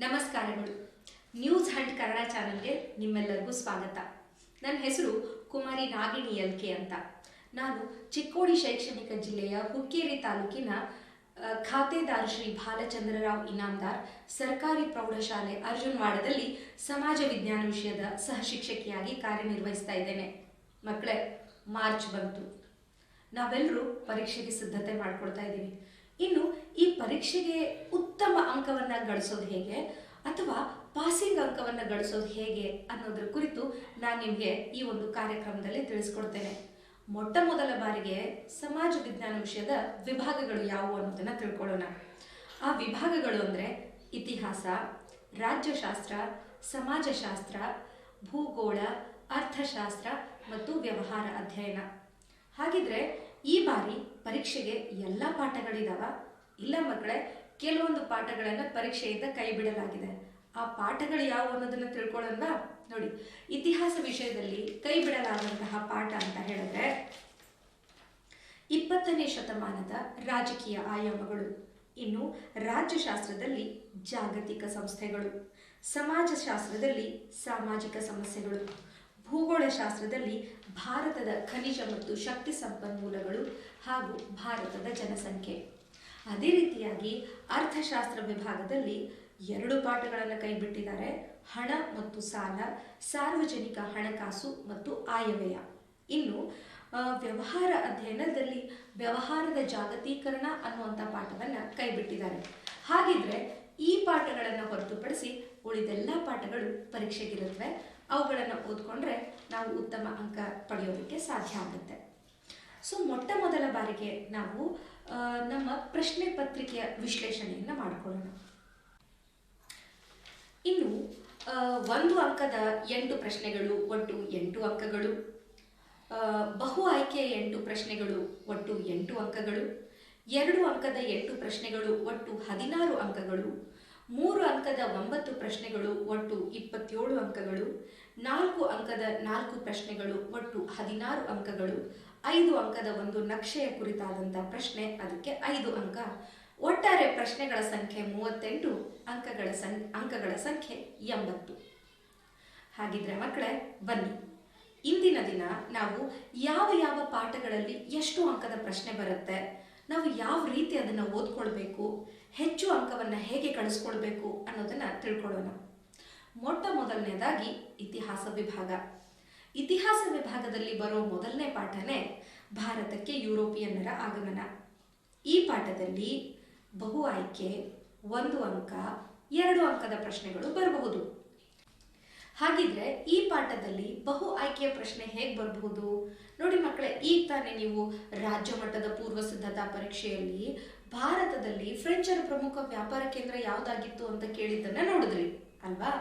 ನಮಸ್ಕಾರಗಳು. News Hunt Kannada ಚಾನೆಲ್ಗೆ ನಿಮ್ಮೆಲ್ಲರಿಗೂ ಸ್ವಾಗತ. ನನ್ನ ಹೆಸರು ಕುಮಾರಿ ನಾಗಿಣಿ ಎಲ್ಕೆ ಅಂತ. ನಾನು ಚಿಕ್ಕೋಡಿ ಶೈಕ್ಷಣಿಕ ಜಿಲ್ಲೆಯ ಹುಕ್ಕೇರಿ ತಾಲೂಕಿನ ಖಾತೆದಾರ್ ಶ್ರೀ ಬಾಲಚಂದ್ರರಾವ್ ಇನಾಮದಾರ್ ಸರ್ಕಾರಿ ಪ್ರೌಢಶಾಲೆ ಅರ್ಜುನವಾಡದಲ್ಲಿ ಸಮಾಜ ವಿಜ್ಞಾನ ವಿಷಯದ ಸಹ ಶಿಕ್ಷಕಿಯಾಗಿ ಕಾರ್ಯನಿರ್ವಹಿಸ್ತಾ ಇದ್ದೇನೆ. ಮಕ್ಕಳೇ, ಮಾರ್ಚ್ ಬಂತು. ನಾವೆಲ್ಲರೂ ಪರೀಕ್ಷೆಗೆ ಸಿದ್ಧತೆ ಮಾಡ್ಕೊಳ್ತಾ ಇದ್ದೀವಿ. ಇನ್ನು ಈ ಪರೀಕ್ಷೆಗೆ ಉತ್ತಮ ಅಂಕವನ್ನು ಗಳಿಸೋದು ಹೇಗೆ ಅಥವಾ ಪಾಸಿಂಗ್ ಅಂಕವನ್ನು ಗಳಿಸೋದು ಹೇಗೆ ಅನ್ನೋದ್ರ ಕುರಿತು ನಾನು ನಿಮಗೆ ಈ ಒಂದು ಕಾರ್ಯಕ್ರಮದಲ್ಲಿ ತಿಳಿಸ್ಕೊಡ್ತೇನೆ. ಮೊಟ್ಟ ಮೊದಲ ಬಾರಿಗೆ ಸಮಾಜ ವಿಜ್ಞಾನ ವಿಷಯದ ವಿಭಾಗಗಳು ಯಾವುವು ಅನ್ನೋದನ್ನು ತಿಳ್ಕೊಳ್ಳೋಣ. ಆ ವಿಭಾಗಗಳು ಅಂದರೆ ಇತಿಹಾಸ, ರಾಜ್ಯಶಾಸ್ತ್ರ, ಸಮಾಜಶಾಸ್ತ್ರ, ಭೂಗೋಳ, ಅರ್ಥಶಾಸ್ತ್ರ ಮತ್ತು ವ್ಯವಹಾರ ಅಧ್ಯಯನ. ಹಾಗಿದ್ರೆ ಈ ಬಾರಿ ಪರೀಕ್ಷೆಗೆ ಎಲ್ಲ ಪಾಠಗಳಿದಾವ? ಇಲ್ಲ ಮಕ್ಕಳೇ, ಕೆಲವೊಂದು ಪಾಠಗಳನ್ನು ಪರೀಕ್ಷೆಯಿಂದ ಕೈ ಬಿಡಲಾಗಿದೆ. ಆ ಪಾಠಗಳು ಯಾವುವು ಅನ್ನೋದನ್ನು ತಿಳ್ಕೊಳ್ಳೋಣ. ನೋಡಿ, ಇತಿಹಾಸ ವಿಷಯದಲ್ಲಿ ಕೈ ಬಿಡಲಾದಂತಹ ಪಾಠ ಅಂತ ಹೇಳಿದ್ರೆ 20ನೇ ಶತಮಾನದ ರಾಜಕೀಯ ಆಯಾಮಗಳು. ಇನ್ನು ರಾಜ್ಯಶಾಸ್ತ್ರದಲ್ಲಿ ಜಾಗತಿಕ ಸಂಸ್ಥೆಗಳು, ಸಮಾಜಶಾಸ್ತ್ರದಲ್ಲಿ ಸಾಮಾಜಿಕ ಸಮಸ್ಯೆಗಳು, ಭೂಗೋಳಶಾಸ್ತ್ರದಲ್ಲಿ ಭಾರತದ ಖನಿಜ ಮತ್ತು ಶಕ್ತಿ ಸಂಪನ್ಮೂಲಗಳು ಹಾಗೂ ಭಾರತದ ಜನಸಂಖ್ಯೆ. ಅದೇ ರೀತಿಯಾಗಿ ಅರ್ಥಶಾಸ್ತ್ರ ವಿಭಾಗದಲ್ಲಿ 2 ಪಾಠಗಳನ್ನು ಕೈಬಿಟ್ಟಿದ್ದಾರೆ: ಹಣ ಮತ್ತು ಸಾಲ, ಸಾರ್ವಜನಿಕ ಹಣಕಾಸು ಮತ್ತು ಆಯವ್ಯಯ. ಇನ್ನು ವ್ಯವಹಾರ ಅಧ್ಯಯನದಲ್ಲಿ ವ್ಯವಹಾರದ ಜಾಗತೀಕರಣ ಅನ್ನುವಂಥ ಪಾಠವನ್ನು ಕೈಬಿಟ್ಟಿದ್ದಾರೆ. ಹಾಗಿದ್ರೆ ಈ ಪಾಠಗಳನ್ನು ಹೊರತುಪಡಿಸಿ ಉಳಿದೆಲ್ಲ ಪಾಠಗಳು ಪರೀಕ್ಷೆಗಿರುತ್ತವೆ. ಅವುಗಳನ್ನು ಓದ್ಕೊಂಡ್ರೆ ನಾವು ಉತ್ತಮ ಅಂಕ ಪಡೆಯೋದಕ್ಕೆ ಸಾಧ್ಯ ಆಗುತ್ತೆ. ಸೊ ಮೊಟ್ಟ ಮೊದಲ ಬಾರಿಗೆ ನಾವು ನಮ್ಮ ಪ್ರಶ್ನೆ ಪತ್ರಿಕೆಯ ವಿಶ್ಲೇಷಣೆಯನ್ನು ಮಾಡಿಕೊಳ್ಳೋಣ. ಇನ್ನು 1 ಅಂಕದ 8 ಪ್ರಶ್ನೆಗಳು, ಒಟ್ಟು 8 ಅಂಕಗಳು. ಬಹು ಆಯ್ಕೆಯ 8 ಪ್ರಶ್ನೆಗಳು, ಒಟ್ಟು 8 ಅಂಕಗಳು. 2 ಅಂಕದ 8 ಪ್ರಶ್ನೆಗಳು, ಒಟ್ಟು 16 ಅಂಕಗಳು. 3 ಅಂಕದ 9 ಪ್ರಶ್ನೆಗಳು, ಒಟ್ಟು 27 ಅಂಕಗಳು. 4 ಅಂಕದ 4 ಪ್ರಶ್ನೆಗಳು, ಒಟ್ಟು 16 ಅಂಕಗಳು. 5 ಅಂಕದ ಒಂದು ನಕ್ಷೆಯ ಕುರಿತಾದಂಥ ಪ್ರಶ್ನೆ, ಅದಕ್ಕೆ 5 ಅಂಕ. ಒಟ್ಟಾರೆ ಪ್ರಶ್ನೆಗಳ ಸಂಖ್ಯೆ 38, ಅಂಕಗಳ ಸಂಖ್ಯೆ 80. ಹಾಗಿದ್ರೆ ಮಕ್ಕಳೇ, ಬನ್ನಿ ಇಂದಿನ ದಿನ ನಾವು ಯಾವ ಪಾಠಗಳಲ್ಲಿ ಎಷ್ಟು ಅಂಕದ ಪ್ರಶ್ನೆ ಬರುತ್ತೆ, ನಾವು ಯಾವ ರೀತಿ ಅದನ್ನು ಓದ್ಕೊಳ್ಬೇಕು, ಹೆಚ್ಚು ಅಂಕವನ್ನು ಹೇಗೆ ಗಳಿಸ್ಕೊಳ್ಬೇಕು ಅನ್ನೋದನ್ನು ತಿಳ್ಕೊಳ್ಳೋಣ. ಮೊಟ್ಟ ಮೊದಲನೇದಾಗಿ ಇತಿಹಾಸ ವಿಭಾಗ. ಇತಿಹಾಸ ವಿಭಾಗದಲ್ಲಿ ಬರೋ ಮೊದಲನೇ ಪಾಠನೇ ಭಾರತಕ್ಕೆ ಯುರೋಪಿಯನ್ನರ ಆಗಮನ. ಈ ಪಾಠದಲ್ಲಿ ಬಹು ಆಯ್ಕೆ, 1 ಅಂಕ, 2 ಅಂಕದ ಪ್ರಶ್ನೆಗಳು ಬರಬಹುದು. ಹಾಗಿದ್ರೆ ಈ ಪಾಠದಲ್ಲಿ ಬಹು ಆಯ್ಕೆಯ ಪ್ರಶ್ನೆ ಹೇಗೆ ಬರಬಹುದು? ನೋಡಿ ಮಕ್ಕಳೇ, ಈಗ ತಾನೇ ನೀವು ರಾಜ್ಯ ಮಟ್ಟದ ಪೂರ್ವ ಸಿದ್ಧತಾ ಪರೀಕ್ಷೆಯಲ್ಲಿ ಭಾರತದಲ್ಲಿ ಫ್ರೆಂಚರ ಪ್ರಮುಖ ವ್ಯಾಪಾರ ಕೇಂದ್ರ ಯಾವುದಾಗಿತ್ತು ಅಂತ ಕೇಳಿದ್ದನ್ನ ನೋಡಿದ್ರಿ ಅಲ್ವಾ?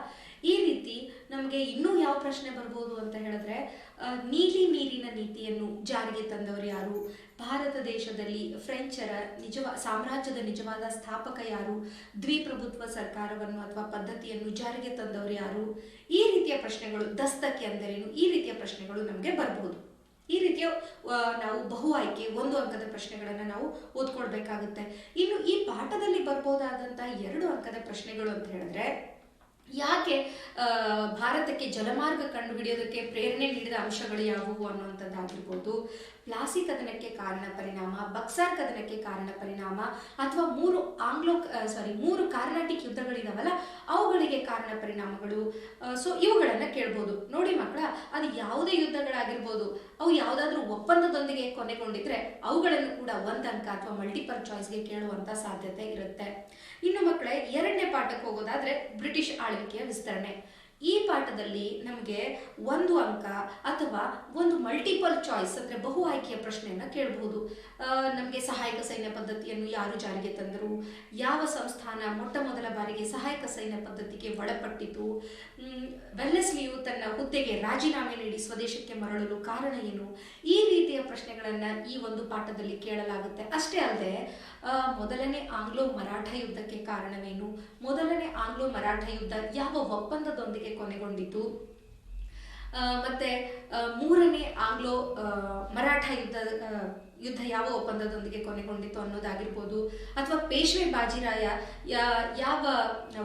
ಈ ರೀತಿ ನಮಗೆ ಇನ್ನೂ ಯಾವ ಪ್ರಶ್ನೆ ಬರ್ಬೋದು ಅಂತ ಹೇಳಿದ್ರೆ, ನೀಲಿ ನೀರಿನ ನೀತಿಯನ್ನು ಜಾರಿಗೆ ತಂದವರು ಯಾರು? ಭಾರತ ದೇಶದಲ್ಲಿ ಫ್ರೆಂಚರ ಸಾಮ್ರಾಜ್ಯದ ನಿಜವಾದ ಸ್ಥಾಪಕ ಯಾರು? ದ್ವಿಪ್ರಭುತ್ವ ಸರ್ಕಾರವನ್ನು ಅಥವಾ ಪದ್ಧತಿಯನ್ನು ಜಾರಿಗೆ ತಂದವರು ಯಾರು? ಈ ರೀತಿಯ ಪ್ರಶ್ನೆಗಳು, ದಸ್ತಕ್ಕೆ ಅಂದರೇನು? ಈ ರೀತಿಯ ಪ್ರಶ್ನೆಗಳು ನಮಗೆ ಬರಬಹುದು. ಈ ರೀತಿಯ ನಾವು ಬಹು ಆಯ್ಕೆ 1 ಅಂಕದ ಪ್ರಶ್ನೆಗಳನ್ನು ನಾವು ಓದ್ಕೊಳ್ಬೇಕಾಗುತ್ತೆ. ಇನ್ನು ಈ ಪಾಠದಲ್ಲಿ ಬರ್ಬೋದಾದಂಥ 2 ಅಂಕದ ಪ್ರಶ್ನೆಗಳು ಅಂತ ಹೇಳಿದ್ರೆ, ಯಾಕೆ ಭಾರತಕ್ಕೆ ಜಲಮಾರ್ಗ ಕಂಡುಹಿಡಿಯೋದಕ್ಕೆ ಪ್ರೇರಣೆ ನೀಡಿದ ಅಂಶಗಳು ಯಾವುವು ಅನ್ನುವಂಥದ್ದಾಗಿರ್ಬೋದು, ಪ್ಲಾಸಿ ಕದನಕ್ಕೆ ಕಾರಣ ಪರಿಣಾಮ, ಬಕ್ಸಾರ್ ಕದನಕ್ಕೆ ಕಾರಣ ಪರಿಣಾಮ, ಅಥವಾ 3 ಕಾರ್ನಾಟಿಕ್ ಯುದ್ಧಗಳಿದಾವಲ್ಲ ಅವುಗಳಿಗೆ ಕಾರಣ ಪರಿಣಾಮಗಳು. ಸೊ ಇವುಗಳನ್ನು ಕೇಳ್ಬೋದು. ನೋಡಿ ಮಕ್ಕಳ, ಅದು ಯಾವುದೇ ಯುದ್ಧಗಳಾಗಿರ್ಬೋದು, ಅವು ಯಾವುದಾದ್ರೂ ಒಪ್ಪಂದದೊಂದಿಗೆ ಕೊನೆಗೊಂಡಿದ್ರೆ ಅವುಗಳನ್ನು ಕೂಡ 1 ಅಂಕ ಅಥವಾ ಮಲ್ಟಿಪಲ್ ಚಾಯ್ಸ್ಗೆ ಕೇಳುವಂಥ ಸಾಧ್ಯತೆ ಇರುತ್ತೆ. ಇನ್ನು ಮಕ್ಕಳೇ, 2ನೇ ಪಾಠಕ್ಕೆ ಹೋಗೋದಾದ್ರೆ ಬ್ರಿಟಿಷ್ ಆಳ್ವಿಕೆಯ ವಿಸ್ತರಣೆ. ಈ ಪಾಠದಲ್ಲಿ ನಮಗೆ 1 ಅಂಕ ಅಥವಾ ಒಂದು ಮಲ್ಟಿಪಲ್ ಚಾಯ್ಸ್ ಅಂದರೆ ಬಹು ಆಯ್ಕೆಯ ಪ್ರಶ್ನೆಯನ್ನು ಕೇಳಬಹುದು. ನಮಗೆ ಸಹಾಯಕ ಸೈನ್ಯ ಪದ್ಧತಿಯನ್ನು ಯಾರು ಜಾರಿಗೆ ತಂದರು? ಯಾವ ಸಂಸ್ಥಾನ ಮೊಟ್ಟ ಮೊದಲ ಬಾರಿಗೆ ಸಹಾಯಕ ಸೈನ್ಯ ಪದ್ಧತಿಗೆ ಒಳಪಟ್ಟಿತು? ವೆಲ್ಲೆಸ್ಲಿಯು ತನ್ನ ಹುದ್ದೆಗೆ ರಾಜೀನಾಮೆ ನೀಡಿ ಸ್ವದೇಶಕ್ಕೆ ಮರಳಲು ಕಾರಣ ಏನು? ಈ ರೀತಿಯ ಪ್ರಶ್ನೆಗಳನ್ನು ಈ ಒಂದು ಪಾಠದಲ್ಲಿ ಕೇಳಲಾಗುತ್ತೆ. ಅಷ್ಟೇ ಅಲ್ಲದೆ ಮೊದಲನೇ ಆಂಗ್ಲೋ ಮರಾಠ ಯುದ್ಧಕ್ಕೆ ಕಾರಣವೇನು? ಮೊದಲನೇ ಆಂಗ್ಲೋ ಮರಾಠ ಯುದ್ಧ ಯಾವ ಒಪ್ಪಂದದೊಂದಿಗೆ ಕೊನೆಗೊಂಡಿತು? ಮತ್ತೆ ಮೂರನೇ ಆಂಗ್ಲೋ ಮರಾಠ ಯುದ್ಧ ಯಾವ ಒಪ್ಪಂದದೊಂದಿಗೆ ಕೊನೆಗೊಂಡಿತು ಅನ್ನೋದಾಗಿರ್ಬೋದು, ಅಥವಾ ಪೇಶ್ವೆ ಬಾಜಿರಾಯ ಯಾವ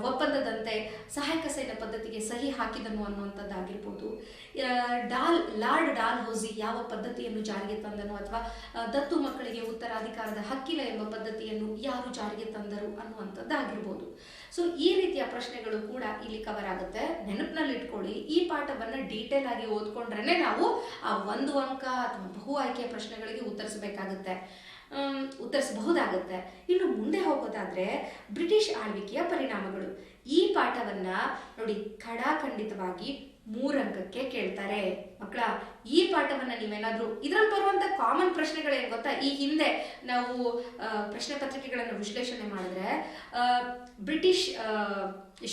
ಒಪ್ಪಂದದಂತೆ ಸಹಾಯಕ ಸೈನ್ಯ ಪದ್ಧತಿಗೆ ಸಹಿ ಹಾಕಿದನು ಅನ್ನುವಂಥದ್ದಾಗಿರ್ಬೋದು, ಲಾರ್ಡ್ ಡಾಲ್ ಹೌಸಿ ಯಾವ ಪದ್ಧತಿಯನ್ನು ಜಾರಿಗೆ ತಂದನು, ಅಥವಾ ದತ್ತು ಮಕ್ಕಳಿಗೆ ಉತ್ತರಾಧಿಕಾರದ ಹಕ್ಕಿಲ್ಲ ಎಂಬ ಪದ್ಧತಿಯನ್ನು ಯಾರು ಜಾರಿಗೆ ತಂದರು ಅನ್ನುವಂಥದ್ದಾಗಿರ್ಬೋದು. ಸೊ ಈ ರೀತಿಯ ಪ್ರಶ್ನೆಗಳು ಕೂಡ ಇಲ್ಲಿ ಕವರ್ ಆಗುತ್ತೆ. ನೆನಪಿನಲ್ಲಿ ಇಟ್ಕೊಳ್ಳಿ, ಈ ಪಾಠವನ್ನ ಡೀಟೇಲ್ ಆಗಿ ಓದ್ಕೊಂಡ್ರೆ ನಾವು ಆ 1 ಅಂಕ ಅಥವಾ ಬಹು ಆಯ್ಕೆಯ ಪ್ರಶ್ನೆಗಳಿಗೆ ಉತ್ತರಿಸಬಹುದಾಗುತ್ತೆ. ಇನ್ನು ಮುಂದೆ ಹೋಗೋದಾದ್ರೆ ಬ್ರಿಟಿಷ್ ಆಳ್ವಿಕೆಯ ಪರಿಣಾಮಗಳು. ಈ ಪಾಠವನ್ನ ನೋಡಿ ಖಡಾಖಂಡಿತವಾಗಿ 3 ಅಂಕಕ್ಕೆ ಕೇಳ್ತಾರೆ ಮಕ್ಕಳ. ಈ ಪಾಠವನ್ನ ನೀವೇನಾದ್ರೂ ಇದ್ರಲ್ಲಿ ಬರುವಂತ ಕಾಮನ್ ಪ್ರಶ್ನೆಗಳೇನು ಗೊತ್ತಾ, ಈ ಹಿಂದೆ ನಾವು ಪ್ರಶ್ನೆ ಪತ್ರಿಕೆಗಳನ್ನು ವಿಶ್ಲೇಷಣೆ ಮಾಡಿದ್ರೆ ಬ್ರಿಟಿಷ್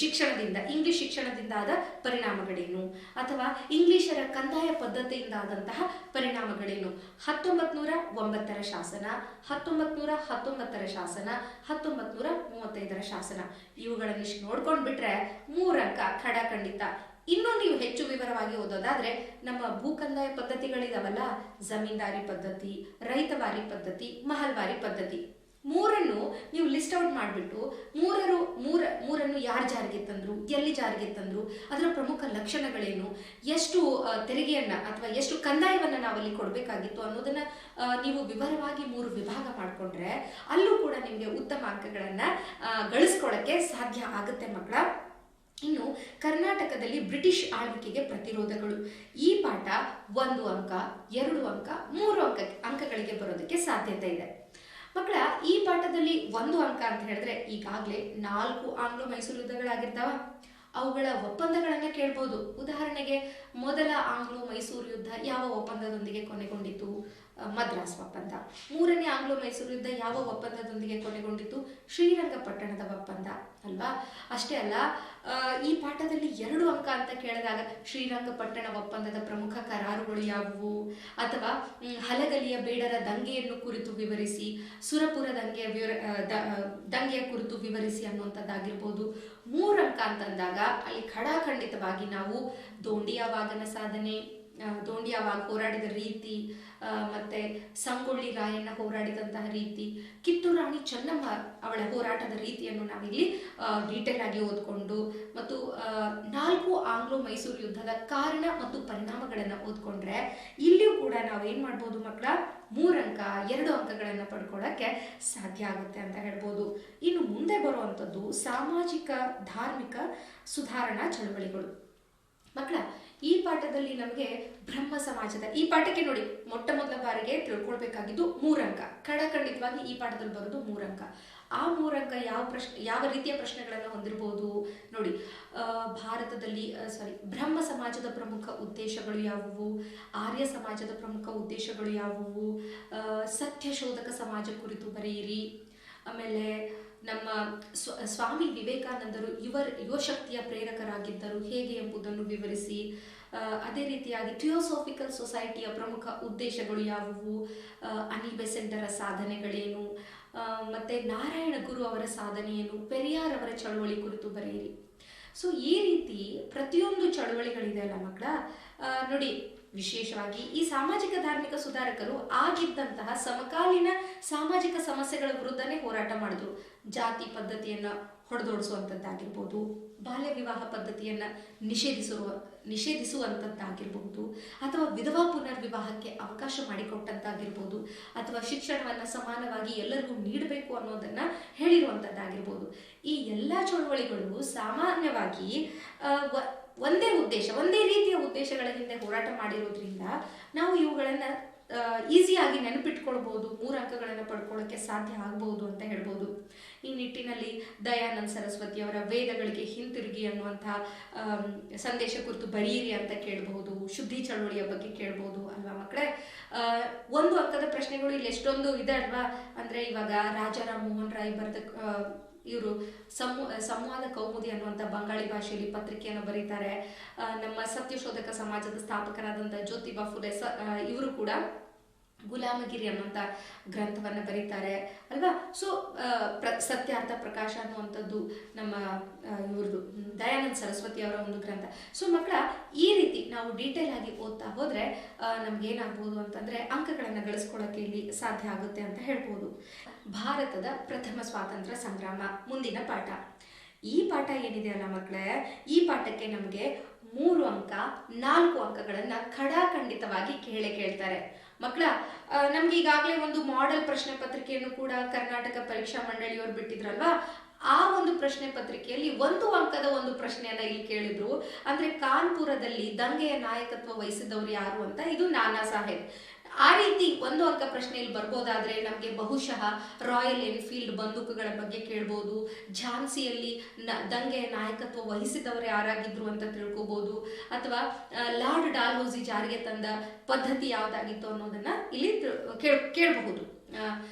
ಶಿಕ್ಷಣದಿಂದ, ಇಂಗ್ಲಿಷ್ ಶಿಕ್ಷಣದಿಂದ ಆದ ಪರಿಣಾಮಗಳೇನು, ಅಥವಾ ಇಂಗ್ಲಿಷರ ಕಂದಾಯ ಪದ್ಧತಿಯಿಂದ ಆದಂತಹ ಪರಿಣಾಮಗಳೇನು, 1909ರ ಶಾಸನ, 1919ರ ಶಾಸನ, 1935ರ ಶಾಸನ, ಇವುಗಳನ್ನಿಷ್ಟು ನೋಡ್ಕೊಂಡ್ಬಿಟ್ರೆ 3 ಅಂಕ ಖಡಾಖಂಡಿತ. ಇನ್ನೂ ನೀವು ಹೆಚ್ಚು ವಿವರವಾಗಿ ಓದೋದಾದ್ರೆ ನಮ್ಮ ಭೂ ಕಂದಾಯ ಪದ್ಧತಿಗಳಿದಾವಲ್ಲ, ಜಮೀನ್ದಾರಿ ಪದ್ಧತಿ, ರೈತವಾರಿ ಪದ್ಧತಿ, ಮಹಲ್ವಾರಿ ಪದ್ಧತಿ, 3ಅನ್ನು ನೀವು ಲಿಸ್ಟ್ ಔಟ್ ಮಾಡಿಬಿಟ್ಟು ಮೂರನ್ನು ಯಾರು ಜಾರಿಗೆ ತಂದ್ರು, ಎಲ್ಲಿ ಜಾರಿಗೆ ತಂದ್ರು, ಅದರ ಪ್ರಮುಖ ಲಕ್ಷಣಗಳೇನು, ಎಷ್ಟು ತೆರಿಗೆಯನ್ನ ಅಥವಾ ಎಷ್ಟು ಕಂದಾಯವನ್ನ ನಾವಲ್ಲಿ ಕೊಡಬೇಕಾಗಿತ್ತು ಅನ್ನೋದನ್ನ ನೀವು ವಿವರವಾಗಿ 3 ವಿಭಾಗ ಮಾಡಿಕೊಂಡ್ರೆ ಅಲ್ಲೂ ಕೂಡ ನಿಮಗೆ ಉತ್ತಮ ಅಂಕಗಳನ್ನ ಗಳಿಸ್ಕೊಳ್ಳಕ್ಕೆ ಸಾಧ್ಯ ಆಗುತ್ತೆ ಮಕ್ಕಳ. ಇನ್ನು ಕರ್ನಾಟಕದಲ್ಲಿ ಬ್ರಿಟಿಷ್ ಆಳ್ವಿಕೆಗೆ ಪ್ರತಿರೋಧಗಳು. ಈ ಪಾಠ 1 ಅಂಕ, 2 ಅಂಕ, 3 ಅಂಕಗಳಿಗೆ ಬರೋದಕ್ಕೆ ಸಾಧ್ಯತೆ ಇದೆ ಮಕ್ಕಳ. ಈ ಪಾಠದಲ್ಲಿ 1 ಅಂಕ ಅಂತ ಹೇಳಿದ್ರೆ ಈಗಾಗಲೇ 4 ಆಂಗ್ಲೋ ಮೈಸೂರು ಯುದ್ಧಗಳಾಗಿರ್ತಾವ, ಅವುಗಳ ಒಪ್ಪಂದಗಳನ್ನ ಕೇಳ್ಬೋದು. ಉದಾಹರಣೆಗೆ ಮೊದಲ ಆಂಗ್ಲೋ ಮೈಸೂರು ಯುದ್ಧ ಯಾವ ಒಪ್ಪಂದದೊಂದಿಗೆ ಕೊನೆಗೊಂಡಿತು? ಮದ್ರಾಸ್ ಒಪ್ಪಂದ. 3ನೇ ಆಂಗ್ಲೋ ಮೈಸೂರು ಯುದ್ಧ ಯಾವ ಒಪ್ಪಂದದೊಂದಿಗೆ ಕೊನೆಗೊಂಡಿತು? ಶ್ರೀರಂಗಪಟ್ಟಣದ ಒಪ್ಪಂದ ಅಲ್ವಾ? ಅಷ್ಟೇ ಅಲ್ಲ, ಈ ಪಾಠದಲ್ಲಿ 2 ಅಂಕ ಅಂತ ಕೇಳಿದಾಗ ಶ್ರೀರಂಗಪಟ್ಟಣ ಒಪ್ಪಂದದ ಪ್ರಮುಖ ಕರಾರುಗಳು ಯಾವುವು, ಅಥವಾ ಹಲಗಲಿಯ ಬೇಡರ ದಂಗೆಯನ್ನು ಕುರಿತು ವಿವರಿಸಿ, ಸುರಪುರ ದಂಗೆಯ ಕುರಿತು ವಿವರಿಸಿ ಅನ್ನುವಂಥದ್ದಾಗಿರ್ಬೋದು. 3 ಅಂಕ ಅಂತಂದಾಗ ಅಲ್ಲಿ ಖಡಾಖಂಡಿತವಾಗಿ ನಾವು ದೋಂಡಿಯಾ ವಾಗನ ಸಾಧನೆ, ದೋಂಡಿಯಾ ವಾಗ್ ಹೋರಾಡಿದ ರೀತಿ, ಮತ್ತೆ ಸಂಗೊಳ್ಳಿ ರಾಯಣ್ಣ ಹೋರಾಡಿದಂತಹ ರೀತಿ, ಕಿತ್ತೂರು ರಾಣಿ ಚೆನ್ನಮ್ಮ ಅವಳ ಹೋರಾಟದ ರೀತಿಯನ್ನು ನಾವಿಲ್ಲಿ ಡೀಟೇಲ್ ಆಗಿ ಓದ್ಕೊಂಡು, ಮತ್ತು 4 ಆಂಗ್ಲೋ ಮೈಸೂರು ಯುದ್ಧದ ಕಾರಣ ಮತ್ತು ಪರಿಣಾಮಗಳನ್ನ ಓದ್ಕೊಂಡ್ರೆ ಇಲ್ಲಿಯೂ ಕೂಡ ನಾವೇನ್ ಮಾಡ್ಬೋದು ಮಕ್ಕಳ, 3 ಅಂಕ 2 ಅಂಕಗಳನ್ನ ಪಡ್ಕೊಳ್ಳಕ್ಕೆ ಸಾಧ್ಯ ಆಗುತ್ತೆ ಅಂತ ಹೇಳ್ಬೋದು. ಇನ್ನು ಮುಂದೆ ಬರುವಂಥದ್ದು ಸಾಮಾಜಿಕ ಧಾರ್ಮಿಕ ಸುಧಾರಣಾ ಚಳವಳಿಗಳು ಮಕ್ಕಳ. ಈ ಪಾಠದಲ್ಲಿ ನಮಗೆ ಬ್ರಹ್ಮ ಸಮಾಜದ, ಈ ಪಾಠಕ್ಕೆ ನೋಡಿ ಮೊಟ್ಟ ಮೊದಲ ಬಾರಿಗೆ ತಿಳ್ಕೊಳ್ಬೇಕಾಗಿದ್ದು 3 ಅಂಕ. ಖಡಾಖಂಡಿತವಾಗಿ ಈ ಪಾಠದಲ್ಲಿ ಬರೋದು 3 ಅಂಕ. ಆ 3 ಅಂಕ ಯಾವ ರೀತಿಯ ಪ್ರಶ್ನೆಗಳನ್ನು ಹೊಂದಿರಬಹುದು ನೋಡಿ. ಬ್ರಹ್ಮ ಸಮಾಜದ ಪ್ರಮುಖ ಉದ್ದೇಶಗಳು ಯಾವುವು, ಆರ್ಯ ಸಮಾಜದ ಪ್ರಮುಖ ಉದ್ದೇಶಗಳು ಯಾವುವು, ಸತ್ಯಶೋಧಕ ಸಮಾಜ ಕುರಿತು ಬರೆಯಿರಿ. ಆಮೇಲೆ ನಮ್ಮ ಸ್ವಾಮಿ ವಿವೇಕಾನಂದರು ಯುವಶಕ್ತಿಯ ಪ್ರೇರಕರಾಗಿದ್ದರು ಹೇಗೆ ಎಂಬುದನ್ನು ವಿವರಿಸಿ. ಅದೇ ರೀತಿಯಾಗಿ ಥಿಯೋಸೋಫಿಕಲ್ ಸೊಸೈಟಿಯ ಪ್ರಮುಖ ಉದ್ದೇಶಗಳು ಯಾವುವು, ಅನಿ ಬೆಸೆಂಟರ ಸಾಧನೆಗಳೇನು, ಮತ್ತೆ ನಾರಾಯಣ ಗುರು ಅವರ ಸಾಧನೆಯೇನು, ಪೆರಿಯಾರ್ ಅವರ ಚಳುವಳಿ ಕುರಿತು ಬರೆಯಿರಿ. ಸೊ ಈ ರೀತಿ ಪ್ರತಿಯೊಂದು ಚಳುವಳಿಗಳಿದೆ ಅಲ್ಲ ಮಕ್ಕಳ. ನೋಡಿ, ವಿಶೇಷವಾಗಿ ಈ ಸಾಮಾಜಿಕ ಧಾರ್ಮಿಕ ಸುಧಾರಕರು ಆಗಿದ್ದಂತಹ ಸಮಕಾಲೀನ ಸಾಮಾಜಿಕ ಸಮಸ್ಯೆಗಳ ವಿರುದ್ಧನೇ ಹೋರಾಟ ಮಾಡಿದ್ರು. ಜಾತಿ ಪದ್ಧತಿಯನ್ನ ಹೊಡೆದೋಡಿಸುವಂಥದ್ದಾಗಿರ್ಬೋದು, ಬಾಲ್ಯ ವಿವಾಹ ಪದ್ಧತಿಯನ್ನ ನಿಷೇಧಿಸುವಂಥದ್ದಾಗಿರ್ಬಹುದು, ಅಥವಾ ವಿಧವಾ ಪುನರ್ವಿವಾಹಕ್ಕೆ ಅವಕಾಶ ಮಾಡಿಕೊಟ್ಟಂತಾಗಿರ್ಬೋದು, ಅಥವಾ ಶಿಕ್ಷಣವನ್ನ ಸಮಾನವಾಗಿ ಎಲ್ಲರಿಗೂ ನೀಡಬೇಕು ಅನ್ನೋದನ್ನ ಹೇಳಿರುವಂಥದ್ದಾಗಿರ್ಬೋದು. ಈ ಎಲ್ಲ ಚಳುವಳಿಗಳು ಸಾಮಾನ್ಯವಾಗಿ ಒಂದೇ ರೀತಿಯ ಉದ್ದೇಶಗಳ ಹಿಂದೆ ಹೋರಾಟ ಮಾಡಿರೋದ್ರಿಂದ ನಾವು ಇವುಗಳನ್ನ ಈಸಿಯಾಗಿ ನೆನಪಿಟ್ಕೊಳ್ಬಹುದು, 3 ಅಂಕಗಳನ್ನು ಪಡ್ಕೊಳ್ಳೋಕೆ ಸಾಧ್ಯ ಆಗ್ಬಹುದು ಅಂತ ಹೇಳ್ಬೋದು. ಈ ನಿಟ್ಟಿನಲ್ಲಿ ದಯಾನಂದ ಸರಸ್ವತಿ ಅವರ ವೇದಗಳಿಗೆ ಹಿಂತಿರುಗಿ ಅನ್ನುವಂತಹ ಸಂದೇಶ ಕುರಿತು ಬರೀರಿ ಅಂತ ಕೇಳಬಹುದು. ಶುದ್ಧಿ ಚಳುವಳಿಯ ಬಗ್ಗೆ ಕೇಳಬಹುದು ಅಲ್ವಾ ಮಕ್ಕಳೇ. 1 ಅಂಕದ ಪ್ರಶ್ನೆಗಳು ಇಲ್ಲಿ ಎಷ್ಟೊಂದು ಇದೆ ಅಲ್ವಾ. ಅಂದ್ರೆ ಇವಾಗ ರಾಜಾರಾಮ್ ಮೋಹನ್ ರಾಯ್ ಬರೆದ ಇವರು ಸಂವಾದ ಕೌಮುದಿ ಅನ್ನುವಂಥ ಬಂಗಾಳಿ ಭಾಷೆಯಲ್ಲಿ ಪತ್ರಿಕೆಯನ್ನು ಬರೀತಾರೆ. ನಮ್ಮ ಸತ್ಯಶೋಧಕ ಸಮಾಜದ ಸ್ಥಾಪಕರಾದಂಥ ಜ್ಯೋತಿಬಾ ಫುಲೆ ಇವರು ಕೂಡ ಗುಲಾಮಗಿರಿ ಅನ್ನುವಂಥ ಗ್ರಂಥವನ್ನು ಬರೀತಾರೆ ಅಲ್ವಾ. ಸೊ ಸತ್ಯಾರ್ಥ ಪ್ರಕಾಶ ಅನ್ನುವಂಥದ್ದು ನಮ್ಮ ಇವ್ರದ್ದು ದಯಾನಂದ ಸರಸ್ವತಿ ಅವರ ಒಂದು ಗ್ರಂಥ. ಸೊ ಮಕ್ಕಳ, ಈ ರೀತಿ ನಾವು ಡೀಟೇಲ್ ಆಗಿ ಓದ್ತಾ ಹೋದ್ರೆ ನಮ್ಗೇನಾಗ್ಬೋದು ಅಂತಂದ್ರೆ ಅಂಕಗಳನ್ನು ಗಳಿಸ್ಕೊಳ್ಳೋಕೆ ಇಲ್ಲಿ ಸಾಧ್ಯ ಆಗುತ್ತೆ ಅಂತ ಹೇಳ್ಬೋದು. ಭಾರತದ ಪ್ರಥಮ ಸ್ವಾತಂತ್ರ್ಯ ಸಂಗ್ರಾಮ ಮುಂದಿನ ಪಾಠ. ಈ ಪಾಠ ಏನಿದೆ ಅಲ್ಲ ಮಕ್ಕಳೇ, ಈ ಪಾಠಕ್ಕೆ ನಮಗೆ 3 ಅಂಕ 4 ಅಂಕಗಳನ್ನ ಖಡಾಖಂಡಿತವಾಗಿ ಕೇಳ್ತಾರೆ ಮಕ್ಕಳ. ನಮ್ಗೆ ಈಗಾಗಲೇ ಒಂದು ಮಾಡೆಲ್ ಪ್ರಶ್ನೆ ಪತ್ರಿಕೆಯನ್ನು ಕೂಡ ಕರ್ನಾಟಕ ಪರೀಕ್ಷಾ ಮಂಡಳಿಯವರು ಬಿಟ್ಟಿದ್ರಲ್ವಾ. ಆ ಒಂದು ಪ್ರಶ್ನೆ ಪತ್ರಿಕೆಯಲ್ಲಿ 1 ಅಂಕದ ಒಂದು ಪ್ರಶ್ನೆಯನ್ನ ಇಲ್ಲಿ ಕೇಳಿದ್ರು. ಅಂದ್ರೆ ಕಾನ್ಪುರದಲ್ಲಿ ದಂಗೆಯ ನಾಯಕತ್ವ ವಹಿಸಿದವರು ಯಾರು ಅಂತ. ಇದು ನಾನಾ ಸಾಹೇಬ್. ಆ ರೀತಿ 1 ಅಂಕ ಪ್ರಶ್ನೆಯಲ್ಲಿ ಬರ್ಬೋದಾದ್ರೆ ನಮಗೆ ಬಹುಶಃ ರಾಯಲ್ ಎನ್ಫೀಲ್ಡ್ ಬಂದೂಕುಗಳ ಬಗ್ಗೆ ಕೇಳ್ಬೋದು, ಝಾನ್ಸಿಯಲ್ಲಿ ದಂಗೆಯ ನಾಯಕತ್ವ ವಹಿಸಿದವರು ಯಾರಾಗಿದ್ರು ಅಂತ ತಿಳ್ಕೊಬಹುದು, ಅಥವಾ ಲಾರ್ಡ್ ಡಾಲ್ಹೌಸಿ ಜಾರಿಗೆ ತಂದ ಪದ್ಧತಿ ಯಾವ್ದಾಗಿತ್ತು ಅನ್ನೋದನ್ನ ಇಲ್ಲಿ ಕೇಳಬಹುದು.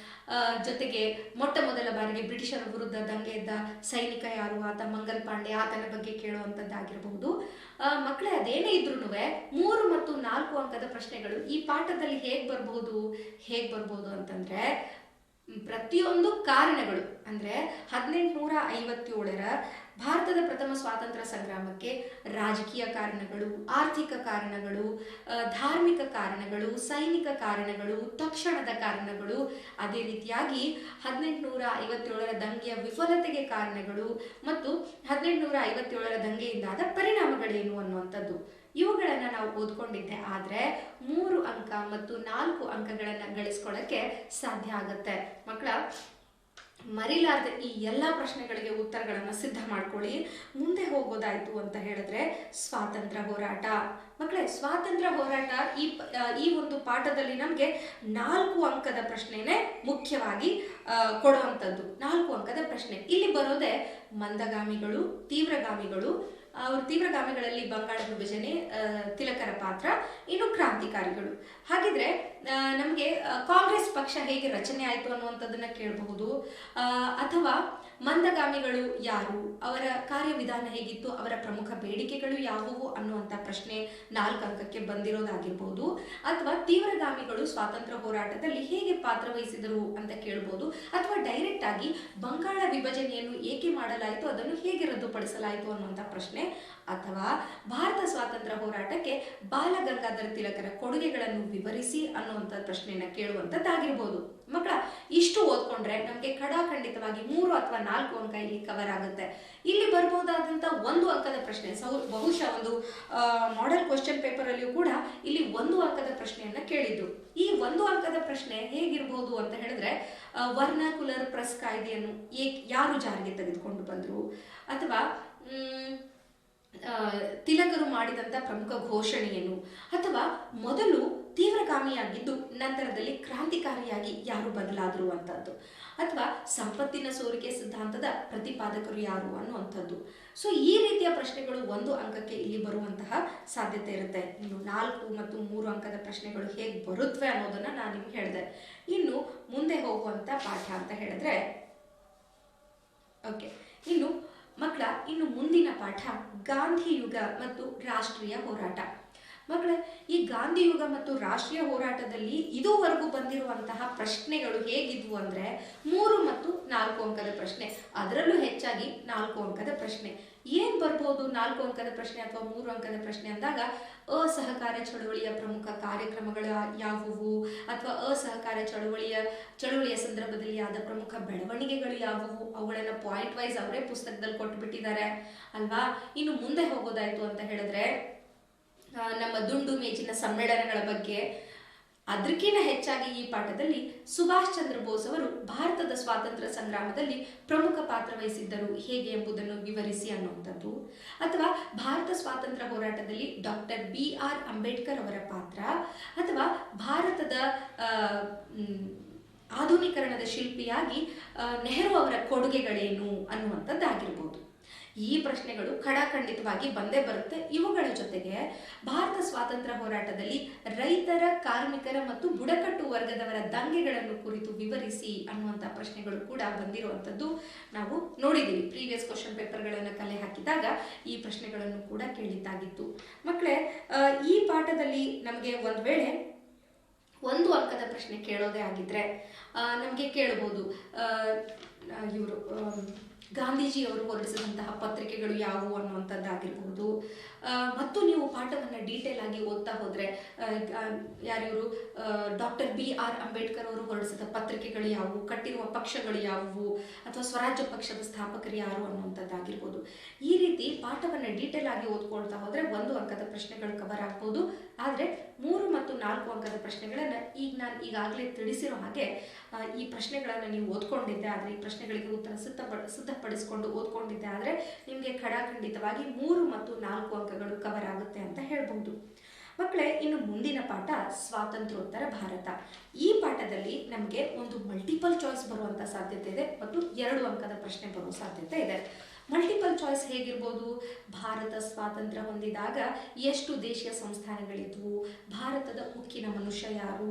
ಜೊತೆಗೆ ಮೊಟ್ಟ ಮೊದಲ ಬಾರಿಗೆ ಬ್ರಿಟಿಷರ ವಿರುದ್ಧ ದಂಗೆ ಎದ್ದ ಸೈನಿಕ ಯಾರು, ಆತ ಮಂಗಲ್ ಪಾಂಡೆ, ಆತನ ಬಗ್ಗೆ ಕೇಳುವಂಥದ್ದಾಗಿರಬಹುದು. ಮಕ್ಕಳೇ, ಅದೇನೇ ಇದ್ರೂ 3 ಮತ್ತು 4 ಅಂಕದ ಪ್ರಶ್ನೆಗಳು ಈ ಪಾಠದಲ್ಲಿ ಹೇಗೆ ಬರ್ಬೋದು ಅಂತಂದ್ರೆ ಪ್ರತಿಯೊಂದು ಕಾರಣಗಳು, ಅಂದ್ರೆ 1857ರ ಭಾರತದ ಪ್ರಥಮ ಸ್ವಾತಂತ್ರ್ಯ ಸಂಗ್ರಾಮಕ್ಕೆ ರಾಜಕೀಯ ಕಾರಣಗಳು, ಆರ್ಥಿಕ ಕಾರಣಗಳು, ಧಾರ್ಮಿಕ ಕಾರಣಗಳು, ಸೈನಿಕ ಕಾರಣಗಳು, ತಕ್ಷಣದ ಕಾರಣಗಳು, ಅದೇ ರೀತಿಯಾಗಿ 1857ರ ದಂಗೆಯ ವಿಫಲತೆಗೆ ಕಾರಣಗಳು ಮತ್ತು 1857ರ ದಂಗೆಯಿಂದಾದ ಪರಿಣಾಮಗಳೇನು ಅನ್ನುವಂಥದ್ದು, ಇವುಗಳನ್ನ ನಾವು ಓದ್ಕೊಂಡಿದ್ದೆ ಆದ್ರೆ 3 ಅಂಕ ಮತ್ತು 4 ಅಂಕಗಳನ್ನ ಗಳಿಸ್ಕೊಳ್ಳಕ್ಕೆ ಸಾಧ್ಯ ಆಗತ್ತೆ ಮಕ್ಕಳ. ಮರಿಲಾರ್ದೆ ಈ ಎಲ್ಲಾ ಪ್ರಶ್ನೆಗಳಿಗೆ ಉತ್ತರಗಳನ್ನ ಸಿದ್ಧ ಮಾಡ್ಕೊಳ್ಳಿ. ಮುಂದೆ ಹೋಗೋದಾಯ್ತು ಅಂತ ಹೇಳಿದ್ರೆ ಸ್ವಾತಂತ್ರ್ಯ ಹೋರಾಟ. ಮಕ್ಕಳೇ, ಸ್ವಾತಂತ್ರ್ಯ ಹೋರಾಟ ಈ ಒಂದು ಪಾಠದಲ್ಲಿ ನಮ್ಗೆ 4 ಅಂಕದ ಪ್ರಶ್ನೆನೇ ಮುಖ್ಯವಾಗಿ ಕೊಡುವಂಥದ್ದು. 4 ಅಂಕದ ಪ್ರಶ್ನೆ ಇಲ್ಲಿ ಬರೋದೆ ಮಂದಗಾಮಿಗಳು, ತೀವ್ರಗಾಮಿಗಳು. ಅವರು ತೀವ್ರಗಾಮಿಗಳಲ್ಲಿ ಬಂಗಾಳ ವಿಭಜನೆ, ತಿಲಕರ ಪಾತ್ರ, ಇನ್ನು ಕ್ರಾಂತಿಕಾರಿಗಳು. ಹಾಗಿದ್ರೆ ನಮಗೆ ಕಾಂಗ್ರೆಸ್ ಪಕ್ಷ ಹೇಗೆ ರಚನೆ ಆಯಿತು ಅನ್ನುವಂಥದ್ದನ್ನ ಕೇಳಬಹುದು, ಅಥವಾ ಮಂದಗಾಮಿಗಳು ಯಾರು, ಅವರ ಕಾರ್ಯವಿಧಾನ ಹೇಗಿತ್ತು, ಅವರ ಪ್ರಮುಖ ಬೇಡಿಕೆಗಳು ಯಾವುವು ಅನ್ನುವಂಥ ಪ್ರಶ್ನೆ 4 ಅಂಕಕ್ಕೆ ಬಂದಿರೋದಾಗಿರ್ಬೋದು, ಅಥವಾ ತೀವ್ರಗಾಮಿಗಳು ಸ್ವಾತಂತ್ರ್ಯ ಹೋರಾಟದಲ್ಲಿ ಹೇಗೆ ಪಾತ್ರ ವಹಿಸಿದರು ಅಂತ ಕೇಳ್ಬೋದು, ಅಥವಾ ಡೈರೆಕ್ಟ್ ಆಗಿ ಬಂಗಾಳ ವಿಭಜನೆಯನ್ನು ಏಕೆ ಮಾಡಲಾಯಿತು, ಅದನ್ನು ಹೇಗೆ ರದ್ದುಪಡಿಸಲಾಯಿತು ಅನ್ನುವಂಥ ಪ್ರಶ್ನೆ, ಅಥವಾ ಭಾರತ ಸ್ವಾತಂತ್ರ್ಯ ಹೋರಾಟಕ್ಕೆ ಬಾಲ ಗಂಗಾಧರ ತಿಲಕರ ಕೊಡುಗೆಗಳನ್ನು ವಿವರಿಸಿ ಅನ್ನುವಂಥ ಪ್ರಶ್ನೆಯನ್ನ ಕೇಳುವಂಥದ್ದಾಗಿರ್ಬೋದು. ಮಕ್ಕಳ, ಇಷ್ಟು ಓದ್ಕೊಂಡ್ರೆ ನಮಗೆ ಖಡಾಖಂಡಿತವಾಗಿ 3 ಅಥವಾ 4 ಅಂಕ ಇಲ್ಲಿ ಕವರ್ ಆಗುತ್ತೆ. ಇಲ್ಲಿ ಬರ್ಬೋದಾದಂತ 1 ಅಂಕದ ಪ್ರಶ್ನೆ, ಬಹುಶಃ ಒಂದು ಮಾಡೆಲ್ ಕ್ವಶನ್ ಪೇಪರ್ ಅಲ್ಲಿಯೂ ಕೂಡ ಇಲ್ಲಿ 1 ಅಂಕದ ಪ್ರಶ್ನೆಯನ್ನ ಕೇಳಿದ್ದು. ಈ 1 ಅಂಕದ ಪ್ರಶ್ನೆ ಹೇಗಿರ್ಬೋದು ಅಂತ ಹೇಳಿದ್ರೆ, ವರ್ನಾಕ್ಯುಲರ್ ಪ್ರೆಸ್ ಕಾಯ್ದೆಯನ್ನು ಯಾರು ಜಾರಿಗೆ ತೆಗೆದುಕೊಂಡು ಬಂದ್ರು, ಅಥವಾ ತಿಲಕರು ಮಾಡಿದಂತ ಪ್ರಮುಖ ಘೋಷಣೆಯನ್ನು, ಅಥವಾ ಮೊದಲು ತೀವ್ರಗಾಮಿಯಾಗಿದ್ದು ನಂತರದಲ್ಲಿ ಕ್ರಾಂತಿಕಾರಿಯಾಗಿ ಯಾರು ಬದಲಾದರು ಅಂತದ್ದು, ಅಥವಾ ಸಂಪತ್ತಿನ ಸೋರಿಕೆ ಸಿದ್ಧಾಂತದ ಪ್ರತಿಪಾದಕರು ಯಾರು ಅನ್ನುವಂಥದ್ದು. ಸೊ ಈ ರೀತಿಯ ಪ್ರಶ್ನೆಗಳು 1 ಅಂಕಕ್ಕೆ ಇಲ್ಲಿ ಬರುವಂತಹ ಸಾಧ್ಯತೆ ಇರುತ್ತೆ. ಇನ್ನು 4 ಮತ್ತು 3 ಅಂಕದ ಪ್ರಶ್ನೆಗಳು ಹೇಗೆ ಬರುತ್ತವೆ ಅನ್ನೋದನ್ನ ನಾನು ನಿಮ್ಗೆ ಹೇಳಿದೆ. ಇನ್ನು ಮುಂದೆ ಹೋಗುವಂತ ಪಾಠ ಅಂತ ಹೇಳಿದ್ರೆ, ಓಕೆ, ಇನ್ನು ಮುಂದಿನ ಪಾಠ ಗಾಂಧಿ ಯುಗ ಮತ್ತು ರಾಷ್ಟ್ರೀಯ ಹೋರಾಟ. ಮಕ್ಕಳೇ, ಈ ಗಾಂಧಿ ಯುಗ ಮತ್ತು ರಾಷ್ಟ್ರೀಯ ಹೋರಾಟದಲ್ಲಿ ಇದುವರೆಗೂ ಬಂದಿರುವಂತಹ ಪ್ರಶ್ನೆಗಳು ಹೇಗಿದ್ವು ಅಂದ್ರೆ 3 ಮತ್ತು 4 ಅಂಕದ ಪ್ರಶ್ನೆ, ಅದರಲ್ಲೂ ಹೆಚ್ಚಾಗಿ 4 ಅಂಕದ ಪ್ರಶ್ನೆ. ಏನ್ ಬರ್ಬೋದು 4 ಅಂಕದ ಪ್ರಶ್ನೆ ಅಥವಾ 3 ಅಂಕದ ಪ್ರಶ್ನೆ ಅಂದಾಗ, ಅಸಹಕಾರ ಚಳುವಳಿಯ ಪ್ರಮುಖ ಕಾರ್ಯಕ್ರಮಗಳು ಯಾವುವು, ಅಥವಾ ಅಸಹಕಾರ ಚಳುವಳಿಯ ಸಂದರ್ಭದಲ್ಲಿ ಆದ ಪ್ರಮುಖ ಬೆಳವಣಿಗೆಗಳು ಯಾವುವು, ಅವುಗಳನ್ನ ಪಾಯಿಂಟ್ ವೈಸ್ ಅವರೇ ಪುಸ್ತಕದಲ್ಲಿ ಕೊಟ್ಟು ಬಿಟ್ಟಿದ್ದಾರೆ ಅಲ್ವಾ. ಇನ್ನು ಮುಂದೆ ಹೋಗೋದಾಯ್ತು ಅಂತ ಹೇಳಿದ್ರೆ ನಮ್ಮ ದುಂಡು ಮೇಜಿನ ಸಮ್ಮೇಳನಗಳ ಬಗ್ಗೆ, ಅದಕ್ಕಿಂತ ಹೆಚ್ಚಾಗಿ ಈ ಪಾಠದಲ್ಲಿ ಸುಭಾಷ್ ಚಂದ್ರ ಬೋಸ್ ಅವರು ಭಾರತದ ಸ್ವಾತಂತ್ರ್ಯ ಸಂಗ್ರಾಮದಲ್ಲಿ ಪ್ರಮುಖ ಪಾತ್ರ ವಹಿಸಿದ್ದರು ಹೇಗೆ ಎಂಬುದನ್ನು ವಿವರಿಸಿ ಅನ್ನುವಂಥದ್ದು, ಅಥವಾ ಭಾರತ ಸ್ವಾತಂತ್ರ್ಯ ಹೋರಾಟದಲ್ಲಿ ಡಾಕ್ಟರ್ BR ಅಂಬೇಡ್ಕರ್ ಅವರ ಪಾತ್ರ, ಅಥವಾ ಭಾರತದ ಆಧುನೀಕರಣದ ಶಿಲ್ಪಿಯಾಗಿ ನೆಹರು ಅವರ ಕೊಡುಗೆಗಳೇನು ಅನ್ನುವಂಥದ್ದಾಗಿರ್ಬೋದು. ಈ ಪ್ರಶ್ನೆಗಳು ಖಡಾಖಂಡಿತವಾಗಿ ಬಂದೇ ಬರುತ್ತೆ. ಇವುಗಳ ಜೊತೆಗೆ ಭಾರತ ಸ್ವಾತಂತ್ರ್ಯ ಹೋರಾಟದಲ್ಲಿ ರೈತರ, ಕಾರ್ಮಿಕರ ಮತ್ತು ಬುಡಕಟ್ಟು ವರ್ಗದವರ ದಂಗೆಗಳನ್ನು ಕುರಿತು ವಿವರಿಸಿ ಅನ್ನುವಂಥ ಪ್ರಶ್ನೆಗಳು ಕೂಡ ಬಂದಿರುವಂಥದ್ದು ನಾವು ನೋಡಿದ್ದೀವಿ. ಪ್ರೀವಿಯಸ್ ಕ್ವಶನ್ ಪೇಪರ್ಗಳನ್ನು ಕಲೆ ಹಾಕಿದಾಗ ಈ ಪ್ರಶ್ನೆಗಳನ್ನು ಕೂಡ ಕೇಳಿದ್ದಾಗಿತ್ತು. ಮಕ್ಕಳೇ, ಈ ಪಾಠದಲ್ಲಿ ನಮಗೆ ಒಂದು ವೇಳೆ ಒಂದು ಅಂಕದ ಪ್ರಶ್ನೆ ಕೇಳೋದೇ ಆಗಿದ್ರೆ ನಮಗೆ ಕೇಳಬಹುದು, ಇವರು ಗಾಂಧೀಜಿಯವರು ಹೊರಡಿಸಿದಂತಹ ಪತ್ರಿಕೆಗಳು ಯಾವುವು ಅನ್ನುವಂಥದ್ದಾಗಿರ್ಬೋದು. ಮತ್ತು ನೀವು ಪಾಠವನ್ನು ಡೀಟೇಲ್ ಆಗಿ ಓದ್ತಾ ಹೋದರೆ ಯಾರಿವರು ಡಾಕ್ಟರ್ BR ಅಂಬೇಡ್ಕರ್ ಅವರು ಹೊರಡಿಸಿದ ಪತ್ರಿಕೆಗಳು ಯಾವುವು, ಕಟ್ಟಿರುವ ಪಕ್ಷಗಳು ಯಾವುವು, ಅಥವಾ ಸ್ವರಾಜ್ಯ ಪಕ್ಷದ ಸ್ಥಾಪಕರು ಯಾರು ಅನ್ನುವಂಥದ್ದಾಗಿರ್ಬೋದು. ಈ ರೀತಿ ಪಾಠವನ್ನು ಡೀಟೇಲ್ ಆಗಿ ಓದ್ಕೊಳ್ತಾ ಹೋದರೆ 1 ಅಂಕದ ಪ್ರಶ್ನೆಗಳು ಕವರ್ ಆಗ್ಬೋದು. ಆದರೆ 3 ಮತ್ತು 4 ಅಂಕದ ಪ್ರಶ್ನೆಗಳನ್ನು ನಾನು ಈಗಾಗಲೇ ತಿಳಿಸಿರೋ ಹಾಗೆ ಈ ಪ್ರಶ್ನೆಗಳನ್ನು ನೀವು ಓದ್ಕೊಂಡಿದ್ದೆ ಆದರೆ, ಈ ಪ್ರಶ್ನೆಗಳಿಗೆ ಉತ್ತರ ಸಿದ್ಧಪಡಿಸಿಕೊಂಡು ಓದ್ಕೊಂಡಿದ್ದೆ ಆದರೆ ನಿಮಗೆ ಖಡಾಖಂಡಿತವಾಗಿ 3 ಮತ್ತು 4 ಅಂಕಗಳು ಕವರ್ ಆಗುತ್ತೆ ಅಂತ ಹೇಳ್ಬಹುದು. ಮಕ್ಕಳೇ, ಇನ್ನು ಮುಂದಿನ ಪಾಠ ಸ್ವಾತಂತ್ರ್ಯೋತ್ತರ ಭಾರತ. ಈ ಪಾಠದಲ್ಲಿ ನಮಗೆ ಒಂದು ಮಲ್ಟಿಪಲ್ ಚಾಯ್ಸ್ ಬರುವಂಥ ಸಾಧ್ಯತೆ ಇದೆ ಮತ್ತು 2 ಅಂಕದ ಪ್ರಶ್ನೆ ಬರುವ ಸಾಧ್ಯತೆ ಇದೆ. Multiple choice ಹೇಗಿರ್ಬೋದು? ಭಾರತ ಸ್ವಾತಂತ್ರ್ಯ ಹೊಂದಿದಾಗ ಎಷ್ಟು ದೇಶೀಯ ಸಂಸ್ಥಾನಗಳಿದ್ವು, ಭಾರತದ ಉಕ್ಕಿನ ಮನುಷ್ಯ ಯಾರು,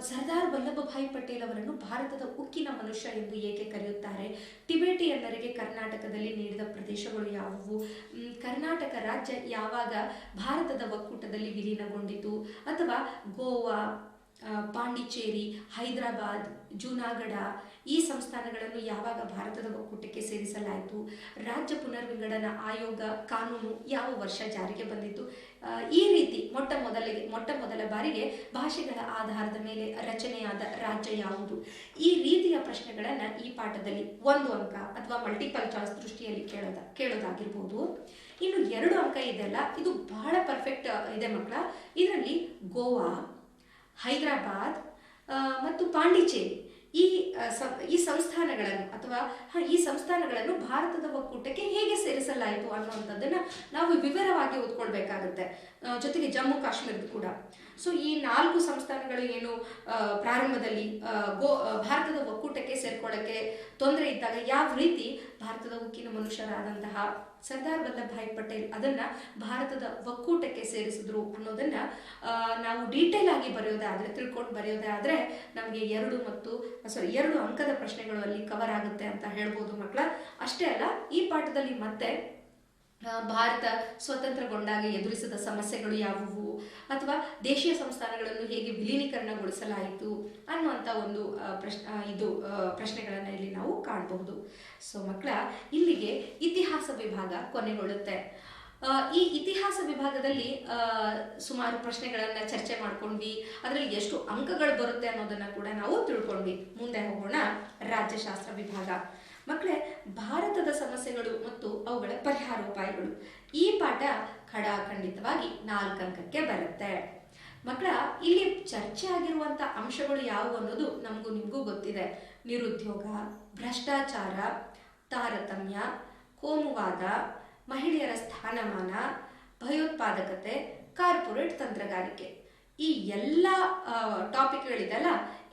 ಸರ್ದಾರ್ ವಲ್ಲಭಭಾಯಿ ಪಟೇಲ್ ಅವರನ್ನು ಭಾರತದ ಉಕ್ಕಿನ ಮನುಷ್ಯ ಎಂದು ಏಕೆ ಕರೆಯುತ್ತಾರೆ, ಟಿಬೇಟಿಯನ್ನರಿಗೆ ಕರ್ನಾಟಕದಲ್ಲಿ ನೀಡಿದ ಪ್ರದೇಶಗಳು ಯಾವುವು, ಕರ್ನಾಟಕ ರಾಜ್ಯ ಯಾವಾಗ ಭಾರತದ ಒಕ್ಕೂಟದಲ್ಲಿ ವಿಲೀನಗೊಂಡಿತು, ಅಥವಾ ಗೋವಾ, ಪಾಂಡಿಚೇರಿ, ಹೈದರಾಬಾದ್, ಜೂನಾಗಢ ಈ ಸಂಸ್ಥಾನಗಳನ್ನು ಯಾವಾಗ ಭಾರತದ ಒಕ್ಕೂಟಕ್ಕೆ ಸೇರಿಸಲಾಯಿತು, ರಾಜ್ಯ ಪುನರ್ವಿಂಗಡನಾ ಆಯೋಗ ಕಾನೂನು ಯಾವ ವರ್ಷ ಜಾರಿಗೆ ಬಂದಿತ್ತು, ಈ ರೀತಿ ಮೊಟ್ಟ ಮೊದಲ ಬಾರಿಗೆ ಭಾಷೆಗಳ ಆಧಾರದ ಮೇಲೆ ರಚನೆಯಾದ ರಾಜ್ಯ ಯಾವುದು, ಈ ರೀತಿಯ ಪ್ರಶ್ನೆಗಳನ್ನು ಈ ಪಾಠದಲ್ಲಿ 1 ಅಂಕ ಅಥವಾ ಮಲ್ಟಿಪಲ್ ಚಾಯ್ಸ್ ದೃಷ್ಟಿಯಲ್ಲಿ ಕೇಳೋದಾಗಿರ್ಬೋದು. ಇನ್ನು 2 ಅಂಕ ಇದೆಯಲ್ಲ, ಇದು ಬಹಳ ಪರ್ಫೆಕ್ಟ್ ಇದೆ ಮಕ್ಕಳ. ಇದರಲ್ಲಿ ಗೋವಾ, ಹೈದರಾಬಾದ್ ಮತ್ತು ಪಾಂಡಿಚೇರಿ ಈ ಸಂಸ್ಥಾನಗಳನ್ನು ಅಥವಾ ಈ ಸಂಸ್ಥಾನಗಳನ್ನು ಭಾರತದ ಒಕ್ಕೂಟಕ್ಕೆ ಹೇಗೆ ಸೇರಿಸಲಾಯಿತು ಅನ್ನುವಂಥದ್ದನ್ನು ನಾವು ವಿವರವಾಗಿ ಓದ್ಕೊಳ್ಬೇಕಾಗುತ್ತೆ. ಜೊತೆಗೆ ಜಮ್ಮು ಕಾಶ್ಮೀರದ ಕೂಡ. ಸೊ ಈ 4 ಸಂಸ್ಥಾನಗಳು ಏನು ಪ್ರಾರಂಭದಲ್ಲಿ ಭಾರತದ ಒಕ್ಕೂಟಕ್ಕೆ ಸೇರ್ಕೊಳ್ಳೋಕ್ಕೆ ತೊಂದರೆ ಇದ್ದಾಗ ಯಾವ ರೀತಿ ಭಾರತದ ಉಕ್ಕಿನ ಮನುಷ್ಯರಾದಂತಹ ಸರ್ದಾರ್ ವಲ್ಲಭಭಾಯಿ ಪಟೇಲ್ ಅದನ್ನು ಭಾರತದ ಒಕ್ಕೂಟಕ್ಕೆ ಸೇರಿಸಿದ್ರು ಅನ್ನೋದನ್ನ ನಾವು ಡೀಟೇಲ್ ಆಗಿ ತಿಳ್ಕೊಂಡು ಬರೆಯೋದೇ ಆದರೆ ನಮಗೆ 2 ಅಂಕದ ಪ್ರಶ್ನೆಗಳು ಅಲ್ಲಿ ಕವರ್ ಆಗುತ್ತೆ ಅಂತ ಹೇಳ್ಬೋದು ಮಕ್ಕಳ. ಅಷ್ಟೇ ಅಲ್ಲ, ಈ ಪಾಠದಲ್ಲಿ ಮತ್ತೆ ಭಾರತ ಸ್ವತಂತ್ರಗೊಂಡಾಗ ಎದುರಿಸಿದ ಸಮಸ್ಯೆಗಳು ಯಾವುವು, ಅಥವಾ ದೇಶೀಯ ಸಂಸ್ಥಾನಗಳನ್ನು ಹೇಗೆ ವಿಲೀನೀಕರಣಗೊಳಿಸಲಾಯಿತು ಅನ್ನುವಂಥ ಒಂದು ಪ್ರಶ್ನೆಗಳನ್ನು ಇಲ್ಲಿ ನಾವು ಕಾಣಬಹುದು. ಸೊ ಮಕ್ಕಳ, ಇಲ್ಲಿಗೆ ಇತಿಹಾಸ ವಿಭಾಗ ಕೊನೆಗೊಳ್ಳುತ್ತೆ. ಈ ಇತಿಹಾಸ ವಿಭಾಗದಲ್ಲಿ ಸುಮಾರು ಪ್ರಶ್ನೆಗಳನ್ನು ಚರ್ಚೆ ಮಾಡ್ಕೊಂಡ್ವಿ. ಅದರಲ್ಲಿ ಎಷ್ಟು ಅಂಕಗಳು ಬರುತ್ತೆ ಅನ್ನೋದನ್ನು ಕೂಡ ನಾವು ತಿಳ್ಕೊಂಡ್ವಿ. ಮುಂದೆ ಹೋಗೋಣ ರಾಜ್ಯಶಾಸ್ತ್ರ ವಿಭಾಗ. ಮಕ್ಕಳೇ, ಭಾರತದ ಸಮಸ್ಯೆಗಳು ಮತ್ತು ಅವುಗಳ ಪರಿಹಾರೋಪಾಯಗಳು ಈ ಪಾಠ ಖಡಾಖಂಡಿತವಾಗಿ 4 ಅಂಕಕ್ಕೆ ಬರುತ್ತೆ. ಮಕ್ಕಳ, ಇಲ್ಲಿ ಚರ್ಚೆ ಆಗಿರುವಂಥ ಅಂಶಗಳು ಯಾವುವು ಅನ್ನೋದು ನಿಮಗೂ ಗೊತ್ತಿದೆ. ನಿರುದ್ಯೋಗ, ಭ್ರಷ್ಟಾಚಾರ, ತಾರತಮ್ಯ, ಕೋಮುವಾದ, ಮಹಿಳೆಯರ ಸ್ಥಾನಮಾನ, ಭಯೋತ್ಪಾದಕತೆ, ಕಾರ್ಪೊರೇಟ್ ತಂತ್ರಗಾರಿಕೆ. ಈ ಎಲ್ಲ ಟಾಪಿಕ್ಗಳಿದೆಲ್ಲ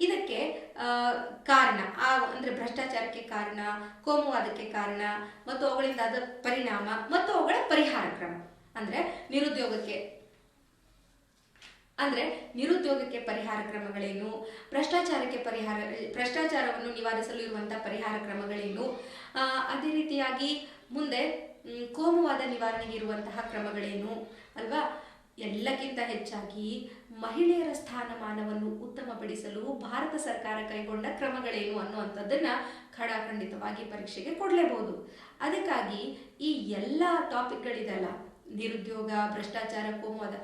ಇದಕ್ಕೆ ಕಾರಣ ಅಂದರೆ ಭ್ರಷ್ಟಾಚಾರಕ್ಕೆ ಕಾರಣ, ಕೋಮುವಾದಕ್ಕೆ ಕಾರಣ, ಮತ್ತು ಅವುಗಳಿಂದಾದ ಪರಿಣಾಮ ಮತ್ತು ಅವುಗಳ ಪರಿಹಾರ ಕ್ರಮ. ಅಂದರೆ ನಿರುದ್ಯೋಗಕ್ಕೆ ಪರಿಹಾರ ಕ್ರಮಗಳೇನು, ಭ್ರಷ್ಟಾಚಾರವನ್ನು ನಿವಾರಿಸಲು ಇರುವಂತಹ ಪರಿಹಾರ ಕ್ರಮಗಳೇನು, ಅದೇ ರೀತಿಯಾಗಿ ಮುಂದೆ ಕೋಮುವಾದ ನಿವಾರಣೆಗೆ ಇರುವಂತಹ ಕ್ರಮಗಳೇನು ಅಲ್ವಾ. ಎಲ್ಲಕ್ಕಿಂತ ಹೆಚ್ಚಾಗಿ ಮಹಿಳೆಯರ ಸ್ಥಾನಮಾನವನ್ನು ಉತ್ತಮಪಡಿಸಲು ಭಾರತ ಸರ್ಕಾರ ಕೈಗೊಂಡ ಕ್ರಮಗಳೇನು ಅನ್ನುವಂಥದ್ದನ್ನ ಖಡಾಖಂಡಿತವಾಗಿ ಪರೀಕ್ಷೆಗೆ ಕೊಡಲೇಬಹುದು. ಅದಕ್ಕಾಗಿ ಈ ಎಲ್ಲ ಟಾಪಿಕ್ಗಳಿದೆಲ್ಲ, ನಿರುದ್ಯೋಗ, ಭ್ರಷ್ಟಾಚಾರ, ಕೋಮುವಾದ,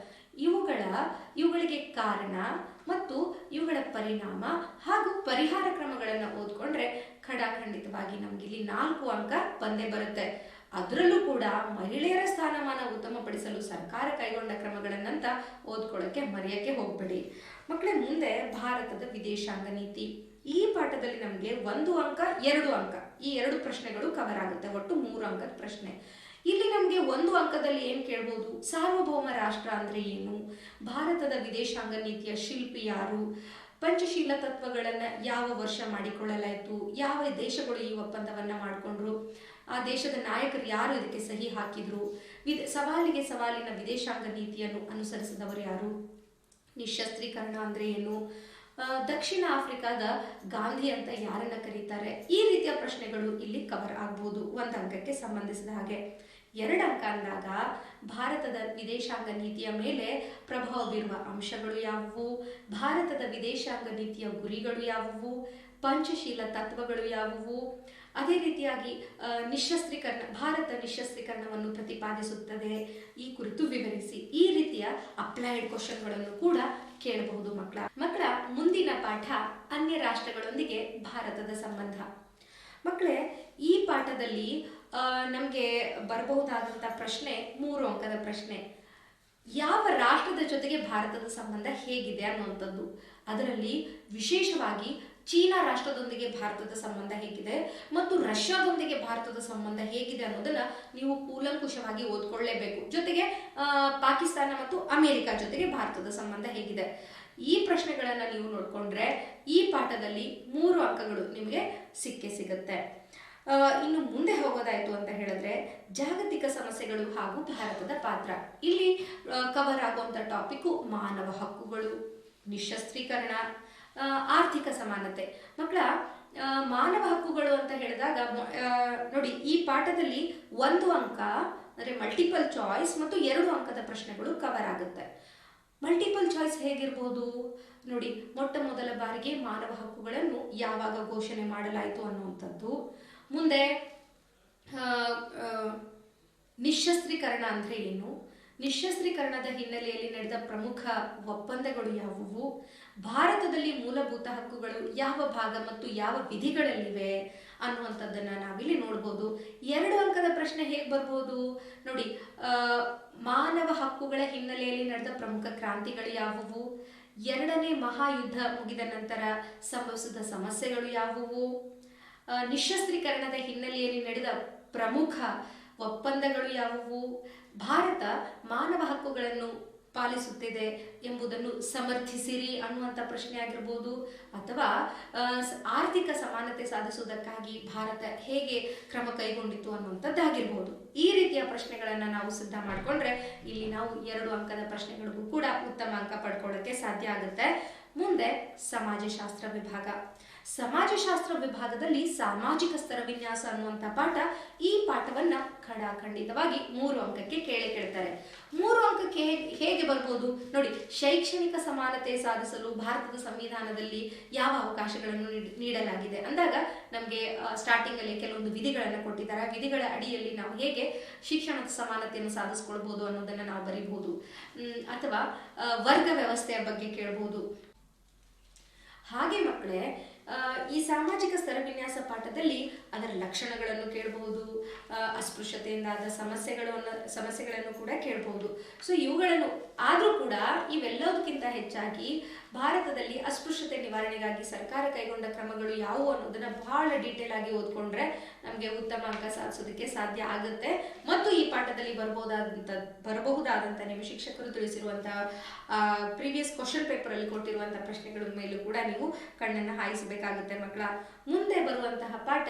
ಇವುಗಳಿಗೆ ಕಾರಣ ಮತ್ತು ಇವುಗಳ ಪರಿಣಾಮ ಹಾಗೂ ಪರಿಹಾರ ಕ್ರಮಗಳನ್ನು ಓದ್ಕೊಂಡ್ರೆ ಖಡಾಖಂಡಿತವಾಗಿ ನಮಗಿಲ್ಲಿ 4 ಅಂಕ ಬಂದೇ ಬರುತ್ತೆ. ಅದರಲ್ಲೂ ಕೂಡ ಮಹಿಳೆಯರ ಸ್ಥಾನಮಾನ ಉತ್ತಮಪಡಿಸಲು ಸರ್ಕಾರ ಕೈಗೊಂಡ ಕ್ರಮಗಳನ್ನಂತ ಓದ್ಕೊಳ್ಳೋಕ್ಕೆ ಮರೆಯಕ್ಕೆ ಹೋಗ್ಬೇಡಿ ಮಕ್ಕಳೇ. ಮುಂದೆ ಭಾರತದ ವಿದೇಶಾಂಗ ನೀತಿ. ಈ ಪಾಠದಲ್ಲಿ ನಮಗೆ 1 ಅಂಕ 2 ಅಂಕ ಈ 2 ಪ್ರಶ್ನೆಗಳು ಕವರ್ ಆಗುತ್ತೆ. ಒಟ್ಟು 3 ಅಂಕದ ಪ್ರಶ್ನೆ. ಇಲ್ಲಿ ನಮಗೆ 1 ಅಂಕದಲ್ಲಿ ಏನು ಕೇಳ್ಬೋದು? ಸಾರ್ವಭೌಮ ರಾಷ್ಟ್ರ ಅಂದ್ರೆ ಏನು, ಭಾರತದ ವಿದೇಶಾಂಗ ನೀತಿಯ ಶಿಲ್ಪಿ ಯಾರು, ಪಂಚಶೀಲ ತತ್ವಗಳನ್ನು ಯಾವ ವರ್ಷ ಮಾಡಿಕೊಳ್ಳಲಾಯಿತು, ಯಾವ ದೇಶಗಳು ಈ ಒಪ್ಪಂದವನ್ನ ಮಾಡಿಕೊಂಡ್ರು, ಆ ದೇಶದ ನಾಯಕರು ಯಾರು ಇದಕ್ಕೆ ಸಹಿ ಹಾಕಿದ್ರು, ಸವಾಲಿನ ವಿದೇಶಾಂಗ ನೀತಿಯನ್ನು ಅನುಸರಿಸಿದವರು ಯಾರು, ನಿಶಸ್ತ್ರೀಕರಣ ಅಂದ್ರೆ ಏನು, ದಕ್ಷಿಣ ಆಫ್ರಿಕಾದ ಗಾಂಧಿ ಅಂತ ಯಾರನ್ನ ಕರೀತಾರೆ, ಈ ರೀತಿಯ ಪ್ರಶ್ನೆಗಳು ಇಲ್ಲಿ ಕವರ್ ಆಗ್ಬೋದು 1 ಅಂಕಕ್ಕೆ ಸಂಬಂಧಿಸಿದ ಹಾಗೆ. 2 ಅಂಕ ಅಂದಾಗ ಭಾರತದ ವಿದೇಶಾಂಗ ನೀತಿಯ ಮೇಲೆ ಪ್ರಭಾವ ಬೀರುವ ಅಂಶಗಳು ಯಾವುವು, ಭಾರತದ ವಿದೇಶಾಂಗ ನೀತಿಯ ಗುರಿಗಳು ಯಾವುವು, ಪಂಚಶೀಲ ತತ್ವಗಳು ಯಾವುವು, ಅದೇ ರೀತಿಯಾಗಿ ಭಾರತ ನಿಶಸ್ತ್ರೀಕರಣವನ್ನು ಪ್ರತಿಪಾದಿಸುತ್ತದೆ, ಈ ಕುರಿತು ವಿವರಿಸಿ. ಈ ರೀತಿಯ ಅಪ್ಲೈಡ್ ಕ್ವಶನ್ಗಳನ್ನು ಕೂಡ ಕೇಳಬಹುದು ಮಕ್ಕಳ ಮುಂದಿನ ಪಾಠ ಅನ್ಯ ರಾಷ್ಟ್ರಗಳೊಂದಿಗೆ ಭಾರತದ ಸಂಬಂಧ. ಮಕ್ಕಳೇ, ಈ ಪಾಠದಲ್ಲಿ ನಮಗೆ ಬರಬಹುದಾದಂಥ ಪ್ರಶ್ನೆ 3 ಅಂಕದ ಪ್ರಶ್ನೆ. ಯಾವ ರಾಷ್ಟ್ರದ ಜೊತೆಗೆ ಭಾರತದ ಸಂಬಂಧ ಹೇಗಿದೆ ಅನ್ನುವಂಥದ್ದು. ಅದರಲ್ಲಿ ವಿಶೇಷವಾಗಿ ಚೀನಾ ರಾಷ್ಟ್ರದೊಂದಿಗೆ ಭಾರತದ ಸಂಬಂಧ ಹೇಗಿದೆ ಮತ್ತು ರಷ್ಯಾದೊಂದಿಗೆ ಭಾರತದ ಸಂಬಂಧ ಹೇಗಿದೆ ಅನ್ನೋದನ್ನ ನೀವು ಕೂಲಂಕುಷವಾಗಿ ಓದ್ಕೊಳ್ಳೇಬೇಕು. ಜೊತೆಗೆ ಪಾಕಿಸ್ತಾನ ಮತ್ತು ಅಮೆರಿಕ ಜೊತೆಗೆ ಭಾರತದ ಸಂಬಂಧ ಹೇಗಿದೆ. ಈ ಪ್ರಶ್ನೆಗಳನ್ನ ನೀವು ನೋಡ್ಕೊಂಡ್ರೆ ಈ ಪಾಠದಲ್ಲಿ 3 ಅಂಕಗಳು ನಿಮಗೆ ಸಿಗುತ್ತೆ. ಇನ್ನು ಮುಂದೆ ಹೋಗೋದಾಯ್ತು ಅಂತ ಹೇಳಿದ್ರೆ ಜಾಗತಿಕ ಸಮಸ್ಯೆಗಳು ಹಾಗೂ ಭಾರತದ ಪಾತ್ರ. ಇಲ್ಲಿ ಕವರ್ ಆಗುವಂತ ಟಾಪಿಕ್ ಮಾನವ ಹಕ್ಕುಗಳು, ನಿಶಸ್ತ್ರೀಕರಣ, ಆರ್ಥಿಕ ಸಮಾನತೆ. ಮಕ್ಕಳ, ಮಾನವ ಹಕ್ಕುಗಳು ಅಂತ ಹೇಳಿದಾಗ ನೋಡಿ, ಈ ಪಾಠದಲ್ಲಿ 1 ಅಂಕ ಅಂದರೆ ಮಲ್ಟಿಪಲ್ ಚಾಯ್ಸ್ ಮತ್ತು 2 ಅಂಕದ ಪ್ರಶ್ನೆಗಳು ಕವರ್ ಆಗುತ್ತೆ. ಮಲ್ಟಿಪಲ್ ಚಾಯ್ಸ್ ಹೇಗಿರ್ಬೋದು ನೋಡಿ, ಮೊಟ್ಟ ಮೊದಲ ಬಾರಿಗೆ ಮಾನವ ಹಕ್ಕುಗಳನ್ನು ಯಾವಾಗ ಘೋಷಣೆ ಮಾಡಲಾಯಿತು ಅನ್ನುವಂಥದ್ದು. ಮುಂದೆ ನಿಶಸ್ತ್ರೀಕರಣ ಅಂದ್ರೆ ಏನು, ನಿಶಸ್ತ್ರೀಕರಣದ ಹಿನ್ನೆಲೆಯಲ್ಲಿ ನಡೆದ ಪ್ರಮುಖ ಒಪ್ಪಂದಗಳು ಯಾವುವು, ಭಾರತದಲ್ಲಿ ಮೂಲಭೂತ ಹಕ್ಕುಗಳು ಯಾವ ಭಾಗ ಮತ್ತು ಯಾವ ವಿಧಿಗಳಲ್ಲಿವೆ ಅನ್ನುವಂಥದ್ದನ್ನ ನಾವಿಲ್ಲಿ ನೋಡ್ಬೋದು. 2 ಅಂಕದ ಪ್ರಶ್ನೆ ಹೇಗೆ ಬರ್ಬೋದು ನೋಡಿ, ಮಾನವ ಹಕ್ಕುಗಳ ಹಿನ್ನೆಲೆಯಲ್ಲಿ ನಡೆದ ಪ್ರಮುಖ ಕ್ರಾಂತಿಗಳು ಯಾವುವು, 2ನೇ ಮಹಾಯುದ್ಧ ಮುಗಿದ ನಂತರ ಸಂಭವಿಸಿದ ಸಮಸ್ಯೆಗಳು ಯಾವುವು, ನಿಶಸ್ತ್ರೀಕರಣದ ಹಿನ್ನೆಲೆಯಲ್ಲಿ ನಡೆದ ಪ್ರಮುಖ ಒಪ್ಪಂದಗಳು ಯಾವುವು, ಭಾರತ ಮಾನವ ಹಕ್ಕುಗಳನ್ನು ಪಾಲಿಸುತ್ತಿದೆ ಎಂಬುದನ್ನು ಸಮರ್ಥಿಸಿರಿ ಅನ್ನುವಂಥ ಪ್ರಶ್ನೆ ಆಗಿರ್ಬೋದು, ಅಥವಾ ಆರ್ಥಿಕ ಸಮಾನತೆ ಸಾಧಿಸುವುದಕ್ಕಾಗಿ ಭಾರತ ಹೇಗೆ ಕ್ರಮ ಕೈಗೊಂಡಿತು ಅನ್ನುವಂಥದ್ದಾಗಿರ್ಬೋದು. ಈ ರೀತಿಯ ಪ್ರಶ್ನೆಗಳನ್ನು ನಾವು ಸಿದ್ಧ ಮಾಡಿಕೊಂಡ್ರೆ ಇಲ್ಲಿ ನಾವು 2 ಅಂಕದ ಪ್ರಶ್ನೆಗಳಿಗೂ ಕೂಡ ಉತ್ತಮ ಅಂಕ ಪಡ್ಕೊಳ್ಳೋಕ್ಕೆ ಸಾಧ್ಯ ಆಗುತ್ತೆ. ಮುಂದೆ ಸಮಾಜಶಾಸ್ತ್ರ ವಿಭಾಗ. ಸಮಾಜಶಾಸ್ತ್ರ ವಿಭಾಗದಲ್ಲಿ ಸಾಮಾಜಿಕ ಸ್ತರ ವಿನ್ಯಾಸ ಅನ್ನುವಂಥ ಪಾಠ. ಈ ಪಾಠವನ್ನ ಖಂಡಿತವಾಗಿ 3 ಅಂಕಕ್ಕೆ ಕೇಳ್ತಾರೆ. 3 ಅಂಕಕ್ಕೆ ಹೇಗೆ ಬರ್ಬೋದು ನೋಡಿ, ಶೈಕ್ಷಣಿಕ ಸಮಾನತೆ ಸಾಧಿಸಲು ಭಾರತದ ಸಂವಿಧಾನದಲ್ಲಿ ಯಾವ ಅವಕಾಶಗಳನ್ನು ನೀಡಲಾಗಿದೆ ಅಂದಾಗ ನಮಗೆ ಸ್ಟಾರ್ಟಿಂಗ್ ಅಲ್ಲಿ ಕೆಲವೊಂದು ವಿಧಿಗಳನ್ನು ಕೊಟ್ಟಿದ್ದಾರೆ. ವಿಧಿಗಳ ಅಡಿಯಲ್ಲಿ ನಾವು ಹೇಗೆ ಶಿಕ್ಷಣದ ಸಮಾನತೆಯನ್ನು ಸಾಧಿಸ್ಕೊಳ್ಬಹುದು ಅನ್ನೋದನ್ನ ನಾವು ಬರೀಬಹುದು. ಅಥವಾ ವರ್ಗ ವ್ಯವಸ್ಥೆಯ ಬಗ್ಗೆ ಕೇಳಬಹುದು. ಹಾಗೆ ಮಕ್ಕಳೇ, ಈ ಸಾಮಾಜಿಕ ಸ್ತರ ವಿನ್ಯಾಸ ಪಾಠದಲ್ಲಿ ಅದರ ಲಕ್ಷಣಗಳನ್ನು ಕೇಳಬಹುದು, ಅಸ್ಪೃಶ್ಯತೆಯಿಂದಾದ ಸಮಸ್ಯೆಗಳನ್ನು ಕೂಡ ಕೇಳಬಹುದು. ಸೊ ಇವುಗಳನ್ನು ಆದರೂ ಕೂಡ ಇವೆಲ್ಲದಕ್ಕಿಂತ ಹೆಚ್ಚಾಗಿ ಭಾರತದಲ್ಲಿ ಅಸ್ಪೃಶ್ಯತೆ ನಿವಾರಣೆಗಾಗಿ ಸರ್ಕಾರ ಕೈಗೊಂಡ ಕ್ರಮಗಳು ಯಾವುವು ಅನ್ನೋದನ್ನ ಬಹಳ ಡೀಟೇಲ್ ಆಗಿ ಓದ್ಕೊಂಡ್ರೆ ನಮಗೆ ಉತ್ತಮ ಅಂಕ ಸಾಧಿಸೋದಕ್ಕೆ ಸಾಧ್ಯ ಆಗುತ್ತೆ. ಮತ್ತು ಈ ಪಾಠದಲ್ಲಿ ಬರಬಹುದಾದಂಥ ನಿಮ್ಮ ಶಿಕ್ಷಕರು ತಿಳಿಸಿರುವಂತಹ ಪ್ರೀವಿಯಸ್ ಕ್ವಶನ್ ಪೇಪರ್ ಅಲ್ಲಿ ಕೊಟ್ಟಿರುವಂತಹ ಪ್ರಶ್ನೆಗಳ ಮೇಲೂ ಕೂಡ ನೀವು ಕಣ್ಣನ್ನು ಹಾಯಿಸಬೇಕಾಗುತ್ತೆ ಮಕ್ಕಳ. ಮುಂದೆ ಬರುವಂತಹ ಪಾಠ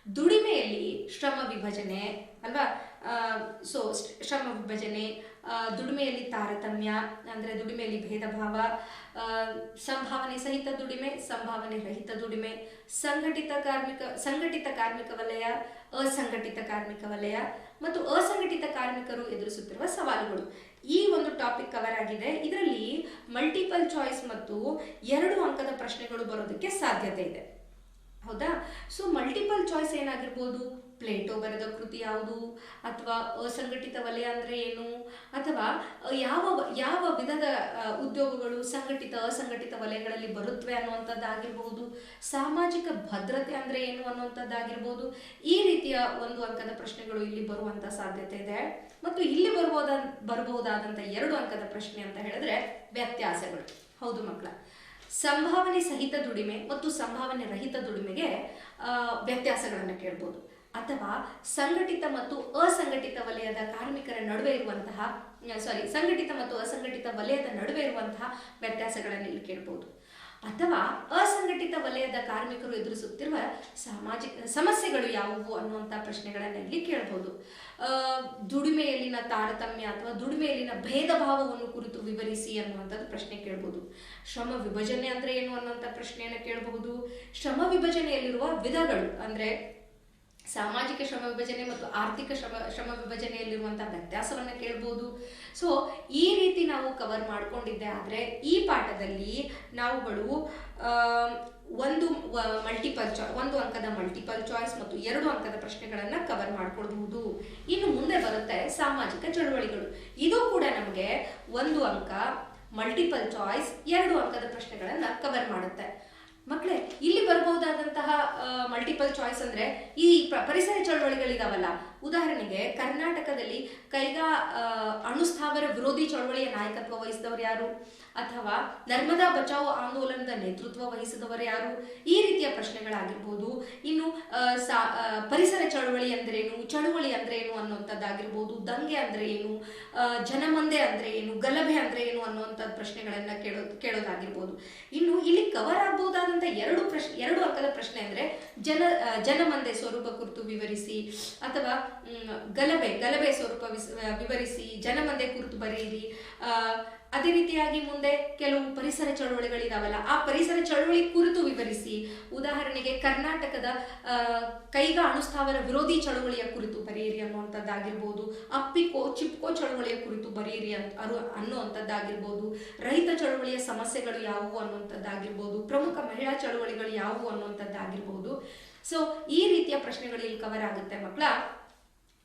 ದುಡಿಮೆಯಲ್ಲಿ ಶ್ರಮ ವಿಭಜನೆ ಅಲ್ವಾ. ಸೊ ಶ್ರಮ ವಿಭಜನೆ, ದುಡಿಮೆಯಲ್ಲಿ ತಾರತಮ್ಯ ಅಂದ್ರೆ ದುಡಿಮೆಯಲ್ಲಿ ಭೇದ ಭಾವ, ಸಂಭಾವನೆ ಸಹಿತ ದುಡಿಮೆ, ಸಂಭಾವನೆ ರಹಿತ ದುಡಿಮೆ, ಸಂಘಟಿತ ಕಾರ್ಮಿಕ ವಲಯ, ಅಸಂಘಟಿತ ಕಾರ್ಮಿಕ ವಲಯ ಮತ್ತು ಅಸಂಘಟಿತ ಕಾರ್ಮಿಕರು ಎದುರಿಸುತ್ತಿರುವ ಸವಾಲುಗಳು. ಈ ಒಂದು ಟಾಪಿಕ್ ಕವರ್ ಆಗಿದೆ. ಇದರಲ್ಲಿ ಮಲ್ಟಿಪಲ್ ಚಾಯ್ಸ್ ಮತ್ತು 2 ಅಂಕದ ಪ್ರಶ್ನೆಗಳು ಬರೋದಕ್ಕೆ ಸಾಧ್ಯತೆ ಇದೆ. ಹೌದಾ. ಸೊ ಮಲ್ಟಿಪಲ್ ಚಾಯ್ಸ್ ಏನಾಗಿರ್ಬೋದು, ಪ್ಲೇಟೋ ಬರೆದ ಕೃತಿ ಯಾವುದು, ಅಥವಾ ಅಸಂಘಟಿತ ವಲಯ ಅಂದ್ರೆ ಏನು, ಅಥವಾ ಯಾವ ವಿಧದ ಉದ್ಯೋಗಗಳು ಸಂಘಟಿತ ಅಸಂಘಟಿತ ವಲಯಗಳಲ್ಲಿ ಬರುತ್ತವೆ ಅನ್ನುವಂಥದ್ದಾಗಿರ್ಬಹುದು, ಸಾಮಾಜಿಕ ಭದ್ರತೆ ಅಂದ್ರೆ ಏನು ಅನ್ನುವಂಥದ್ದಾಗಿರ್ಬೋದು. ಈ ರೀತಿಯ 1 ಅಂಕದ ಪ್ರಶ್ನೆಗಳು ಇಲ್ಲಿ ಬರುವಂತ ಸಾಧ್ಯತೆ ಇದೆ. ಮತ್ತು ಇಲ್ಲಿ ಬರಬಹುದಾದಂಥ 2 ಅಂಕದ ಪ್ರಶ್ನೆ ಅಂತ ಹೇಳಿದ್ರೆ ವ್ಯತ್ಯಾಸಗಳು. ಹೌದು ಮಕ್ಕಳ, ಸಂಭಾವನೆ ಸಹಿತ ದುಡಿಮೆ ಮತ್ತು ಸಂಭಾವನೆ ರಹಿತ ದುಡಿಮೆಗೆ ವ್ಯತ್ಯಾಸಗಳನ್ನು ಕೇಳ್ಬೋದು, ಅಥವಾ ಸಂಘಟಿತ ಮತ್ತು ಅಸಂಘಟಿತ ವಲಯದ ಕಾರ್ಮಿಕರ ನಡುವೆ ಇರುವಂತಹ ಸಂಘಟಿತ ಮತ್ತು ಅಸಂಘಟಿತ ವಲಯದ ನಡುವೆ ಇರುವಂತಹ ವ್ಯತ್ಯಾಸಗಳನ್ನು ಇಲ್ಲಿ ಕೇಳ್ಬೋದು, ಅಥವಾ ಅಸಂಘಟಿತ ವಲಯದ ಕಾರ್ಮಿಕರು ಎದುರಿಸುತ್ತಿರುವ ಸಾಮಾಜಿಕ ಸಮಸ್ಯೆಗಳು ಯಾವುವು ಅನ್ನುವಂಥ ಪ್ರಶ್ನೆಗಳನ್ನು ಇಲ್ಲಿ ಕೇಳಬಹುದು. ದುಡಿಮೆಯಲ್ಲಿನ ತಾರತಮ್ಯ ಅಥವಾ ದುಡಿಮೆಯಲ್ಲಿನ ಭೇದ ಭಾವವನ್ನು ಕುರಿತು ವಿವರಿಸಿ ಅನ್ನುವಂಥದ್ದು ಪ್ರಶ್ನೆ ಕೇಳಬಹುದು. ಶ್ರಮ ವಿಭಜನೆ ಅಂದ್ರೆ ಏನು ಅನ್ನುವಂಥ ಪ್ರಶ್ನೆಯನ್ನು ಕೇಳಬಹುದು. ಶ್ರಮ ವಿಭಜನೆಯಲ್ಲಿರುವ ವಿಧಗಳು ಅಂದ್ರೆ ಸಾಮಾಜಿಕ ಶ್ರಮ ವಿಭಜನೆ ಮತ್ತು ಆರ್ಥಿಕ ಶ್ರಮ ವಿಭಜನೆಯಲ್ಲಿರುವಂತಹ ವ್ಯತ್ಯಾಸವನ್ನ ಕೇಳ್ಬೋದು. ಸೊ ಈ ರೀತಿ ನಾವು ಕವರ್ ಮಾಡ್ಕೊಂಡಿದ್ದೆ ಆದರೆ ಈ ಪಾಠದಲ್ಲಿ ನಾವುಗಳು ಒಂದು ಅಂಕದ ಮಲ್ಟಿಪಲ್ ಚಾಯ್ಸ್ ಮತ್ತು 2 ಅಂಕದ ಪ್ರಶ್ನೆಗಳನ್ನ ಕವರ್ ಮಾಡ್ಕೊಳ್ಬಹುದು. ಇನ್ನು ಮುಂದೆ ಬರುತ್ತೆ ಸಾಮಾಜಿಕ ಚಳುವಳಿಗಳು. ಇದು ಕೂಡ ನಮಗೆ 1 ಅಂಕ ಮಲ್ಟಿಪಲ್ ಚಾಯ್ಸ್ 2 ಅಂಕದ ಪ್ರಶ್ನೆಗಳನ್ನ ಕವರ್ ಮಾಡುತ್ತೆ. ಮಕ್ಕಳೇ, ಇಲ್ಲಿ ಬರಬಹುದಾದಂತಹ ಮಲ್ಟಿಪಲ್ ಚಾಯ್ಸ್ ಅಂದ್ರೆ ಈ ಪರಿಸರ ಚಳವಳಿಗಳಿದಾವಲ್ಲ, ಉದಾಹರಣೆಗೆ ಕರ್ನಾಟಕದಲ್ಲಿ ಕೈಗಾ ಅಣುಸ್ಥಾವರ ವಿರೋಧಿ ಚಳವಳಿಯ ನಾಯಕತ್ವ ವಹಿಸಿದವರು ಯಾರು, ಅಥವಾ ನರ್ಮದಾ ಬಚಾವ್ ಆಂದೋಲನದ ನೇತೃತ್ವ ವಹಿಸಿದವರು ಯಾರು, ಈ ರೀತಿಯ ಪ್ರಶ್ನೆಗಳಾಗಿರ್ಬೋದು. ಇನ್ನು ಪರಿಸರ ಚಳವಳಿ ಅಂದ್ರೇನು, ಚಳವಳಿ ಅಂದ್ರೆ ಏನು ಅನ್ನುವಂಥದ್ದಾಗಿರ್ಬೋದು, ದಂಗೆ ಅಂದ್ರೆ ಏನು, ಜನಮಂದೆ ಅಂದ್ರೆ ಏನು, ಗಲಭೆ ಅಂದ್ರೆ ಏನು ಅನ್ನುವಂಥದ್ದು ಪ್ರಶ್ನೆಗಳನ್ನ ಕೇಳೋದಾಗಿರ್ಬೋದು. ಇನ್ನು ಇಲ್ಲಿ ಕವರ್ ಆಗಬಹುದಾದಂತ 2 ಅಂಕದ ಪ್ರಶ್ನೆ ಅಂದ್ರೆ ಜನಮಂದೆ ಸ್ವರೂಪ ಕುರಿತು ವಿವರಿಸಿ, ಅಥವಾ ಗಲಭೆ ಸ್ವರೂಪ ವಿವರಿಸಿ, ಜನಮಂದೆ ಕುರಿತು ಬರೆಯಿರಿ. ಅದೇ ರೀತಿಯಾಗಿ ಮುಂದೆ ಕೆಲವು ಪರಿಸರ ಚಳವಳಿಗಳಿದಾವಲ್ಲ, ಆ ಪರಿಸರ ಚಳವಳಿ ಕುರಿತು ವಿವರಿಸಿ. ಉದಾಹರಣೆಗೆ ಕರ್ನಾಟಕದ ಕೈಗಾ ಅಣುಸ್ಥಾವರ ವಿರೋಧಿ ಚಳವಳಿಯ ಕುರಿತು ಬರೆಯಿರಿ ಅನ್ನುವಂಥದ್ದಾಗಿರ್ಬೋದು, ಚಿಪ್ಕೋ ಚಳವಳಿಯ ಕುರಿತು ಬರೆಯಿರಿ ಅನ್ನುವಂಥದ್ದಾಗಿರ್ಬೋದು, ರೈತ ಚಳವಳಿಯ ಸಮಸ್ಯೆಗಳು ಯಾವುವು ಅನ್ನುವಂಥದ್ದಾಗಿರ್ಬೋದು, ಪ್ರಮುಖ ಮಹಿಳಾ ಚಳವಳಿಗಳು ಯಾವುವು ಅನ್ನುವಂಥದ್ದಾಗಿರ್ಬೋದು. ಸೊ ಈ ರೀತಿಯ ಪ್ರಶ್ನೆಗಳು ಇಲ್ಲಿ ಕವರ್ ಆಗುತ್ತೆ ಮಕ್ಕಳ.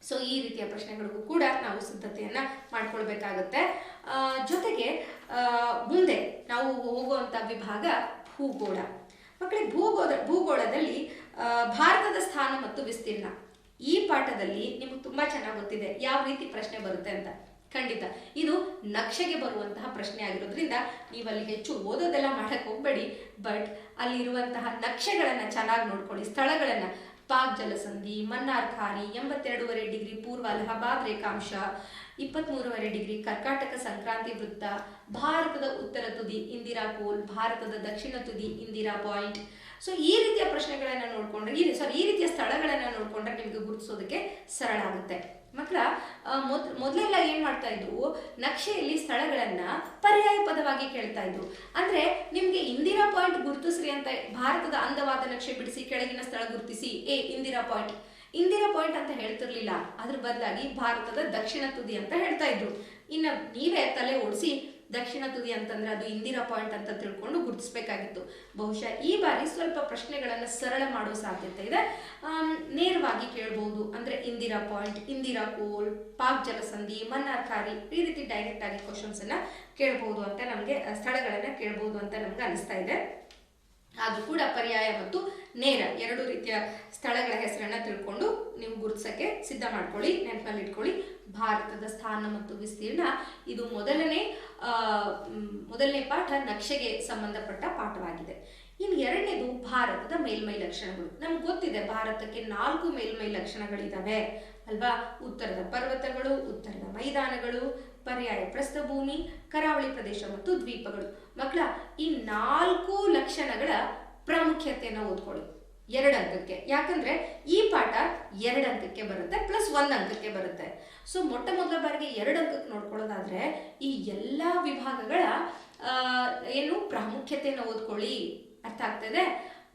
ಸೊ ಈ ರೀತಿಯ ಪ್ರಶ್ನೆಗಳಿಗೂ ಕೂಡ ನಾವು ಸಿದ್ಧತೆಯನ್ನ ಮಾಡ್ಕೊಳ್ಬೇಕಾಗತ್ತೆ. ಜೊತೆಗೆ ಮುಂದೆ ನಾವು ಹೋಗುವಂತ ವಿಭಾಗ ಭೂಗೋಳ. ಮಕ್ಕಳಿಗೆ ಭೂಗೋಳದಲ್ಲಿ ಭಾರತದ ಸ್ಥಾನ ಮತ್ತು ವಿಸ್ತೀರ್ಣ, ಈ ಪಾಠದಲ್ಲಿ ನಿಮ್ಗೆ ತುಂಬಾ ಚೆನ್ನಾಗಿ ಗೊತ್ತಿದೆ ಯಾವ ರೀತಿ ಪ್ರಶ್ನೆ ಬರುತ್ತೆ ಅಂತ. ಖಂಡಿತ ಇದು ನಕ್ಷೆಗೆ ಬರುವಂತಹ ಪ್ರಶ್ನೆ ಆಗಿರೋದ್ರಿಂದ ನೀವು ಅಲ್ಲಿ ಹೆಚ್ಚು ಓದೋದೆಲ್ಲ ಮಾಡಕ್ ಹೋಗ್ಬೇಡಿ, ಬಟ್ ಅಲ್ಲಿರುವಂತಹ ನಕ್ಷೆಗಳನ್ನ ಚೆನ್ನಾಗಿ ನೋಡ್ಕೊಳ್ಳಿ. ಸ್ಥಳಗಳನ್ನ ಪಾಕ್ ಜಲಸಂಧಿ, ಮನ್ನಾರ್ ಖಾರಿ, 82.5 ಡಿಗ್ರಿ ಪೂರ್ವ ಅಲಹಾಬಾದ್ ರೇಖಾಂಶ, 23.5 ಡಿಗ್ರಿ ಕರ್ಕಾಟಕ ಸಂಕ್ರಾಂತಿ ವೃತ್ತ, ಭಾರತದ ಉತ್ತರ ತುದಿ ಇಂದಿರಾ ಕೋಲ್, ಭಾರತದ ದಕ್ಷಿಣ ತುದಿ ಇಂದಿರಾ ಪಾಯಿಂಟ್. ಸೊ ಈ ರೀತಿಯ ಪ್ರಶ್ನೆಗಳನ್ನ ನೋಡ್ಕೊಂಡ್ರೆ ಈ ರೀತಿಯ ಸ್ಥಳಗಳನ್ನ ನೋಡ್ಕೊಂಡ್ರೆ ನಿಮ್ಗೆ ಗುರುತಿಸೋದಕ್ಕೆ ಸರಳ ಆಗುತ್ತೆ. ಮಕ್ಕಳ ಮೊದಲೆಲ್ಲ ಏನ್ ಮಾಡ್ತಾ ಇದ್ರು, ನಕ್ಷೆಯಲ್ಲಿ ಸ್ಥಳಗಳನ್ನ ಪರ್ಯಾಯ ಪದವಾಗಿ ಕೇಳ್ತಾ ಇದ್ರು. ಅಂದ್ರೆ ನಿಮ್ಗೆ ಇಂದಿರಾ ಪಾಯಿಂಟ್ ಗುರುತಿಸ್ರಿ ಅಂತ ಭಾರತದ ಅಂದವಾದ ನಕ್ಷೆ ಬಿಡಿಸಿ ಕೆಳಗಿನ ಸ್ಥಳ ಗುರುತಿಸಿ ಇಂದಿರಾ ಪಾಯಿಂಟ್ ಅಂತ ಹೇಳ್ತಿರ್ಲಿಲ್ಲ. ಅದ್ರ ಬದಲಾಗಿ ಭಾರತದ ದಕ್ಷಿಣ ತುದಿ ಅಂತ ಹೇಳ್ತಾ ಇದ್ರು. ಇನ್ನ ನೀವೇ ತಲೆ ಓಡಿಸಿ ದಕ್ಷಿಣ ತುದಿ ಅಂತಂದ್ರೆ ಅದು ಇಂದಿರಾ ಪಾಯಿಂಟ್ ಅಂತ ತಿಳ್ಕೊಂಡು ಗುರುತಿಸ್ಬೇಕಾಗಿತ್ತು. ಬಹುಶಃ ಈ ಬಾರಿ ಸ್ವಲ್ಪ ಪ್ರಶ್ನೆಗಳನ್ನ ಸರಳ ಮಾಡೋ ಸಾಧ್ಯತೆ ಇದೆ. ನೇರವಾಗಿ ಕೇಳಬಹುದು, ಅಂದ್ರೆ ಇಂದಿರಾ ಪಾಯಿಂಟ್, ಇಂದಿರಾ ಕೋಲ್, ಪಾಕ್ ಜಲಸಂಧಿ, ಮನ್ನಾರ್ ಖಾರಿ, ಈ ರೀತಿ ಡೈರೆಕ್ಟ್ ಆಗಿ ಕ್ವಶನ್ಸ್ ಅನ್ನ ಕೇಳಬಹುದು ಅಂತ ನಮ್ಗೆ, ಸ್ಥಳಗಳನ್ನ ಕೇಳಬಹುದು ಅಂತ ನಮ್ಗೆ ಅನಿಸ್ತಾ ಇದೆ. ಅದು ಕೂಡ ಪರ್ಯಾಯ ಮತ್ತು ನೇರ 2 ರೀತಿಯ ಸ್ಥಳಗಳ ಹೆಸರನ್ನ ತಿಳ್ಕೊಂಡು ನೀವು ಗುರುತಿಸಕ್ಕೆ ಸಿದ್ಧ ಮಾಡ್ಕೊಳ್ಳಿ, ನೆನಪಲ್ಲಿ ಇಟ್ಕೊಳ್ಳಿ. ಭಾರತದ ಸ್ಥಾನ ಮತ್ತು ವಿಸ್ತೀರ್ಣ ಇದು ಮೊದಲನೇ ಪಾಠ, ನಕ್ಷೆಗೆ ಸಂಬಂಧಪಟ್ಟ ಪಾಠವಾಗಿದೆ. ಇನ್ನು 2ನೇದು ಭಾರತದ ಮೇಲ್ಮೈ ಲಕ್ಷಣಗಳು. ನಮ್ಗೆ ಗೊತ್ತಿದೆ ಭಾರತಕ್ಕೆ 4 ಮೇಲ್ಮೈ ಲಕ್ಷಣಗಳಿದಾವೆ ಅಲ್ವಾ. ಉತ್ತರದ ಪರ್ವತಗಳು, ಉತ್ತರದ ಮೈದಾನಗಳು, ಪರ್ಯಾಯ ಪ್ರಸ್ಥಭೂಮಿ, ಕರಾವಳಿ ಪ್ರದೇಶ ಮತ್ತು ದ್ವೀಪಗಳು. ಮಕ್ಕಳ ಈ 4 ಲಕ್ಷಣಗಳ ಪ್ರಾಮುಖ್ಯತೆಯನ್ನು ಓದ್ಕೊಳ್ಳಿ 2 ಅಂಕಕ್ಕೆ. ಯಾಕಂದ್ರೆ ಈ ಪಾಠ 2 ಅಂಕಕ್ಕೆ ಬರುತ್ತೆ ಪ್ಲಸ್ 1 ಅಂಕಕ್ಕೆ ಬರುತ್ತೆ. ಸೊ ಮೊದಲ ಬಾರಿಗೆ 2 ಅಂಕಕ್ಕೆ ನೋಡ್ಕೊಳ್ಳೋದಾದ್ರೆ ಈ ಎಲ್ಲಾ ವಿಭಾಗಗಳ ಪ್ರಾಮುಖ್ಯತೆಯನ್ನು ಓದ್ಕೊಳ್ಳಿ. ಅರ್ಥ ಆಗ್ತದೆ.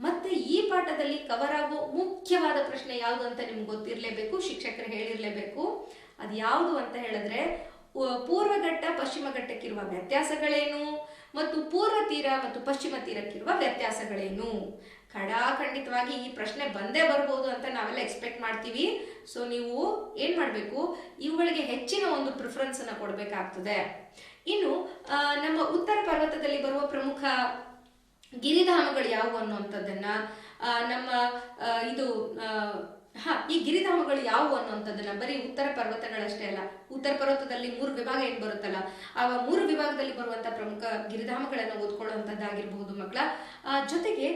ಮತ್ತೆ ಈ ಪಾಠದಲ್ಲಿ ಕವರ್ ಆಗೋ ಮುಖ್ಯವಾದ ಪ್ರಶ್ನೆ ಯಾವುದು ಅಂತ ನಿಮ್ಗೆ ಗೊತ್ತಿರಲೇಬೇಕು, ಶಿಕ್ಷಕರು ಹೇಳಿರ್ಲೇಬೇಕು. ಅದು ಯಾವುದು ಅಂತ ಹೇಳಿದ್ರೆ ಪೂರ್ವಘಟ್ಟ ಪಶ್ಚಿಮ ಘಟ್ಟಕ್ಕಿರುವ ವ್ಯತ್ಯಾಸಗಳೇನು ಮತ್ತು ಪೂರ್ವ ತೀರ ಮತ್ತು ಪಶ್ಚಿಮ ತೀರಕ್ಕಿರುವ ವ್ಯತ್ಯಾಸಗಳೇನು. ಖಂಡಿತವಾಗಿ ಈ ಪ್ರಶ್ನೆ ಬಂದೇ ಬರ್ಬೋದು ಅಂತ ನಾವೆಲ್ಲ ಎಕ್ಸ್ಪೆಕ್ಟ್ ಮಾಡ್ತೀವಿ. ಸೊ ನೀವು ಏನ್ ಮಾಡ್ಬೇಕು, ಇವುಗಳಿಗೆ ಹೆಚ್ಚಿನ ಒಂದು ಪ್ರಿಫರೆನ್ಸ್ ಅನ್ನ ಕೊಡ್ಬೇಕಾಗ್ತದೆ. ಇನ್ನು ನಮ್ಮ ಉತ್ತರ ಪರ್ವತದಲ್ಲಿ ಬರುವ ಪ್ರಮುಖ ಗಿರಿಧಾಮಗಳು ಯಾವುವು ಅನ್ನುವಂಥದ್ದನ್ನ ಈ ಗಿರಿಧಾಮಗಳು ಯಾವುವು ಅನ್ನುವಂಥದ್ದನ್ನ ಬರೀ ಉತ್ತರ ಪರ್ವತಗಳಷ್ಟೇ ಅಲ್ಲ, ಉತ್ತರ ಪರ್ವತದಲ್ಲಿ 3 ವಿಭಾಗ ಏನ್ ಬರುತ್ತಲ್ಲ, ಆ 3 ವಿಭಾಗದಲ್ಲಿ ಬರುವಂತಹ ಪ್ರಮುಖ ಗಿರಿಧಾಮಗಳನ್ನು ಓದ್ಕೊಳ್ಳುವಂಥದ್ದಾಗಿರ್ಬಹುದು ಮಕ್ಕಳ. ಜೊತೆಗೆ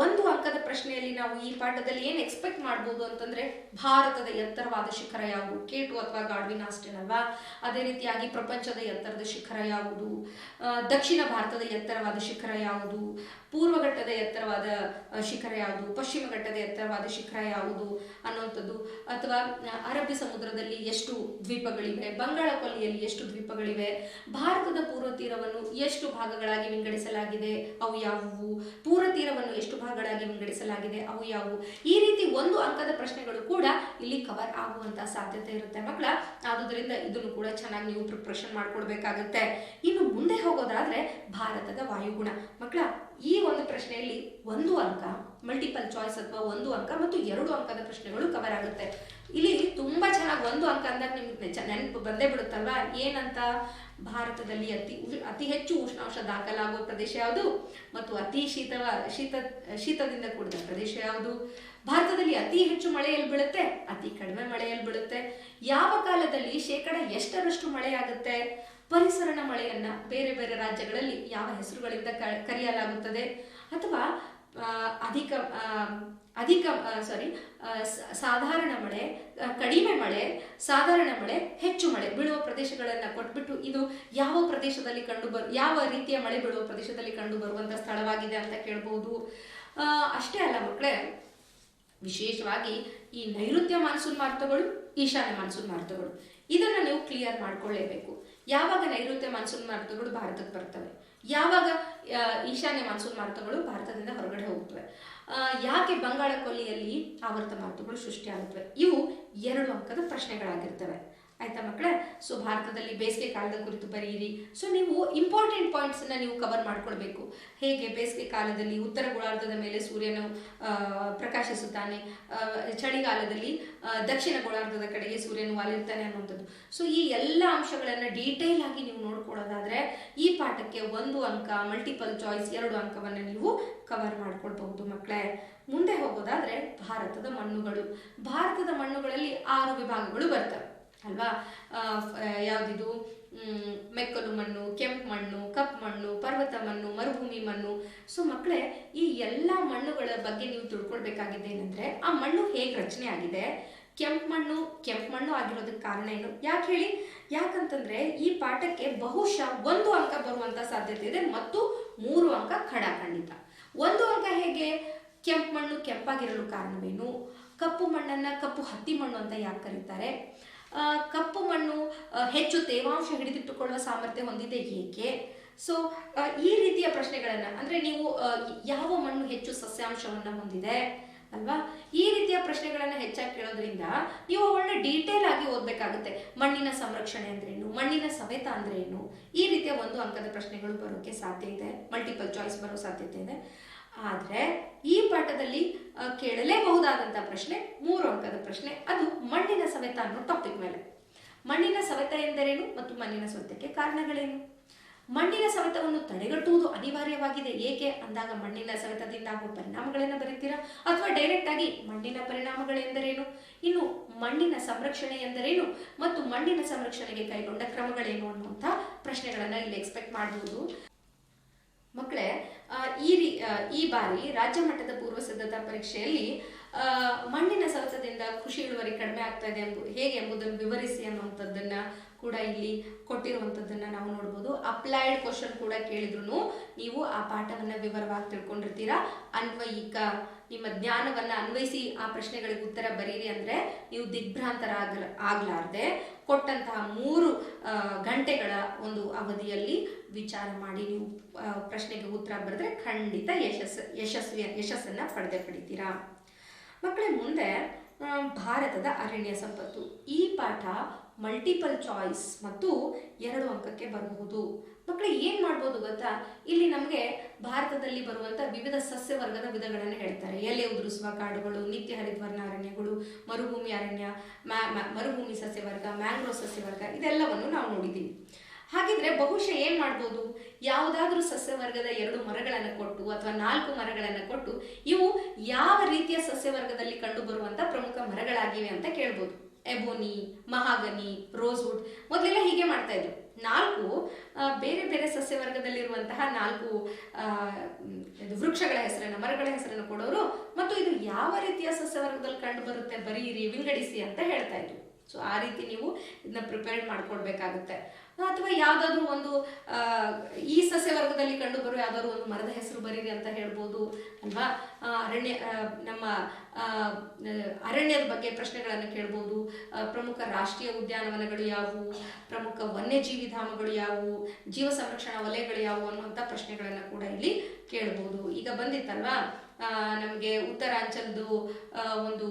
1 ಅಂಕದ ಪ್ರಶ್ನೆಯಲ್ಲಿ ನಾವು ಈ ಪಾಠದಲ್ಲಿ ಏನ್ ಎಕ್ಸ್ಪೆಕ್ಟ್ ಮಾಡ್ಬೋದು ಅಂತಂದ್ರೆ ಭಾರತದ ಎತ್ತರವಾದ ಶಿಖರ ಯಾವುದು, K2 ಅಥವಾ ಗಾಡ್ವಿನ್ ಆಸ್ಟನ್ ಅಲ್ವಾ. ಅದೇ ರೀತಿಯಾಗಿ ಪ್ರಪಂಚದ ಎತ್ತರದ ಶಿಖರ ಯಾವುದು, ದಕ್ಷಿಣ ಭಾರತದ ಎತ್ತರವಾದ ಶಿಖರ ಯಾವುದು, ಪೂರ್ವ ಘಟ್ಟದ ಎತ್ತರವಾದ ಶಿಖರ ಯಾವುದು, ಪಶ್ಚಿಮ ಘಟ್ಟದ ಎತ್ತರವಾದ ಶಿಖರ ಯಾವುದು ಅನ್ನುವಂಥದ್ದು, ಅಥವಾ ಅರಬ್ಬಿ ಸಮುದ್ರದಲ್ಲಿ ಎಷ್ಟು ದ್ವೀಪಗಳಿವೆ, ಬಂಗಾಳ ಕೊಲ್ಲಿಯಲ್ಲಿ ಎಷ್ಟು ದ್ವೀಪಗಳಿವೆ, ಭಾರತದ ಪೂರ್ವ ತೀರವನ್ನು ಎಷ್ಟು ಭಾಗಗಳಾಗಿ ವಿಂಗಡಿಸಲಾಗಿದೆ, ಅವು ಯಾವುವು, ಪೂರ್ವ ತೀರವನ್ನು ಎಷ್ಟು ಭಾಗ ಭಾಗಗಳಾಗಿ ವಿಂಗಡಿಸಲಾಗಿದೆ, ಅವು ಯಾವುವು? ಈ ರೀತಿ ಒಂದು ಅಂಕದ ಪ್ರಶ್ನೆಗಳು ಕೂಡ ಇಲ್ಲಿ ಕವರ್ ಆಗುವಂತಹ ಸಾಧ್ಯತೆ ಇರುತ್ತೆ ಮಕ್ಕಳ. ಆದುದರಿಂದ ಇದನ್ನು ಕೂಡ ಚೆನ್ನಾಗಿ ನೀವು ಪ್ರಿಪ್ರೇಷನ್ ಮಾಡ್ಕೊಳ್ಬೇಕಾಗುತ್ತೆ. ಇನ್ನು ಮುಂದೆ ಹೋಗೋದಾದ್ರೆ ಭಾರತದ ವಾಯುಗುಣ ಮಕ್ಕಳ. ಈ ಒಂದು ಪ್ರಶ್ನೆಯಲ್ಲಿ ಒಂದು ಅಂಕ ಮಲ್ಟಿಪಲ್ ಚಾಯ್ಸ್ ಅಥವಾ ಒಂದು ಅಂಕ ಮತ್ತು 2 ಅಂಕದ ಪ್ರಶ್ನೆಗಳು ಕವರ್ ಆಗುತ್ತೆ. ಇಲ್ಲಿ ತುಂಬಾ ಚೆನ್ನಾಗಿ ಒಂದು ಅಂಕ ಅಂದಾಗ ನಿಮ್ಗೆ ನೆನಪು ಬಂದೇ ಬಿಡುತ್ತಲ್ವಾ? ಏನಂತ, ಭಾರತದಲ್ಲಿ ಅತಿ ಹೆಚ್ಚು ಉಷ್ಣಾಂಶ ದಾಖಲಾಗುವ ಪ್ರದೇಶ ಯಾವುದು ಮತ್ತು ಅತಿ ಶೀತದಿಂದ ಕೂಡಿದ ಪ್ರದೇಶ ಯಾವುದು? ಭಾರತದಲ್ಲಿ ಅತಿ ಹೆಚ್ಚು ಮಳೆ ಎಲ್ಲಿ ಬೀಳುತ್ತೆ, ಅತಿ ಕಡಿಮೆ ಮಳೆ ಎಲ್ಲಿ ಬೀಳುತ್ತೆ? ಯಾವ ಕಾಲದಲ್ಲಿ ಶೇಕಡ ಎಷ್ಟರಷ್ಟು ಮಳೆ ಆಗುತ್ತೆ? ಪರಿಸರನ ಮಳೆಯನ್ನ ಬೇರೆ ಬೇರೆ ರಾಜ್ಯಗಳಲ್ಲಿ ಯಾವ ಹೆಸರುಗಳಿಂದ ಕರೆಯಲಾಗುತ್ತದೆ? ಅಥವಾ ಸಾಧಾರಣ ಮಳೆ, ಕಡಿಮೆ ಮಳೆ, ಸಾಧಾರಣ ಮಳೆ, ಹೆಚ್ಚು ಮಳೆ ಬೀಳುವ ಪ್ರದೇಶಗಳನ್ನ ಕೊಟ್ಬಿಟ್ಟು ಇದು ಯಾವ ಪ್ರದೇಶದಲ್ಲಿ ಯಾವ ರೀತಿಯ ಮಳೆ ಬೀಳುವ ಪ್ರದೇಶದಲ್ಲಿ ಕಂಡು ಬರುವಂತ ಸ್ಥಳವಾಗಿದೆ ಅಂತ ಕೇಳಬಹುದು. ಅಷ್ಟೇ ಅಲ್ಲ ಮಕ್ಕಳೇ, ವಿಶೇಷವಾಗಿ ಈ ನೈಋತ್ಯ ಮಾನ್ಸೂನ್ ಮಾರುತಗಳು, ಈಶಾನ್ಯ ಮಾನ್ಸೂನ್ ಮಾರುತಗಳು, ಇದನ್ನ ನೀವು ಕ್ಲಿಯರ್ ಮಾಡ್ಕೊಳ್ಳೇಬೇಕು. ಯಾವಾಗ ನೈಋತ್ಯ ಮಾನ್ಸೂನ್ ಮಾರುತಗಳು ಭಾರತಕ್ಕೆ ಬರ್ತವೆ, ಯಾವಾಗ ಈಶಾನ್ಯ ಮಾನ್ಸೂನ್ ಮಾರುತಗಳು ಭಾರತದಿಂದ ಹೊರಗಡೆ ಹೋಗ್ತವೆ, ಯಾಕೆ ಬಂಗಾಳ ಕೊಲ್ಲಿಯಲ್ಲಿ ಆವರ್ತ ಮಾರುತಗಳು ಸೃಷ್ಟಿಯಾಗುತ್ತವೆ, ಇವು 2 ಅಂಕದ ಪ್ರಶ್ನೆಗಳಾಗಿರ್ತವೆ. ಆಯ್ತಾ ಮಕ್ಕಳೇ? ಸೊ ಭಾರತದಲ್ಲಿ ಬೇಸಿಗೆ ಕಾಲದ ಕುರಿತು ಬರೆಯಿರಿ. ಸೊ ನೀವು ಇಂಪಾರ್ಟೆಂಟ್ ಪಾಯಿಂಟ್ಸ್ ಅನ್ನ ನೀವು ಕವರ್ ಮಾಡ್ಕೊಳ್ಬೇಕು. ಹೇಗೆ ಬೇಸಿಗೆ ಕಾಲದಲ್ಲಿ ಉತ್ತರ ಗೋಳಾರ್ಧದ ಮೇಲೆ ಸೂರ್ಯನು ಪ್ರಕಾಶಿಸುತ್ತಾನೆ, ಚಳಿಗಾಲದಲ್ಲಿ ದಕ್ಷಿಣ ಗೋಳಾರ್ಧದ ಕಡೆಗೆ ಸೂರ್ಯನು ವಾಲಿರ್ತಾನೆ ಅನ್ನುವಂಥದ್ದು. ಸೊ ಈ ಎಲ್ಲ ಅಂಶಗಳನ್ನ ಡೀಟೇಲ್ ಆಗಿ ನೀವು ನೋಡ್ಕೊಳ್ಳೋದಾದ್ರೆ ಈ ಪಾಠಕ್ಕೆ 1 ಅಂಕ, ಮಲ್ಟಿಪಲ್ ಚಾಯ್ಸ್ 2 ಅಂಕವನ್ನ ನೀವು ಕವರ್ ಮಾಡ್ಕೊಳ್ಬಹುದು ಮಕ್ಕಳೇ. ಮುಂದೆ ಹೋಗೋದಾದ್ರೆ ಭಾರತದ ಮಣ್ಣುಗಳು. ಭಾರತದ ಮಣ್ಣುಗಳಲ್ಲಿ 6 ವಿಭಾಗಗಳು ಬರ್ತವೆ ಅಲ್ವಾ? ಯಾವ್ದಿದು? ಮೆಕ್ಕಲು ಮಣ್ಣು, ಕೆಂಪು ಮಣ್ಣು, ಕಪ್ಪು ಮಣ್ಣು, ಪರ್ವತ ಮಣ್ಣು, ಮರುಭೂಮಿ ಮಣ್ಣು. ಸೊ ಮಕ್ಕಳೇ, ಈ ಎಲ್ಲ ಮಣ್ಣುಗಳ ಬಗ್ಗೆ ನೀವು ತಿಳ್ಕೊಳ್ಬೇಕಾಗಿದೆ ಏನಂದ್ರೆ ಆ ಮಣ್ಣು ಹೇಗೆ ರಚನೆ ಆಗಿದೆ. ಕೆಂಪು ಮಣ್ಣು ಆಗಿರೋದಕ್ಕೆ ಕಾರಣ ಏನು? ಯಾಕೆ ಹೇಳಿ? ಯಾಕಂತಂದ್ರೆ ಈ ಪಾಠಕ್ಕೆ ಬಹುಶಃ 1 ಅಂಕ ಬರುವಂತ ಸಾಧ್ಯತೆ ಇದೆ ಮತ್ತು 3 ಅಂಕ ಖಡಾಖಂಡಿತ. 1 ಅಂಕ ಹೇಗೆ? ಕೆಂಪು ಮಣ್ಣು ಕೆಂಪಾಗಿರಲು ಕಾರಣವೇನು? ಕಪ್ಪು ಮಣ್ಣನ್ನ ಕಪ್ಪು ಹತ್ತಿ ಮಣ್ಣು ಅಂತ ಯಾಕೆ ಕರೀತಾರೆ? ಕಪ್ಪು ಮಣ್ಣು ಹೆಚ್ಚು ತೇವಾಂಶ ಹಿಡಿದಿಟ್ಟುಕೊಳ್ಳುವ ಸಾಮರ್ಥ್ಯ ಹೊಂದಿದೆ ಏಕೆ? ಸೊ ಈ ರೀತಿಯ ಪ್ರಶ್ನೆಗಳನ್ನ, ಅಂದ್ರೆ ನೀವು ಯಾವ ಮಣ್ಣು ಹೆಚ್ಚು ಸಸ್ಯಾಂಶವನ್ನ ಹೊಂದಿದೆ ಅಲ್ವಾ? ಈ ರೀತಿಯ ಪ್ರಶ್ನೆಗಳನ್ನ ಹೆಚ್ಚಾಗಿ ಕೇಳೋದ್ರಿಂದ ನೀವು ಅವನ್ನ ಡೀಟೇಲ್ ಆಗಿ ಓದ್ಬೇಕಾಗುತ್ತೆ. ಮಣ್ಣಿನ ಸಂರಕ್ಷಣೆ ಅಂದ್ರೆ ಏನು, ಮಣ್ಣಿನ ಸವೆತ ಅಂದ್ರೆ ಏನು, ಈ ರೀತಿಯ 1 ಅಂಕದ ಪ್ರಶ್ನೆಗಳು ಬರೋಕೆ ಸಾಧ್ಯ ಇದೆ, ಮಲ್ಟಿಪಲ್ ಚಾಯ್ಸ್ ಬರೋ ಸಾಧ್ಯತೆ ಇದೆ. ಆದ್ರೆ ಈ ಪಾಠದಲ್ಲಿ ಕೇಳಲೇಬಹುದಾದಂತಹ ಪ್ರಶ್ನೆ 3 ಅಂಕದ ಪ್ರಶ್ನೆ, ಅದು ಮಣ್ಣಿನ ಸವೆತ ಅನ್ನೋ ಟಾಪಿಕ್ ಮೇಲೆ. ಮಣ್ಣಿನ ಸವೆತ ಎಂದರೇನು ಮತ್ತು ಮಣ್ಣಿನ ಸವೆತಕ್ಕೆ ಕಾರಣಗಳೇನು? ಮಣ್ಣಿನ ಸವೆತವನ್ನು ತಡೆಗಟ್ಟುವುದು ಅನಿವಾರ್ಯವಾಗಿದೆ ಏಕೆ ಅಂದಾಗ ಮಣ್ಣಿನ ಸವೆತದಿಂದ ಆಗುವ ಪರಿಣಾಮಗಳನ್ನ ಬರೀತೀರಾ ಅಥವಾ ಡೈರೆಕ್ಟ್ ಆಗಿ ಮಣ್ಣಿನ ಪರಿಣಾಮಗಳೆಂದರೇನು, ಇನ್ನು ಮಣ್ಣಿನ ಸಂರಕ್ಷಣೆ ಎಂದರೇನು ಮತ್ತು ಮಣ್ಣಿನ ಸಂರಕ್ಷಣೆಗೆ ಕೈಗೊಂಡ ಕ್ರಮಗಳೇನು ಅನ್ನುವಂಥ ಪ್ರಶ್ನೆಗಳನ್ನ ಇಲ್ಲಿ ಎಕ್ಸ್ಪೆಕ್ಟ್ ಮಾಡಬಹುದು ಮಕ್ಕಳೇ. ಈ ಬಾರಿ ರಾಜ್ಯ ಮಟ್ಟದ ಪೂರ್ವ ಸಿದ್ಧತಾ ಪರೀಕ್ಷೆಯಲ್ಲಿ ಮಣ್ಣಿನ ಸವೆತದಿಂದ ಕೃಷಿ ಇಳುವರಿ ಕಡಿಮೆ ಆಗ್ತಾ ಇದೆ ಹೇಗೆ ಎಂಬುದನ್ನು ವಿವರಿಸಿ ಅನ್ನುವಂಥದ್ದನ್ನ ಕೂಡ ಇಲ್ಲಿ ಕೊಟ್ಟಿರುವಂಥದ್ದನ್ನ ನಾವು ನೋಡ್ಬೋದು. ಅಪ್ಲೈಡ್ ಕ್ವಶನ್ ಕೂಡ ಕೇಳಿದ್ರು ನೀವು ಆ ಪಾಠವನ್ನ ವಿವರವಾಗಿ ತಿಳ್ಕೊಂಡಿರ್ತೀರಾ. ಅನ್ವಯಿಕ, ನಿಮ್ಮ ಜ್ಞಾನವನ್ನ ಅನ್ವಯಿಸಿ ಆ ಪ್ರಶ್ನೆಗಳಿಗೆ ಉತ್ತರ ಬರೀರಿ ಅಂದ್ರೆ ನೀವು ಆಗ್ಲಾರ್ದೆ ಕೊಟ್ಟಂತಹ 3 ಗಂಟೆಗಳ ಒಂದು ಅವಧಿಯಲ್ಲಿ ವಿಚಾರ ಮಾಡಿ ನೀವು ಪ್ರಶ್ನೆಗೆ ಉತ್ತರ ಬರೆದ್ರೆ ಖಂಡಿತ ಯಶಸ್ಸನ್ನ ಪಡಿತೀರಾ ಮಕ್ಕಳೇ. ಮುಂದೆ ಭಾರತದ ಅರಣ್ಯ ಸಂಪತ್ತು. ಈ ಪಾಠ ಮಲ್ಟಿಪಲ್ ಚಾಯ್ಸ್ ಮತ್ತು 2 ಅಂಕಕ್ಕೆ ಬರಬಹುದು ಮಕ್ಕಳೇ. ಏನ್ ಮಾಡ್ಬೋದು ಗೊತ್ತಾ? ಇಲ್ಲಿ ನಮಗೆ ಭಾರತದಲ್ಲಿ ಬರುವಂತ ವಿವಿಧ ಸಸ್ಯವರ್ಗದ ವಿಧಗಳನ್ನು ಹೇಳ್ತಾರೆ. ಎಲೆ ಉದುರಿಸುವ ಕಾಡುಗಳು, ನಿತ್ಯ ಹರಿದ್ವರ್ಣ ಅರಣ್ಯಗಳು, ಮರುಭೂಮಿ ಅರಣ್ಯ, ಮರುಭೂಮಿ ಸಸ್ಯವರ್ಗ, ಮ್ಯಾಂಗ್ರೋವ್ ಸಸ್ಯವರ್ಗ, ಇದೆಲ್ಲವನ್ನು ನಾವು ನೋಡಿದ್ದೀವಿ. ಹಾಗಿದ್ರೆ ಬಹುಶಃ ಏನ್ ಮಾಡ್ಬೋದು? ಯಾವುದಾದ್ರೂ ಸಸ್ಯವರ್ಗದ 2 ಮರಗಳನ್ನು ಕೊಟ್ಟು ಅಥವಾ 4 ಮರಗಳನ್ನು ಕೊಟ್ಟು ಇವು ಯಾವ ರೀತಿಯ ಸಸ್ಯವರ್ಗದಲ್ಲಿ ಕಂಡು ಬರುವಂತ ಪ್ರಮುಖ ಮರಗಳಾಗಿವೆ ಅಂತ ಕೇಳ್ಬೋದು. ಎಬೋನಿ, ಮಹಾಗನಿ, ರೋಸ್ವುಡ್, ಮೊದಲೆಲ್ಲ ಹೀಗೆ ಮಾಡ್ತಾ ಇದ್ರು. 4 ಬೇರೆ ಬೇರೆ ಸಸ್ಯವರ್ಗದಲ್ಲಿರುವಂತಹ 4 ವೃಕ್ಷಗಳ ಹೆಸರನ್ನು, ಮರಗಳ ಹೆಸರನ್ನು ಕೊಡೋರು ಮತ್ತು ಇದು ಯಾವ ರೀತಿಯ ಸಸ್ಯವರ್ಗದಲ್ಲಿ ಕಂಡು ಬರುತ್ತೆ ಬರೀರಿ, ವಿಂಗಡಿಸಿ ಅಂತ ಹೇಳ್ತಾ ಇದ್ರು. ಸೊ ಆ ರೀತಿ ನೀವು ಇದನ್ನ ಪ್ರಿಪೇರ್ ಮಾಡ್ಕೊಳ್ಬೇಕಾಗುತ್ತೆ. ಅಥವಾ ಯಾವ್ದಾದ್ರು ಒಂದು ಈ ಸಸ್ಯವರ್ಗದಲ್ಲಿ ಕಂಡು ಬರೋ ಯಾವ್ದಾದ್ರು ಒಂದು ಮರದ ಹೆಸರು ಬರೀರಿ ಅಂತ ಹೇಳ್ಬೋದು. ಅಲ್ವಾ. ನಮ್ಮ ಅರಣ್ಯದ ಬಗ್ಗೆ ಪ್ರಶ್ನೆಗಳನ್ನು ಕೇಳ್ಬೋದು. ಪ್ರಮುಖ ರಾಷ್ಟ್ರೀಯ ಉದ್ಯಾನವನಗಳು ಯಾವುವು, ಪ್ರಮುಖ ವನ್ಯಜೀವಿ ಧಾಮಗಳು ಯಾವುವು, ಜೀವ ಸಂರಕ್ಷಣಾ ವಲಯಗಳು ಯಾವುವು ಅನ್ನುವಂಥ ಪ್ರಶ್ನೆಗಳನ್ನು ಕೂಡ ಇಲ್ಲಿ ಕೇಳ್ಬೋದು. ಈಗ ಬಂದಿತ್ತಲ್ವಾ ನಮಗೆ ಉತ್ತರಾಂಚಲದ್ದು ಒಂದು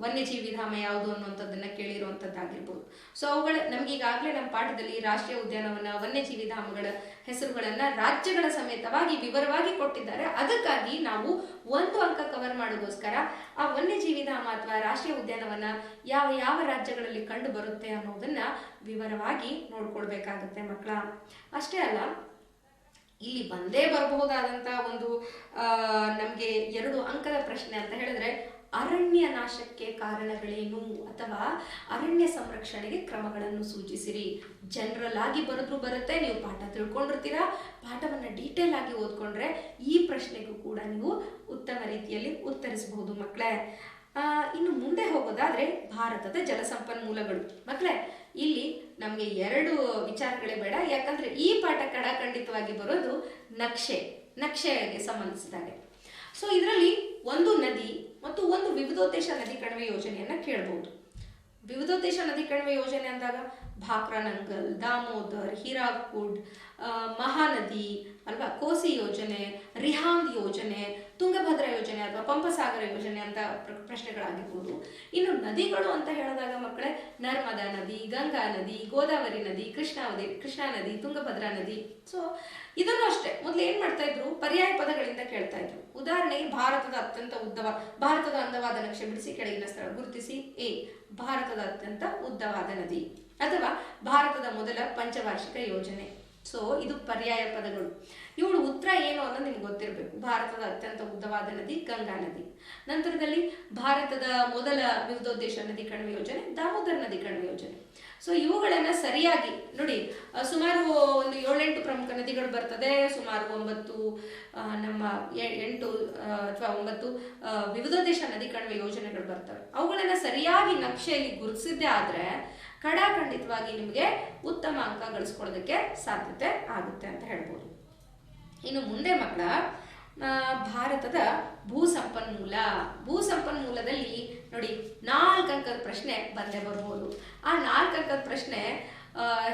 ವನ್ಯಜೀವಿ ಧಾಮ ಯಾವುದು ಅನ್ನುವಂಥದ್ದನ್ನ ಕೇಳಿರುವಂಥದ್ದಾಗಿರ್ಬೋದು. ಸೊ ಅವುಗಳ ನಮ್ಗೆ ಈಗಾಗಲೇ ನಮ್ಮ ಪಾಠದಲ್ಲಿ ರಾಷ್ಟ್ರೀಯ ಉದ್ಯಾನವನ, ವನ್ಯಜೀವಿ ಧಾಮಗಳ ಹೆಸರುಗಳನ್ನ ರಾಜ್ಯಗಳ ಸಮೇತವಾಗಿ ವಿವರವಾಗಿ ಕೊಟ್ಟಿದ್ದಾರೆ. ಅದಕ್ಕಾಗಿ ನಾವು 1 ಅಂಕ ಕವರ್ ಮಾಡೋಗೋಸ್ಕರ ಆ ವನ್ಯಜೀವಿ ಧಾಮ ಅಥವಾ ರಾಷ್ಟ್ರೀಯ ಉದ್ಯಾನವನ ಯಾವ ಯಾವ ರಾಜ್ಯಗಳಲ್ಲಿ ಕಂಡು ಬರುತ್ತೆ ಅನ್ನೋದನ್ನ ವಿವರವಾಗಿ ನೋಡ್ಕೊಳ್ಬೇಕಾಗುತ್ತೆ ಮಕ್ಕಳ. ಅಷ್ಟೇ ಅಲ್ಲ, ಇಲ್ಲಿ ಬಂದೇ ಬರಬಹುದಾದಂತ ಒಂದು ನಮ್ಗೆ 2 ಅಂಕದ ಪ್ರಶ್ನೆ ಅಂತ ಹೇಳಿದ್ರೆ, ಅರಣ್ಯ ನಾಶಕ್ಕೆ ಕಾರಣಗಳೇನು ಅಥವಾ ಅರಣ್ಯ ಸಂರಕ್ಷಣೆಗೆ ಕ್ರಮಗಳನ್ನು ಸೂಚಿಸಿರಿ. ಜನರಲ್ ಆಗಿ ಬರೆದ್ರು ಬರುತ್ತೆ, ನೀವು ಪಾಠ ತಿಳ್ಕೊಂಡಿರ್ತೀರಾ. ಪಾಠವನ್ನ ಡೀಟೇಲ್ ಆಗಿ ಓದ್ಕೊಂಡ್ರೆ ಈ ಪ್ರಶ್ನೆಗೂ ಕೂಡ ನೀವು ಉತ್ತಮ ರೀತಿಯಲ್ಲಿ ಉತ್ತರಿಸಬಹುದು ಮಕ್ಕಳೇ. ಇನ್ನು ಮುಂದೆ ಹೋಗೋದಾದ್ರೆ ಭಾರತದ ಜಲಸಂಪನ್ಮೂಲಗಳು. ಮಕ್ಕಳೇ, ಇಲ್ಲಿ ನಮಗೆ 2 ವಿಚಾರಗಳೇ ಬೇಡ, ಯಾಕಂದ್ರೆ ಈ ಪಾಠ ಖಂಡಿತವಾಗಿ ಬರೋದು ನಕ್ಷೆಗೆ ಸಂಬಂಧಿಸಿದಾಗೆ. ಸೊ ಇದರಲ್ಲಿ ಒಂದು ನದಿ ಮತ್ತು ಒಂದು ವಿವಿಧೋದ್ದೇಶ ನದಿ ಕಣಿವೆ ಯೋಜನೆಯನ್ನ ಕೇಳಬಹುದು. ವಿವಿಧೋದ್ದೇಶ ನದಿ ಕಣಿವೆ ಯೋಜನೆ ಅಂದಾಗ ಭಾಕ್ರಾ ನಂಗಲ್, ದಾಮೋದರ್, ಹೀರಾಕುಡ್, ಮಹಾನದಿ ಅಲ್ವಾ, ಕೋಸಿ ಯೋಜನೆ, ರಿಹಾಂದ್ ಯೋಜನೆ, ತುಂಗಭದ್ರಾ ಯೋಜನೆ ಅಥವಾ ಪಂಪಸಾಗರ ಯೋಜನೆ ಅಂತ ಪ್ರಶ್ನೆಗಳಾಗಿರ್ಬೋದು. ಇನ್ನು ನದಿಗಳು ಅಂತ ಹೇಳಿದಾಗ ಮಕ್ಕಳೇ, ನರ್ಮದಾ ನದಿ, ಗಂಗಾ ನದಿ, ಗೋದಾವರಿ ನದಿ, ಕೃಷ್ಣಾ ನದಿ, ತುಂಗಭದ್ರಾ ನದಿ. ಸೊ ಇದನ್ನು ಅಷ್ಟೇ ಮೊದಲು ಏನ್ ಮಾಡ್ತಾ ಇದ್ರು, ಪರ್ಯಾಯ ಪದಗಳಿಂದ ಕೇಳ್ತಾ ಇದ್ರು. ಉದಾಹರಣೆಗೆ ಭಾರತದ ಅಂದವಾದ ನಕ್ಷೆ ಬಿಡಿಸಿ ಕೆಳಗಿನ ಸ್ಥಳ ಗುರುತಿಸಿ. ಎ, ಭಾರತದ ಅತ್ಯಂತ ಉದ್ದವಾದ ನದಿ, ಅಥವಾ ಭಾರತದ ಮೊದಲ ಪಂಚವಾರ್ಷಿಕ ಯೋಜನೆ. ಸೊ ಇದು ಪರ್ಯಾಯ ಪದಗಳು. ಇವಳು ಉತ್ತರ ಏನು ಅನ್ನೋದು ನಿಮ್ಗೆ ಗೊತ್ತಿರಬೇಕು. ಭಾರತದ ಅತ್ಯಂತ ಉದ್ದವಾದ ನದಿ ಗಂಗಾ ನದಿ. ನಂತರದಲ್ಲಿ ಭಾರತದ ಮೊದಲ ವಿವಿಧೋದ್ದೇಶ ನದಿ ಕಣಿವೆ ಯೋಜನೆ ದಾಮೋದರ್ ನದಿ ಕಣಿವೆ ಯೋಜನೆ. ಸೊ ಇವುಗಳನ್ನ ಸರಿಯಾಗಿ ನೋಡಿ, ಸುಮಾರು ಒಂದು 7-8 ಪ್ರಮುಖ ನದಿಗಳು ಬರ್ತದೆ, ಸುಮಾರು 9 ಅಥವಾ 9 ವಿವಿಧೋದ್ದೇಶ ನದಿ ಕಣಿವೆ ಯೋಜನೆಗಳು ಬರ್ತವೆ. ಅವುಗಳನ್ನ ಸರಿಯಾಗಿ ನಕ್ಷೆಯಲ್ಲಿ ಗುರುತಿಸಿದ್ದೇ ಆದ್ರೆ ಖಂಡಿತವಾಗಿ ನಿಮಗೆ ಉತ್ತಮ ಅಂಕ ಗಳಿಸ್ಕೊಳ್ಳೋದಕ್ಕೆ ಸಾಧ್ಯತೆ ಆಗುತ್ತೆ ಅಂತ ಹೇಳ್ಬೋದು. ಇನ್ನು ಮುಂದೆ ಮಕ್ಕಳ, ಭಾರತದ ಭೂ ಸಂಪನ್ಮೂಲದಲ್ಲಿ ನೋಡಿ 4 ಅಂಕದ ಪ್ರಶ್ನೆ ಬಂದೇ ಬರ್ಬೋದು. ಆ 4 ಅಂಕದ ಪ್ರಶ್ನೆ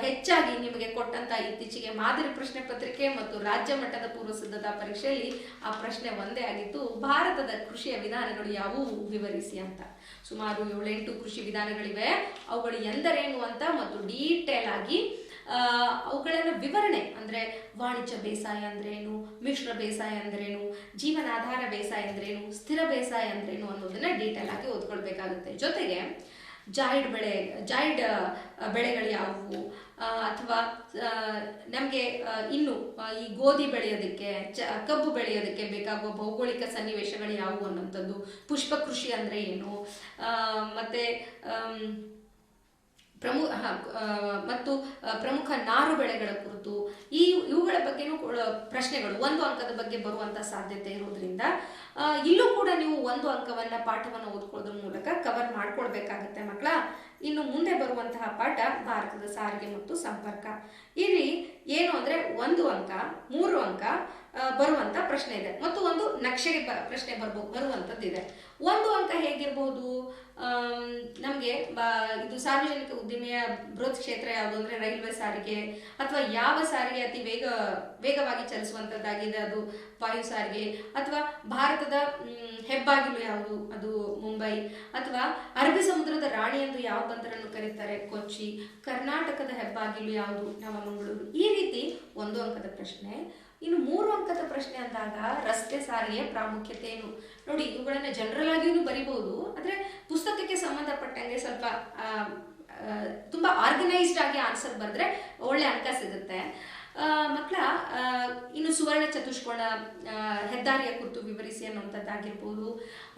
ಹೆಚ್ಚಾಗಿ ನಿಮಗೆ ಕೊಟ್ಟಂತ ಇತ್ತೀಚೆಗೆ ಮಾದರಿ ಪ್ರಶ್ನೆ ಪತ್ರಿಕೆ ಮತ್ತು ರಾಜ್ಯ ಮಟ್ಟದ ಪೂರ್ವ ಸಿದ್ಧತಾ ಪರೀಕ್ಷೆಯಲ್ಲಿ ಆ ಪ್ರಶ್ನೆ ಒಂದೇ ಆಗಿತ್ತು. ಭಾರತದ ಕೃಷಿಯ ವಿಧಾನಗಳು ಯಾವುವು ವಿವರಿಸಿ ಅಂತ. ಸುಮಾರು 7-8 ಕೃಷಿ ವಿಧಾನಗಳಿವೆ. ಅವುಗಳು ಎಂದರೇನು ಅಂತ ಮತ್ತು ಡೀಟೇಲ್ ಆಗಿ ಅವುಗಳನ್ನು ವಿವರಣೆ, ಅಂದ್ರೆ ವಾಣಿಜ್ಯ ಬೇಸಾಯ ಅಂದ್ರೇನು, ಮಿಶ್ರ ಬೇಸಾಯ ಅಂದ್ರೇನು, ಜೀವನಾಧಾರ ಬೇಸಾಯ ಅಂದ್ರೇನು, ಸ್ಥಿರ ಬೇಸಾಯ ಅಂದ್ರೇನು ಅನ್ನೋದನ್ನ ಡೀಟೇಲ್ ಆಗಿ ಓದ್ಕೊಳ್ಬೇಕಾಗುತ್ತೆ. ಜೊತೆಗೆ ಜಾಯ್ಡ್ ಬೆಳೆಗಳು ಯಾವುವು, ಅಥವಾ ನಮಗೆ ಇನ್ನು ಈ ಗೋಧಿ ಬೆಳೆಯೋದಕ್ಕೆ, ಕಬ್ಬು ಬೆಳೆಯೋದಕ್ಕೆ ಬೇಕಾಗುವ ಭೌಗೋಳಿಕ ಸನ್ನಿವೇಶಗಳು ಯಾವುವು ಅನ್ನೋಂಥದ್ದು, ಪುಷ್ಪ ಕೃಷಿ ಅಂದ್ರೆ ಏನು, ಮತ್ತೆ ಪ್ರಮುಖ ನಾರು ಬೆಳೆಗಳ ಕುರಿತು ಇವುಗಳ ಬಗ್ಗೆನೂ ಪ್ರಶ್ನೆಗಳು 1 ಅಂಕದ ಬಗ್ಗೆ ಬರುವಂತ ಸಾಧ್ಯತೆ ಇರೋದ್ರಿಂದ ಇಲ್ಲೂ ಕೂಡ ನೀವು 1 ಅಂಕವನ್ನ ಪಾಠವನ್ನು ಓದ್ಕೊಳ್ಳೋದ್ರ ಮೂಲಕ ಕವರ್ ಮಾಡ್ಕೊಳ್ಬೇಕಾಗತ್ತೆ ಮಕ್ಕಳ. ಇನ್ನು ಮುಂದೆ ಬರುವಂತಹ ಪಾಠ ಭಾರತದ ಸಾರಿಗೆ ಮತ್ತು ಸಂಪರ್ಕ. ಇಲ್ಲಿ ಏನು ಅಂದ್ರೆ 1 ಅಂಕ, 3 ಅಂಕ ಬರುವಂತ ಪ್ರಶ್ನೆ ಇದೆ ಮತ್ತು ಒಂದು ನಕ್ಷೆಗೆ ಪ್ರಶ್ನೆ ಬರುವಂತದ್ದಿದೆ. 1 ಅಂಕ ಹೇಗಿರ್ಬಹುದು, ನಮ್ಗೆ ಇದು ಸಾರ್ವಜನಿಕ ಉದ್ದಿಮೆಯ ಬೃಹತ್ ಕ್ಷೇತ್ರ ಯಾವುದು ಅಂದ್ರೆ ರೈಲ್ವೆ ಸಾರಿಗೆ, ಅಥವಾ ಯಾವ ಸಾರಿಗೆ ಅತಿ ವೇಗವಾಗಿ ಚಲಿಸುವಂತದ್ದಾಗಿದೆ ಅದು ವಾಯು ಸಾರಿಗೆ, ಅಥವಾ ಭಾರತದ ಹೆಬ್ಬಾಗಿಲು ಯಾವುದು ಅದು ಮುಂಬೈ, ಅಥವಾ ಅರಬ್ಬಿ ಸಮುದ್ರದ ರಾಣಿ ಎಂದು ಯಾವ ಬಂದರನ್ನು ಕರೀತಾರೆ ಕೊಚ್ಚಿ, ಕರ್ನಾಟಕದ ಹೆಬ್ಬಾಗಿಲು ಯಾವುದು ನವಮಂಗಳೂರು. ಈ ರೀತಿ 1 ಅಂಕದ ಪ್ರಶ್ನೆ. ಇನ್ನು 3 ಅಂಕದ ಪ್ರಶ್ನೆ ಅಂದಾಗ ರಸ್ತೆ ಸಾರಿಗೆಯ ಪ್ರಾಮುಖ್ಯತೆ ಏನು. ನೋಡಿ, ಇವುಗಳನ್ನ ಜನರಲ್ ಆಗಿಯೂ ಬರಿಬಹುದು, ಆದ್ರೆ ಪುಸ್ತಕಕ್ಕೆ ಸಂಬಂಧಪಟ್ಟಂಗೆ ಸ್ವಲ್ಪ ತುಂಬಾ ಆರ್ಗನೈಸ್ಡ್ ಆಗಿ ಆನ್ಸರ್ ಬರೆದ್ರೆ ಒಳ್ಳೆ ಅಂಕ ಸಿಗುತ್ತೆ ಮಕ್ಕಳ. ಇನ್ನು ಸುವರ್ಣ ಚತುಷ್ಕೋಣ ಹೆದ್ದಾರಿಯ ಕುರಿತು ವಿವರಿಸಿ ಅನ್ನುವಂಥದ್ದಾಗಿರ್ಬೋದು,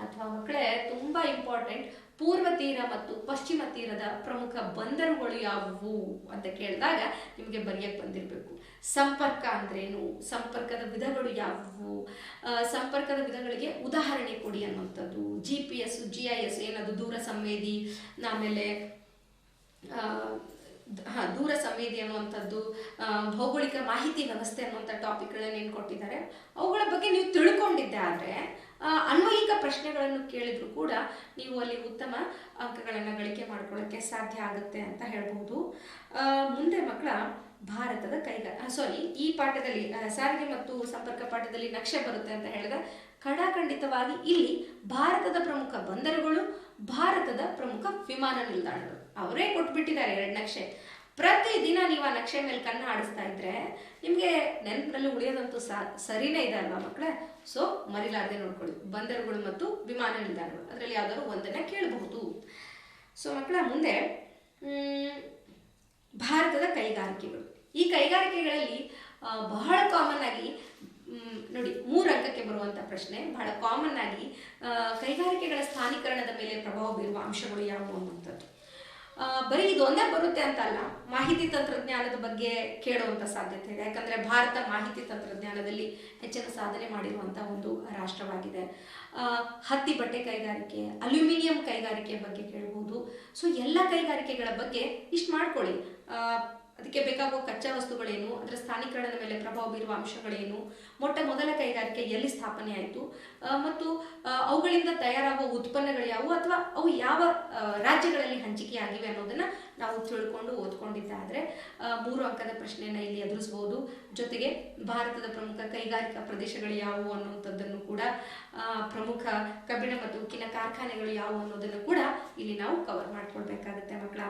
ಅಥವಾ ಮಕ್ಕಳೇ ತುಂಬಾ ಇಂಪಾರ್ಟೆಂಟ್, ಪೂರ್ವ ತೀರ ಮತ್ತು ಪಶ್ಚಿಮ ತೀರದ ಪ್ರಮುಖ ಬಂದರುಗಳು ಯಾವುವು ಅಂತ ಕೇಳಿದಾಗ ನಿಮಗೆ ಬರೆಯಕ್ಕೆ ಬಂದಿರಬೇಕು. ಸಂಪರ್ಕ ಅಂದ್ರೇನು, ಸಂಪರ್ಕದ ವಿಧಗಳು ಯಾವುವು, ಸಂಪರ್ಕದ ವಿಧಗಳಿಗೆ ಉದಾಹರಣೆ ಕೊಡಿ ಅನ್ನುವಂಥದ್ದು. GPS GIS ಏನದು, ದೂರ ಸಂವೇದಿ, ಆಮೇಲೆ ದೂರ ಸಂವೇದಿ ಅನ್ನುವಂಥದ್ದು, ಭೌಗೋಳಿಕ ಮಾಹಿತಿ ವ್ಯವಸ್ಥೆ ಅನ್ನುವಂಥ ಟಾಪಿಕ್ಗಳನ್ನ ಏನು ಕೊಟ್ಟಿದ್ದಾರೆ ಅವುಗಳ ಬಗ್ಗೆ ನೀವು ತಿಳ್ಕೊಂಡಿದ್ದೆ ಆದರೆ ಅನ್ವಯಿಕ ಪ್ರಶ್ನೆಗಳನ್ನು ಕೇಳಿದ್ರು ಕೂಡ ನೀವು ಅಲ್ಲಿ ಉತ್ತಮ ಅಂಕಗಳನ್ನು ಗಳಿಕೆ ಮಾಡ್ಕೊಳ್ಳೋಕ್ಕೆ ಸಾಧ್ಯ ಆಗುತ್ತೆ ಅಂತ ಹೇಳ್ಬೋದು. ಮುಂದೆ ಮಕ್ಕಳ ಭಾರತದ ಈ ಪಾಠದಲ್ಲಿ ಸಾರಿಗೆ ಮತ್ತು ಸಂಪರ್ಕ ಪಾಠದಲ್ಲಿ ನಕ್ಷೆ ಬರುತ್ತೆ ಅಂತ ಹೇಳಿದ್ರೆ ಖಡಾಖಂಡಿತವಾಗಿ ಇಲ್ಲಿ ಭಾರತದ ಪ್ರಮುಖ ಬಂದರುಗಳು, ಭಾರತದ ಪ್ರಮುಖ ವಿಮಾನ ನಿಲ್ದಾಣಗಳು ಅವರೇ ಕೊಟ್ಬಿಟ್ಟಿದ್ದಾರೆ 2 ನಕ್ಷೆ. ಪ್ರತಿದಿನ ನೀವು ಆ ನಕ್ಷೆ ಮೇಲೆ ಕಣ್ಣು ಆಡಿಸ್ತಾ ಇದ್ರೆ ನಿಮಗೆ ನೆನಪಿನಲ್ಲಿ ಉಳಿಯೋದಂತೂ ಸರಿನೇ ಇದೆ ಅಲ್ವಾ ಮಕ್ಕಳೇ? ಸೊ ಮರಿಲಾರದೆ ನೋಡ್ಕೊಳ್ಳಿ, ಬಂದರುಗಳು ಮತ್ತು ವಿಮಾನ ನಿಲ್ದಾಣಗಳು ಅದರಲ್ಲಿ ಯಾವ್ದಾದ್ರು ಒಂದನ್ನ ಕೇಳಬಹುದು. ಸೊ ಮಕ್ಕಳ ಮುಂದೆ ಭಾರತದ ಕೈಗಾರಿಕೆಗಳು. ಈ ಕೈಗಾರಿಕೆಗಳಲ್ಲಿ ಬಹಳ ಕಾಮನ್ ಆಗಿ ನೋಡಿ 3 ಅಂಕಕ್ಕೆ ಬರುವಂಥ ಪ್ರಶ್ನೆ ಬಹಳ ಕಾಮನ್ ಆಗಿ ಕೈಗಾರಿಕೆಗಳ ಸ್ಥಾನೀಕರಣದ ಮೇಲೆ ಪ್ರಭಾವ ಬೀರುವ ಅಂಶಗಳು ಯಾವುವು ಅನ್ನುವಂಥದ್ದು. ಬರೀ ಇದೊಂದೇ ಬರುತ್ತೆ ಅಂತ ಅಲ್ಲ, ಮಾಹಿತಿ ತಂತ್ರಜ್ಞಾನದ ಬಗ್ಗೆ ಕೇಳುವಂಥ ಸಾಧ್ಯತೆ ಇದೆ. ಯಾಕಂದರೆ ಭಾರತ ಮಾಹಿತಿ ತಂತ್ರಜ್ಞಾನದಲ್ಲಿ ಹೆಚ್ಚಿನ ಸಾಧನೆ ಮಾಡಿರುವಂಥ ಒಂದು ರಾಷ್ಟ್ರವಾಗಿದೆ. ಹತ್ತಿ ಬಟ್ಟೆ ಕೈಗಾರಿಕೆ, ಅಲ್ಯೂಮಿನಿಯಂ ಕೈಗಾರಿಕೆ ಬಗ್ಗೆ ಕೇಳ್ಬೋದು. ಸೊ ಎಲ್ಲ ಕೈಗಾರಿಕೆಗಳ ಬಗ್ಗೆ ಇಷ್ಟು ಮಾಡ್ಕೊಳ್ಳಿ. ಅದಕ್ಕೆ ಬೇಕಾಗುವ ಕಚ್ಚಾ ವಸ್ತುಗಳೇನು, ಅದರ ಸ್ಥಾನೀಕರಣದ ಮೇಲೆ ಪ್ರಭಾವ ಬೀರುವ ಅಂಶಗಳೇನು, ಮೊದಲ ಕೈಗಾರಿಕೆ ಎಲ್ಲಿ ಸ್ಥಾಪನೆ ಆಯಿತು, ಮತ್ತು ಅವುಗಳಿಂದ ತಯಾರಾಗುವ ಉತ್ಪನ್ನಗಳು ಯಾವುವು ಅಥವಾ ಅವು ಯಾವ ರಾಜ್ಯಗಳಲ್ಲಿ ಹಂಚಿಕೆಯಾಗಿವೆ ಅನ್ನೋದನ್ನ ನಾವು ತಿಳ್ಕೊಂಡು ಓದ್ಕೊಂಡಿದ್ದಾದರೆ 3 ಅಂಕದ ಪ್ರಶ್ನೆಯನ್ನು ಇಲ್ಲಿ ಎದುರಿಸಬಹುದು. ಜೊತೆಗೆ ಭಾರತದ ಪ್ರಮುಖ ಕೈಗಾರಿಕಾ ಪ್ರದೇಶಗಳು ಯಾವುವು ಅನ್ನುವಂಥದ್ದನ್ನು ಕೂಡ, ಪ್ರಮುಖ ಕಬ್ಬಿಣ ಮತ್ತು ಉಕ್ಕಿನ ಕಾರ್ಖಾನೆಗಳು ಯಾವುವು ಅನ್ನೋದನ್ನು ಕೂಡ ಇಲ್ಲಿ ನಾವು ಕವರ್ ಮಾಡ್ಕೊಳ್ಬೇಕಾಗತ್ತೆ ಮಕ್ಕಳ.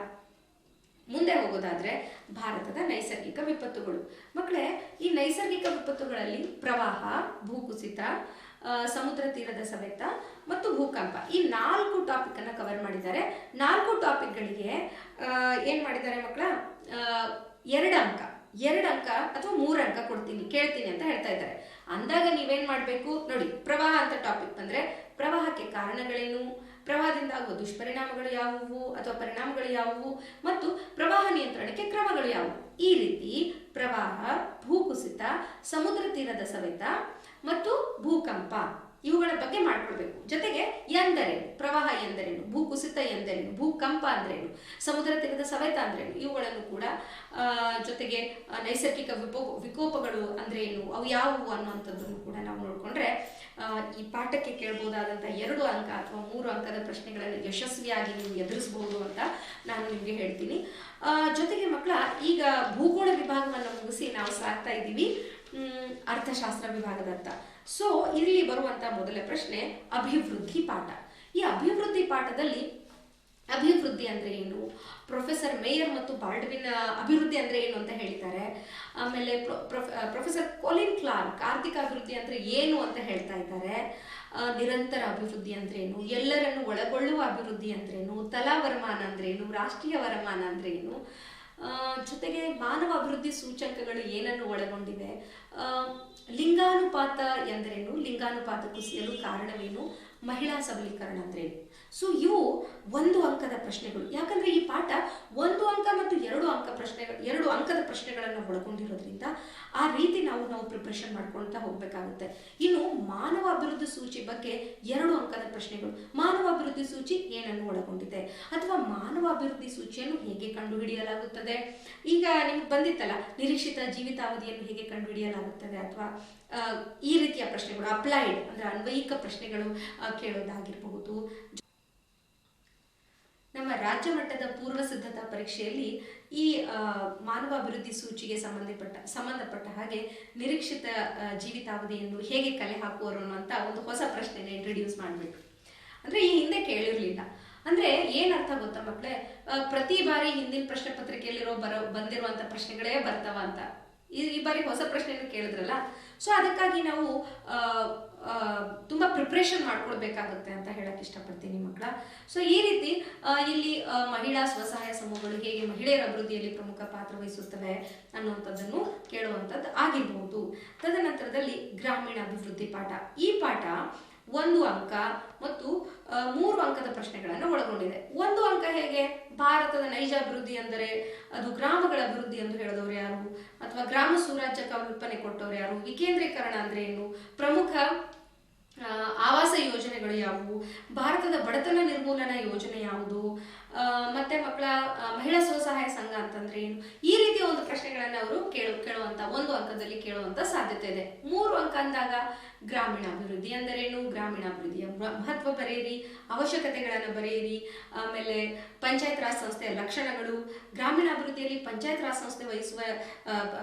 ಮುಂದೆ ಹೋಗೋದಾದ್ರೆ ಭಾರತದ ನೈಸರ್ಗಿಕ ವಿಪತ್ತುಗಳು. ಮಕ್ಕಳೇ, ಈ ನೈಸರ್ಗಿಕ ವಿಪತ್ತುಗಳಲ್ಲಿ ಪ್ರವಾಹ, ಭೂಕುಸಿತ, ಸಮುದ್ರ ತೀರದ ಸವೆತ ಮತ್ತು ಭೂಕಂಪ ಈ 4 ಟಾಪಿಕ್ ಅನ್ನ ಕವರ್ ಮಾಡಿದ್ದಾರೆ. 4 ಟಾಪಿಕ್ಗಳಿಗೆ ಏನ್ ಮಾಡಿದ್ದಾರೆ ಮಕ್ಕಳ, 2 ಅಂಕ ಅಥವಾ 3 ಅಂಕ ಕೇಳ್ತೀನಿ ಅಂತ ಹೇಳ್ತಾ ಇದ್ದಾರೆ. ಅಂದಾಗ ನೀವೇನ್ ಮಾಡ್ಬೇಕು ನೋಡಿ, ಪ್ರವಾಹ ಅಂತ ಟಾಪಿಕ್ ಬಂದ್ರೆ ಪ್ರವಾಹಕ್ಕೆ ಕಾರಣಗಳೇನು, ಪ್ರವಾಹದಿಂದ ಆಗುವ ದುಷ್ಪರಿಣಾಮಗಳು ಯಾವುವು ಅಥವಾ ಪರಿಣಾಮಗಳು ಯಾವುವು ಮತ್ತು ಪ್ರವಾಹ ನಿಯಂತ್ರಣಕ್ಕೆ ಕ್ರಮಗಳು ಯಾವುವು, ಈ ರೀತಿ ಪ್ರವಾಹ, ಭೂಕುಸಿತ, ಸಮುದ್ರ ತೀರದ ಸವೆತ ಮತ್ತು ಭೂಕಂಪ ಇವುಗಳ ಬಗ್ಗೆ ಮಾಡ್ಕೊಳ್ಬೇಕು. ಜೊತೆಗೆ ಎಂದರೇನು, ಪ್ರವಾಹ ಎಂದರೇನು, ಭೂಕುಸಿತ ಎಂದರೇನು, ಭೂಕಂಪ ಅಂದ್ರೇನು, ಸಮುದ್ರ ತೀರದ ಸವೆತ ಅಂದ್ರೇನು, ಇವುಗಳನ್ನು ಕೂಡ, ಜೊತೆಗೆ ನೈಸರ್ಗಿಕ ವಿಕೋಪಗಳು ಅಂದ್ರೆ ಏನು, ಅವು ಯಾವುವು ಅನ್ನುವಂಥದ್ದನ್ನು ಕೂಡ ನಾವು ನೋಡಿಕೊಂಡ್ರೆ ಈ ಪಾಠಕ್ಕೆ ಕೇಳ್ಬೋದಾದಂಥ 2 ಅಂಕ ಅಥವಾ 3 ಅಂಕದ ಪ್ರಶ್ನೆಗಳನ್ನು ಯಶಸ್ವಿಯಾಗಿ ನೀವು ಎದುರಿಸಬಹುದು ಅಂತ ನಾನು ನಿಮಗೆ ಹೇಳ್ತೀನಿ. ಜೊತೆಗೆ ಮಕ್ಕಳ, ಈಗ ಭೂಗೋಳ ವಿಭಾಗವನ್ನು ಮುಗಿಸಿ ನಾವು ಸಾಗ್ತಾ ಇದ್ದೀವಿ ಅರ್ಥಶಾಸ್ತ್ರ ವಿಭಾಗದತ್ತ. ಸೊ ಇಲ್ಲಿ ಬರುವಂತ ಮೊದಲ ಪ್ರಶ್ನೆ ಅಭಿವೃದ್ಧಿ ಪಾಠ. ಈ ಅಭಿವೃದ್ಧಿ ಪಾಠದಲ್ಲಿ ಅಭಿವೃದ್ಧಿ ಅಂದ್ರೆ ಏನು, ಪ್ರೊಫೆಸರ್ ಮೇಯರ್ ಮತ್ತು ಬಾಲ್ಡ್ವಿನ್ ಅಭಿವೃದ್ಧಿ ಅಂದ್ರೆ ಏನು ಅಂತ ಹೇಳ್ತಾರೆ. ಆಮೇಲೆ ಪ್ರೊಫೆಸರ್ ಕೊಲಿನ್ ಕ್ಲಾರ್ಕ್ ಆರ್ಥಿಕ ಅಭಿವೃದ್ಧಿ ಅಂದ್ರೆ ಏನು ಅಂತ ಹೇಳ್ತಾ ಇದ್ದಾರೆ. ನಿರಂತರ ಅಭಿವೃದ್ಧಿ ಅಂದ್ರೆ ಏನು, ಎಲ್ಲರನ್ನು ಒಳಗೊಳ್ಳುವ ಅಭಿವೃದ್ಧಿ ಅಂದ್ರೇನು, ತಲಾ ವರಮಾನ ಅಂದ್ರೇನು, ರಾಷ್ಟ್ರೀಯ ವರಮಾನ ಅಂದ್ರೆ ಏನು, ಜೊತೆಗೆ ಮಾನವ ಅಭಿವೃದ್ಧಿ ಸೂಚಕಗಳು ಏನನ್ನು ಒಳಗೊಂಡಿವೆ, ಲಿಂಗಾನುಪಾತ ಎಂದರೇನು, ಲಿಂಗಾನುಪಾತ ಕುಸಿಯಲು ಕಾರಣವೇನು, ಮಹಿಳಾ ಸಬಲೀಕರಣ ಅಂದ್ರೇನು. ಸೊ ಇವು 1 ಅಂಕದ ಪ್ರಶ್ನೆಗಳು. ಯಾಕಂದ್ರೆ ಈ ಪಾಠ 1 ಅಂಕ ಮತ್ತು 2 ಅಂಕದ ಪ್ರಶ್ನೆಗಳನ್ನು ಒಳಗೊಂಡಿರೋದ್ರಿಂದ ಆ ರೀತಿ ನಾವು ಪ್ರಿಪರೇಷನ್ ಮಾಡ್ಕೊಳ್ತಾ ಹೋಗ್ಬೇಕಾಗುತ್ತೆ. ಇನ್ನು ಮಾನವ ಅಭಿವೃದ್ಧಿ ಸೂಚಿ ಬಗ್ಗೆ 2 ಅಂಕದ ಪ್ರಶ್ನೆಗಳು. ಮಾನವ ಅಭಿವೃದ್ಧಿ ಸೂಚಿ ಏನನ್ನು ಒಳಗೊಂಡಿದೆ ಅಥವಾ ಮಾನವ ಅಭಿವೃದ್ಧಿ ಸೂಚಿಯನ್ನು ಹೇಗೆ ಕಂಡುಹಿಡಿಯಲಾಗುತ್ತದೆ, ಈಗ ನಿಮ್ಗೆ ಬಂದಿತ್ತಲ್ಲ ನಿರೀಕ್ಷಿತ ಜೀವಿತಾವಧಿಯನ್ನು ಹೇಗೆ ಕಂಡುಹಿಡಿಯಲಾಗುತ್ತದೆ ಅಥವಾ ಈ ರೀತಿಯ ಪ್ರಶ್ನೆಗಳು, ಅಪ್ಲೈಡ್ ಅಂದ್ರೆ ಅನ್ವಯಿಕ ಪ್ರಶ್ನೆಗಳು ಕೇಳೋದಾಗಿರಬಹುದು. ನಮ್ಮ ರಾಜ್ಯ ಮಟ್ಟದ ಪೂರ್ವ ಸಿದ್ಧತಾ ಪರೀಕ್ಷೆಯಲ್ಲಿ ಈ ಮಾನವ ಅಭಿವೃದ್ಧಿ ಸೂಚಿಗೆ ಸಂಬಂಧಪಟ್ಟ ಹಾಗೆ ನಿರೀಕ್ಷಿತ ಜೀವಿತಾವಧಿಯನ್ನು ಹೇಗೆ ಕಲೆ ಹಾಕುವರು ಅನ್ನುವಂಥ ಒಂದು ಹೊಸ ಪ್ರಶ್ನೆನ ಇಂಟ್ರೊಡ್ಯೂಸ್ ಮಾಡಿಬಿಟ್ರು. ಅಂದ್ರೆ ಈ ಹಿಂದೆ ಕೇಳಿರ್ಲಿಲ್ಲ. ಅಂದ್ರೆ ಏನ್ ಅರ್ಥ ಗೊತ್ತಾ ಮಕ್ಕಳೇ, ಪ್ರತಿ ಬಾರಿ ಹಿಂದಿನ ಪ್ರಶ್ನೆ ಪತ್ರಿಕೆಯಲ್ಲಿರೋ ಬಂದಿರುವಂತ ಪ್ರಶ್ನೆಗಳೇ ಬರ್ತಾವ ಅಂತ ಈ ಬಾರಿ ಹೊಸ ಪ್ರಶ್ನೆಯನ್ನು ಕೇಳಿದ್ರಲ್ಲ. ಸೊ ಅದಕ್ಕಾಗಿ ನಾವು ತುಂಬಾ ಪ್ರಿಪ್ರೇಷನ್ ಮಾಡ್ಕೊಳ್ಬೇಕಾಗುತ್ತೆ ಅಂತ ಹೇಳಕ್ ಇಷ್ಟಪಡ್ತೀನಿ ಮಕ್ಕಳ. ಸೊ ಈ ರೀತಿ ಇಲ್ಲಿ ಮಹಿಳಾ ಸ್ವಸಹಾಯ ಸಮೂಹಗಳು ಹೇಗೆ ಮಹಿಳೆಯರ ಅಭಿವೃದ್ಧಿಯಲ್ಲಿ ಪ್ರಮುಖ ಪಾತ್ರ ವಹಿಸುತ್ತವೆ ಅನ್ನುವಂಥದ್ದನ್ನು ಕೇಳುವಂಥದ್ದು ಆಗಿರಬಹುದು. ತದನಂತರದಲ್ಲಿ ಗ್ರಾಮೀಣ ಅಭಿವೃದ್ಧಿ ಪಾಠ. ಈ ಪಾಠ 1 ಅಂಕ ಮತ್ತು 3 ಅಂಕದ ಪ್ರಶ್ನೆಗಳನ್ನು ಒಳಗೊಂಡಿದೆ. 1 ಅಂಕ ಹೇಗೆ, ಭಾರತದ ನೈಜ ಅಭಿವೃದ್ಧಿ ಅಂದರೆ ಅದು ಗ್ರಾಮಗಳ ಅಭಿವೃದ್ಧಿ ಎಂದು ಹೇಳಿದವರು ಯಾರು, ಅಥವಾ ಗ್ರಾಮ ಸುರಾಜ್ಯ ಕಲ್ಪನೆ ಕೊಟ್ಟವರು ಯಾರು, ವಿಕೇಂದ್ರೀಕರಣ ಅಂದ್ರೆ ಏನು, ಪ್ರಮುಖ ಆವಾಸ ಯೋಜನೆಗಳು ಯೋಜನೆಗಳು ಯಾವುವು, ಭಾರತದ ಬಡತನ ನಿರ್ಮೂಲನಾ ಯೋಜನೆ ಯಾವುದು, ಮತ್ತೆ ಮಕ್ಕಳ ಮಹಿಳಾ ಸ್ವಸಹಾಯ ಸಂಘ ಅಂತಂದ್ರೆ ಏನು, ಈ ರೀತಿಯ ಒಂದು ಪ್ರಶ್ನೆಗಳನ್ನ ಅವರು ಕೇಳುವಂತ ಒಂದು ಅಂಕದಲ್ಲಿ ಕೇಳುವಂತ ಸಾಧ್ಯತೆ ಇದೆ. 3 ಅಂಕ ಅಂದಾಗ ಗ್ರಾಮೀಣಾಭಿವೃದ್ಧಿ ಅಂದರೇನು, ಗ್ರಾಮೀಣಾಭಿವೃದ್ಧಿಯ ಮಹತ್ವ ಬರೆಯಿರಿ, ಅವಶ್ಯಕತೆಗಳನ್ನು ಬರೆಯಿರಿ, ಆಮೇಲೆ ಪಂಚಾಯತ್ ರಾಜ್ ಸಂಸ್ಥೆಯ ಲಕ್ಷಣಗಳು, ಗ್ರಾಮೀಣಾಭಿವೃದ್ಧಿಯಲ್ಲಿ ಪಂಚಾಯತ್ ರಾಜ್ ಸಂಸ್ಥೆ ವಹಿಸುವ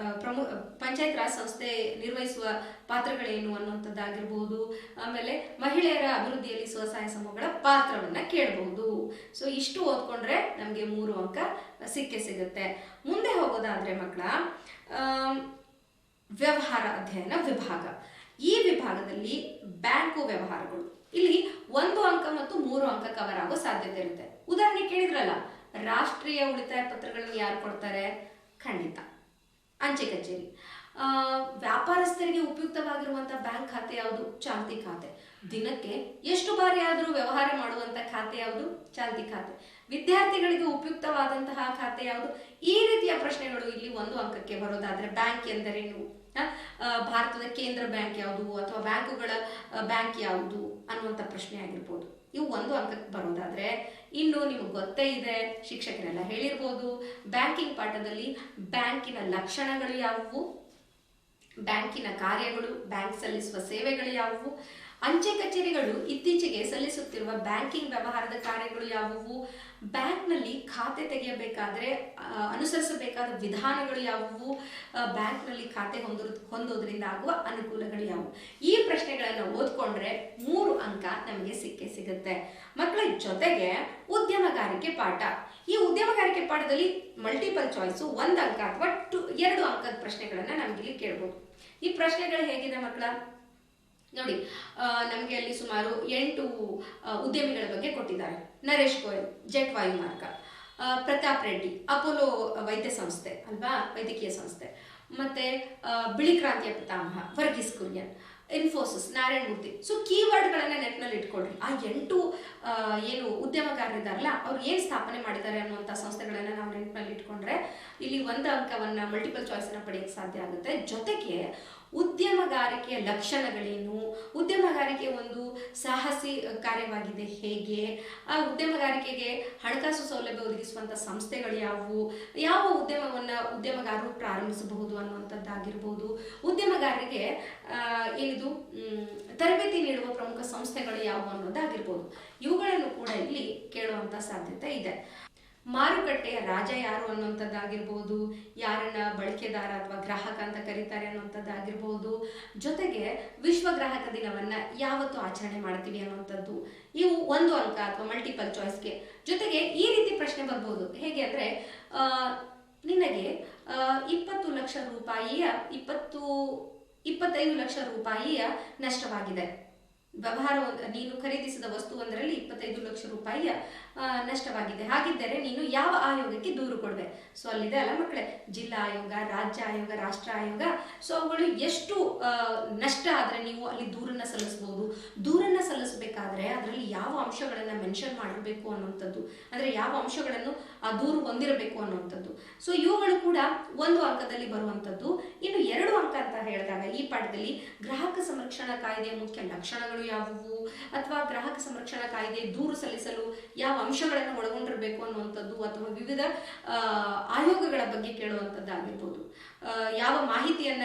ಪಂಚಾಯತ್ ರಾಜ್ ಸಂಸ್ಥೆ ನಿರ್ವಹಿಸುವ ಪಾತ್ರಗಳೇನು ಅನ್ನುವಂಥದ್ದಾಗಿರ್ಬೋದು, ಆಮೇಲೆ ಮಹಿಳೆಯರ ಅಭಿವೃದ್ಧಿಯಲ್ಲಿ ಸ್ವಸಹಾಯ ಸಮೂಹಗಳ ಪಾತ್ರವನ್ನ ಕೇಳಬಹುದು. ಸೊ ಇಷ್ಟು ಓದ್ಕೊಂಡ್ರೆ ನಮಗೆ 3 ಅಂಕ ಸಿಗುತ್ತೆ. ಮುಂದೆ ಹೋಗೋದಾದ್ರೆ ಮಕ್ಕಳ ವ್ಯವಹಾರ ಅಧ್ಯಯನ ವಿಭಾಗ. ಈ ವಿಭಾಗದಲ್ಲಿ ಬ್ಯಾಂಕು ವ್ಯವಹಾರಗಳು, ಇಲ್ಲಿ 1 ಅಂಕ ಮತ್ತು 3 ಅಂಕ ಕವರ್ ಆಗೋ ಸಾಧ್ಯತೆ ಇರುತ್ತೆ. ಉದಾಹರಣೆ ಕೇಳಿದ್ರಲ್ಲ, ರಾಷ್ಟ್ರೀಯ ಉಳಿತಾಯ ಪತ್ರಗಳನ್ನು ಯಾರು ಕೊಡ್ತಾರೆ? ಖಂಡಿತ ಅಂಚೆ ಕಚೇರಿ. ವ್ಯಾಪಾರಸ್ಥರಿಗೆ ಉಪಯುಕ್ತವಾಗಿರುವಂತಹ ಬ್ಯಾಂಕ್ ಖಾತೆ ಯಾವುದು? ಚಾಲ್ತಿ ಖಾತೆ. ದಿನಕ್ಕೆ ಎಷ್ಟು ಬಾರಿ ಆದರೂ ವ್ಯವಹಾರ ಮಾಡುವಂತ ಖಾತೆ ಯಾವುದು? ಚಾಲ್ತಿ ಖಾತೆ. ವಿದ್ಯಾರ್ಥಿಗಳಿಗೆ ಉಪಯುಕ್ತವಾದಂತಹ ಖಾತೆ ಯಾವುದು? ಈ ರೀತಿಯ ಪ್ರಶ್ನೆಗಳು ಇಲ್ಲಿ 1 ಅಂಕಕ್ಕೆ ಬರೋದಾದ್ರೆ ಬ್ಯಾಂಕ್ ಎಂದರೇನು, ಭಾರತದ ಕೇಂದ್ರ ಬ್ಯಾಂಕ್ ಯಾವುದು ಅಥವಾ ಬ್ಯಾಂಕುಗಳ ಬ್ಯಾಂಕ್ ಯಾವುದು ಅನ್ನುವಂಥ ಪ್ರಶ್ನೆ ಆಗಿರ್ಬೋದು. ಇವು 1 ಅಂಕಕ್ಕೆ ಬರೋದಾದ್ರೆ, ಇನ್ನು ನಿಮ್ಗೆ ಗೊತ್ತೇ ಇದೆ, ಶಿಕ್ಷಕರೆಲ್ಲ ಹೇಳಿರ್ಬೋದು, ಬ್ಯಾಂಕಿಂಗ್ ಪಾಠದಲ್ಲಿ ಬ್ಯಾಂಕಿನ ಲಕ್ಷಣಗಳು ಯಾವುವು, ಬ್ಯಾಂಕಿನ ಕಾರ್ಯಗಳು, ಬ್ಯಾಂಕ್ ಸಲ್ಲಿಸುವ ಸೇವೆಗಳು ಯಾವುವು, ಅಂಚೆ ಕಚೇರಿಗಳು ಇತ್ತೀಚೆಗೆ ಸಲ್ಲಿಸುತ್ತಿರುವ ಬ್ಯಾಂಕಿಂಗ್ ವ್ಯವಹಾರದ ಕಾರ್ಯಗಳು ಯಾವುವು, ಬ್ಯಾಂಕ್ನಲ್ಲಿ ಖಾತೆ ತೆಗೆಯಬೇಕಾದ್ರೆ ಅನುಸರಿಸಬೇಕಾದ ವಿಧಾನಗಳು ಯಾವುವು, ಬ್ಯಾಂಕ್ನಲ್ಲಿ ಖಾತೆ ಹೊಂದೋದ್ರಿಂದ ಆಗುವ ಅನುಕೂಲಗಳು ಯಾವುವು. ಈ ಪ್ರಶ್ನೆಗಳನ್ನು ಓದ್ಕೊಂಡ್ರೆ 3 ಅಂಕ ನಮಗೆ ಸಿಗುತ್ತೆ. ಮಕ್ಕಳ ಜೊತೆಗೆ ಉದ್ಯಮಗಾರಿಕೆ ಪಾಠ. ಈ ಉದ್ಯಮಗಾರಿಕೆ ಪಾಠದಲ್ಲಿ ಮಲ್ಟಿಪಲ್ ಚಾಯ್ಸು 1 ಅಂಕ ಅಥವಾ 2 ಅಂಕದ ಪ್ರಶ್ನೆಗಳನ್ನ ನಮ್ಗಿಲ್ಲಿ ಕೇಳ್ಬೋದು. ಈ ಪ್ರಶ್ನೆಗಳು ಹೇಗಿದೆ ಮಕ್ಕಳ ನೋಡಿ, ನಮಗೆ ಅಲ್ಲಿ ಸುಮಾರು 8 ಉದ್ಯಮಿಗಳ ಬಗ್ಗೆ ಕೊಟ್ಟಿದ್ದಾರೆ. ನರೇಶ್ ಗೋಯಲ್, ಜೆಟ್ ವಾಯುಮಾರ್ಗ, ಪ್ರತಾಪ್ ರೆಡ್ಡಿ, ಅಪೋಲೋ ವೈದ್ಯ ಸಂಸ್ಥೆ ಅಲ್ವಾ, ವೈದ್ಯಕೀಯ ಸಂಸ್ಥೆ, ಮತ್ತೆ ಬಿಳಿ ಕ್ರಾಂತಿಯ ಪಿತಾಮಹ ವರ್ಗೀಸ್ ಕುರಿಯನ್, ಇನ್ಫೋಸಿಸ್ ನಾರಾಯಣ ಮೂರ್ತಿ. ಸೊ ಕೀವರ್ಡ್ಗಳನ್ನ ನೆಟ್ನಲ್ಲಿ ಇಟ್ಕೊಳ್ರಿ. ಆ 8 ಏನು ಉದ್ಯಮಗಾರರಿದ್ದಾರಲ್ಲ, ಅವ್ರು ಏನು ಸ್ಥಾಪನೆ ಮಾಡಿದ್ದಾರೆ ಅನ್ನುವಂಥ ಸಂಸ್ಥೆಗಳನ್ನ ನಾವು ನೆಟ್ನಲ್ಲಿ ಇಟ್ಕೊಂಡ್ರೆ ಇಲ್ಲಿ 1 ಅಂಕವನ್ನ ಮಲ್ಟಿಪಲ್ ಚಾಯ್ಸ್ ಅನ್ನ ಪಡೆಯಕ್ಕೆ ಸಾಧ್ಯ ಆಗುತ್ತೆ. ಜೊತೆಗೆ ಉದ್ಯಮಗಾರಿಕೆಯ ಲಕ್ಷಣಗಳೇನು, ಉದ್ಯಮಗಾರಿಕೆ ಒಂದು ಸಾಹಸಿ ಕಾರ್ಯವಾಗಿದೆ ಹೇಗೆ, ಆ ಉದ್ಯಮಗಾರಿಕೆಗೆ ಹಣಕಾಸು ಸೌಲಭ್ಯ ಒದಗಿಸುವಂಥ ಸಂಸ್ಥೆಗಳು ಯಾವುವು, ಯಾವ ಉದ್ಯಮಗಾರರು ಪ್ರಾರಂಭಿಸಬಹುದು ಅನ್ನುವಂಥದ್ದಾಗಿರ್ಬೋದು, ಉದ್ಯಮಗಾರರಿಗೆ ಏನಿದು ತರಬೇತಿ ನೀಡುವ ಪ್ರಮುಖ ಸಂಸ್ಥೆಗಳು ಯಾವುವು ಅನ್ನೋದಾಗಿರ್ಬೋದು. ಇವುಗಳನ್ನು ಕೂಡ ಇಲ್ಲಿ ಕೇಳುವಂಥ ಸಾಧ್ಯತೆ ಇದೆ. ಮಾರುಕಟ್ಟೆಯ ರಾಜ ಯಾರು ಅನ್ನುವಂಥದ್ದಾಗಿರ್ಬೋದು, ಯಾರನ್ನ ಬಳಕೆದಾರ ಅಥವಾ ಗ್ರಾಹಕ ಅಂತ ಕರೀತಾರೆ ಅನ್ನುವಂಥದ್ದಾಗಿರ್ಬೋದು, ಜೊತೆಗೆ ವಿಶ್ವ ಗ್ರಾಹಕ ದಿನವನ್ನ ಯಾವತ್ತು ಆಚರಣೆ ಮಾಡ್ತೀವಿ ಅನ್ನುವಂಥದ್ದು. ಇವು 1 ಅಂಕ ಅಥವಾ ಮಲ್ಟಿಪಲ್ ಚಾಯ್ಸ್ಗೆ. ಜೊತೆಗೆ ಈ ರೀತಿ ಪ್ರಶ್ನೆ ಬರ್ಬೋದು, ಹೇಗೆ ಅಂದ್ರೆ ನಿನಗೆ 20 ಲಕ್ಷ ರೂಪಾಯಿಯ 25 ಲಕ್ಷ ರೂಪಾಯಿಯ ನಷ್ಟವಾಗಿದೆ. ವ್ಯವಹಾರ, ನೀನು ಖರೀದಿಸಿದ ವಸ್ತು ಒಂದರಲ್ಲಿ 25 ಲಕ್ಷ ರೂಪಾಯಿಯ ನಷ್ಟವಾಗಿದೆ. ಹಾಗಿದ್ದರೆ ನೀನು ಯಾವ ಆಯೋಗಕ್ಕೆ ದೂರು ಕೊಡುವೆ? ಸೊ ಅಲ್ಲಿದೆ ಅಲ್ಲ ಮಕ್ಕಳೇ, ಜಿಲ್ಲಾ ಆಯೋಗ, ರಾಜ್ಯ ಆಯೋಗ, ರಾಷ್ಟ್ರ ಆಯೋಗ. ಸೊ ಅವುಗಳು ಎಷ್ಟು ನಷ್ಟ ಆದ್ರೆ ನೀವು ಅಲ್ಲಿ ದೂರನ್ನ ಸಲ್ಲಿಸಬಹುದು. ದೂರನ್ನ ಸಲ್ಲಿಸಬೇಕಾದ್ರೆ ಅದರಲ್ಲಿ ಯಾವ ಅಂಶಗಳನ್ನ ಮೆನ್ಷನ್ ಮಾಡಿರಬೇಕು ಅನ್ನುವಂಥದ್ದು, ಅಂದ್ರೆ ಯಾವ ಅಂಶಗಳನ್ನು ಆ ದೂರು ಹೊಂದಿರಬೇಕು ಅನ್ನುವಂಥದ್ದು. ಸೊ ಇವುಗಳು ಕೂಡ 1 ಅಂಕದಲ್ಲಿ ಬರುವಂಥದ್ದು. ಇನ್ನು 2 ಅಂಕ ಅಂತ ಹೇಳಿದಾಗ ಈ ಪಾಠದಲ್ಲಿ ಗ್ರಾಹಕ ಸಂರಕ್ಷಣಾ ಕಾಯ್ದೆಯ ಮುಖ್ಯ ಲಕ್ಷಣಗಳು ಯಾವುವು, ಅಥವಾ ಗ್ರಾಹಕ ಸಂರಕ್ಷಣಾ ಕಾಯ್ದೆ ದೂರು ಸಲ್ಲಿಸಲು ಯಾವ ಅಂಶಗಳನ್ನು ಒಳಗೊಂಡಿರಬೇಕು ಅನ್ನುವಂಥದ್ದು, ಅಥವಾ ವಿವಿಧ ಆಯೋಗಗಳ ಬಗ್ಗೆ ಕೇಳುವಂಥದ್ದಾಗಿರ್ಬೋದು, ಯಾವ ಮಾಹಿತಿಯನ್ನ